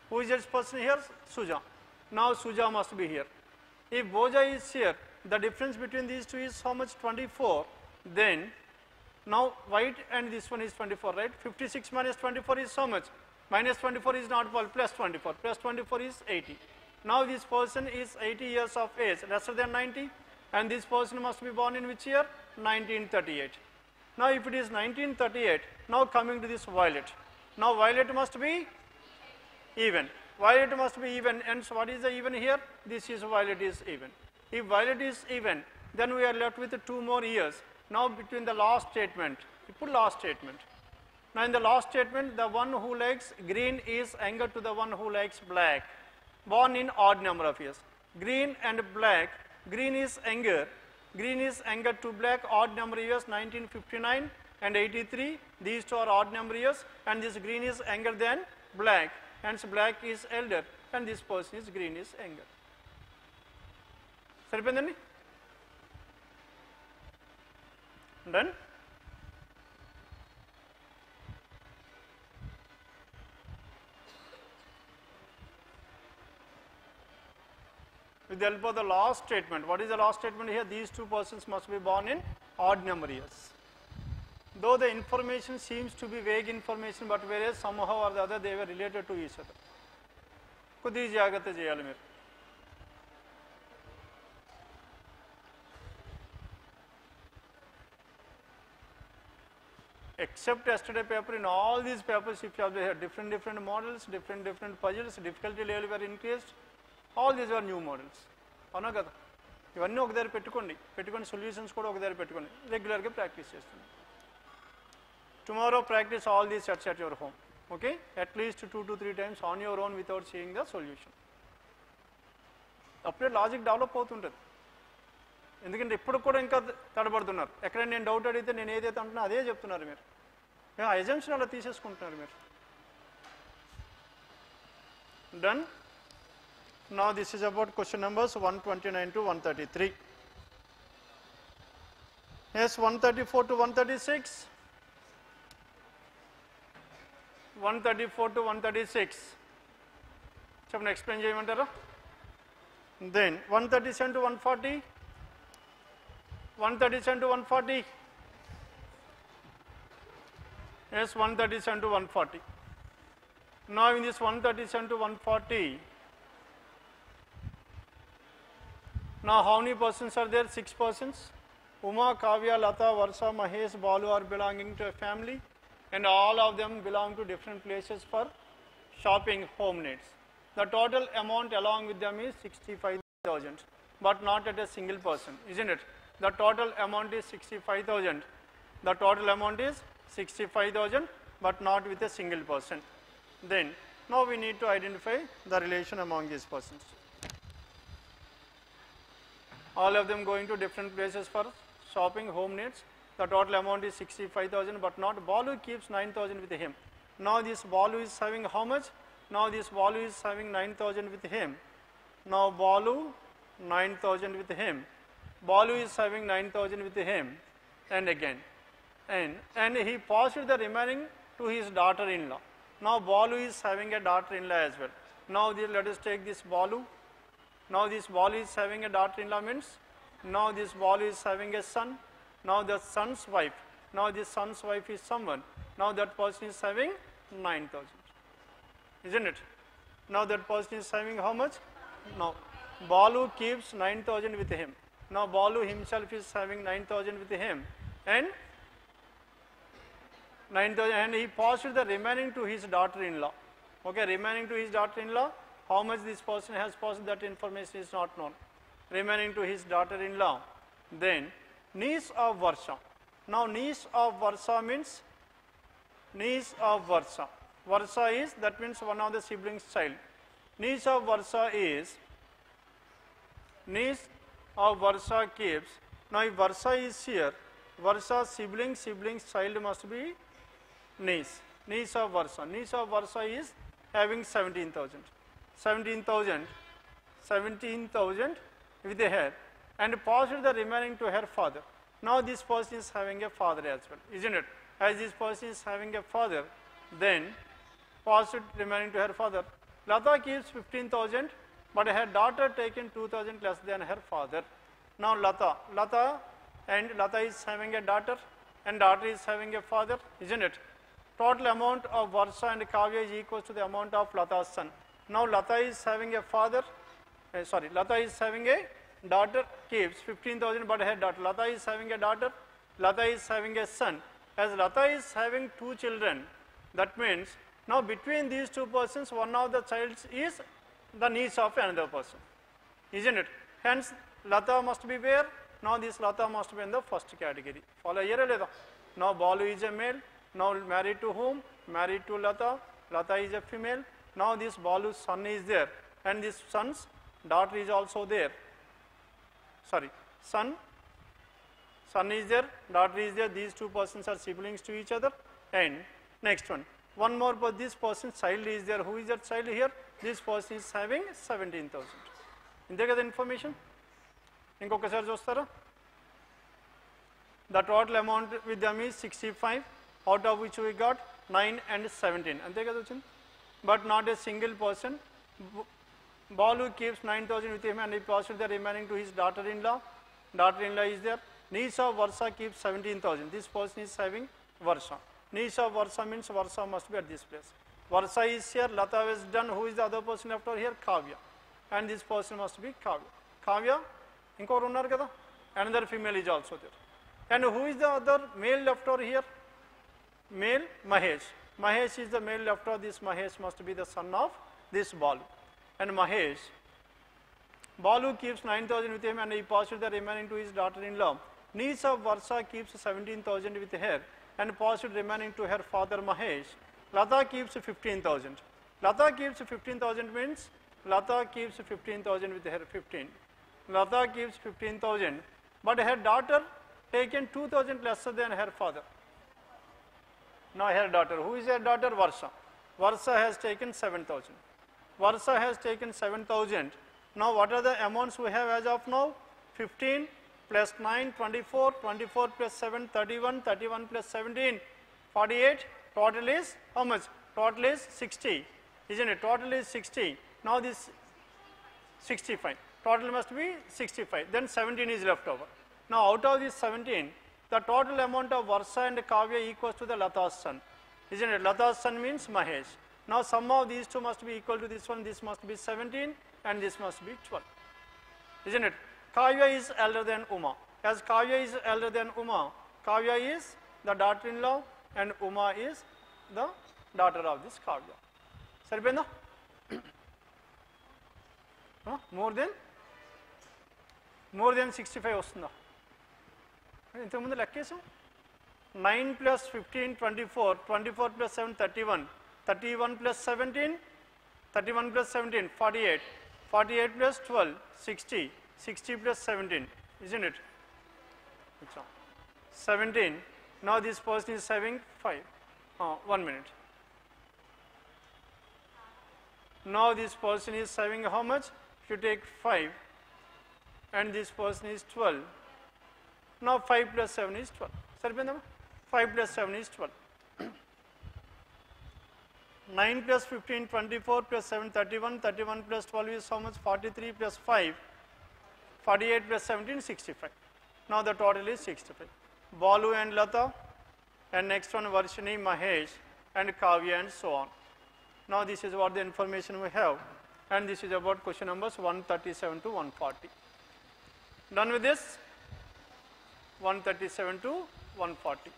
S1: who is this person here? Suja. Now Suja must be here. If Boja is here, the difference between these two is how much? 24. Then now white and this one is 24, right? 56 minus 24 is so much? Minus 24 is not possible, plus 24. Plus 24 is 80. Now this person is 80 years of age, lesser than 90, and this person must be born in which year? 1938. Now if it is 1938, now coming to this violet. Now violet must be even. Violet must be even, and so what is the even here? This is violet is even. If violet is even, then we are left with 2 more years. Now between the last statement, we put last statement. Now in the last statement, the one who likes green is younger to the one who likes black, born in odd number of years. Green and black, green is younger to black, odd number of years, 1959 and 83. These two are odd number years, and this green is younger than black. Hence black is elder, and this person is green is younger. Saripindandi? Done? With the help of the last statement, what is the last statement here? These two persons must be born in odd number years. Though the information seems to be vague information, but whereas somehow or the other they were related to each other. Kudhi jagata cheyali meer. Except yesterday paper, in all these papers, if you have different models, different puzzles, difficulty level were increased. All these were new models. అవునా కదా? ఇవన్నీ ఒక దగ్గర పెట్టుకోండి solutions కూడా ఒక దగ్గర పెట్టుకోండి, రెగ్యులర్గా ప్రాక్టీస్ చేస్తుంది. Tomorrow practice all these sets at your home, okay? At least 2 to 3 times on your own without seeing the solution. అప్పుడే లాజిక్ డెవలప్ అవుతుంటుంది. ఎందుకంటే ఇప్పుడు కూడా ఇంకా తడబడుతున్నారు. ఎక్కడైనా నేను డౌట్ అడిగితే నేను ఏదైతే అంటున్నా అదే చెప్తున్నారు మీరు. ఆ ఎజంప్షన్ అలా తీసేసుకుంటున్నారు మీరు. Done? Now this is about question numbers 129 to 133. Yes, 134 to 136. 134 to 136. చెప్పండి ఎక్స్ప్లెయిన్ చేయమంటారా? Then 137 to 140, 137 to 140. Yes, 137 to 140. Now in this 137 to 140, now how many persons are there? 6 persons. Uma, Kavya, Lata, Varsha, Mahesh, Balu are belonging to a family, and all of them belong to different places for shopping home needs. The total amount along with them is 65,000, but not at a single person, isn't it? The total amount is 65,000. The total amount is 65,000, but not with a single person. Then, now we need to identify the relation among these persons. All of them going to different places for shopping home needs. The total amount is 65,000, but not. Balu keeps 9,000 with him. Now this Balu is having how much? Now this Balu is having 9,000 with him. Now Balu 9,000 with him. Balu is having 9,000 with him, and again, and he passed the remaining to his daughter-in-law. Now Balu is having a daughter-in-law as well. Now let us take this Balu. Now this Balu is having a daughter-in-law means, now this Balu is having a son. Now the son's wife. Now this son's wife is someone. Now that person is having 9,000. Isn't it? Now that person is having how much? Now Balu keeps 9,000 with him. Now Balu himself is having 9,000 with him, and 9,000, and he passed the remaining to his daughter-in-law. Okay, remaining to his daughter-in-law. How much this person has passed, that information is not known. Remaining to his daughter-in-law. Then niece of Varsha. Now niece of Varsha means, niece of Varsha. Varsha is, that means one of the siblings' child. Niece of Varsha is, niece of Varsha keeps. Now if Varsha is here, Varsha's sibling's child must be niece. Niece of Varsha. Niece of Varsha is having 17,000. 17,000 with her, and passed the remaining to her father. Now this person is having a father as well, isn't it? As this person is having a father, then passed remaining to her father. Lata keeps 15,000, but her daughter taken 2,000 less than her father. Now Lata is having a daughter, and daughter is having a father, isn't it? Total amount of Varsha and Kavya is equal to the amount of Lata's son. Now Lata is having a father, Lata is having a daughter, keeps 15,000, but her daughter. Lata is having a daughter, Lata is having a son. As Lata is having 2 children, that means now between these 2 persons, one of the child is the niece of another person, isn't it? Hence Lata must be where? Now this Lata must be in the first category. Follow here leda? Now Balu is a male, now married to whom? Married to Lata. Lata is a female. Now this Balu's son is there, and this son's daughter is also there. Son is there, daughter is there. These 2 persons are siblings to each other. And next one more, but this person's child is there. Who is that child here? This person is having 17,000. Inte kada information? Inkokasari chustara? The total amount with them is 65, out of which we got 9 and 17. Ante kada vachindi? But not a single person. Balu keeps 9,000 with him, and he passes the remaining to his daughter-in-law. Daughter-in-law is there. Niece of Varsha keeps 17,000. This person is having Varsha. Niece of Varsha means Varsha must be at this place. Varsha is here, Lata is done. Who is the other person left over here? Kavya. And this person must be Kavya. Kavya, inkoru unnaru kada? Another female is also there. And who is the other male left over here? Male, Mahesh. Mahesh is the male left over. This Mahesh must be the son of this Balu. And Mahesh, Balu keeps 9,000 with him, and he passes the remaining to his daughter-in-law. Niece of Varsha keeps 17,000 with her, and passes remaining to her father Mahesh. Lata keeps 15,000. Lata keeps 15,000 means Lata keeps 15,000 with her 15. Lata keeps 15,000, but her daughter taken 2,000 lesser than her father. Now her daughter, who is her daughter? Varsha. Varsha has taken 7,000. Varsha has taken 7,000. Now what are the amounts we have as of now? 15 plus 9, 24, 24 plus 7, 31, 31 plus 17, 48. Total is how much? Total is 60, isn't it? Total is 60. Now this 65. Total must be 65. Then 17 is left over. Now out of this 17, the total amount of Varsha and Kavya equals to the Lata's son, isn't it? Lata's son means Mahesh. Now sum of these two must be equal to this one. This must be 17 and this must be 12, isn't it? Kavya is elder than Uma. As Kavya is elder than Uma, Kavya is the daughter-in-law and Uma is the daughter of this Kavya. Saripenda? More than 65 వస్తుందా? ఇంతకుముందు లెక్కేసాం. 9 plus 15, 24, 24 plus 7, 31, 31 plus 17, 31 plus 17, 48, 48 plus 12, 60, 60 plus 17, isn't it? 17. Now this person is having 5. 1 minute. Now this person is having how much? If you take 5 and this person is 12. Now 5 plus 7 is 12. Saripendama? 5 plus 7 is 12. 9 plus 15, 24 plus 7, 31. 31 plus 12 is how much? 43 plus 5. 48 plus 17, 65. Now the total is 65. Balu and Lata, and next one Varshini, Mahesh, and Kavya, and so on. Now this is what the information we have, and this is about question numbers 137 to 140. Done with this? 137 to 140.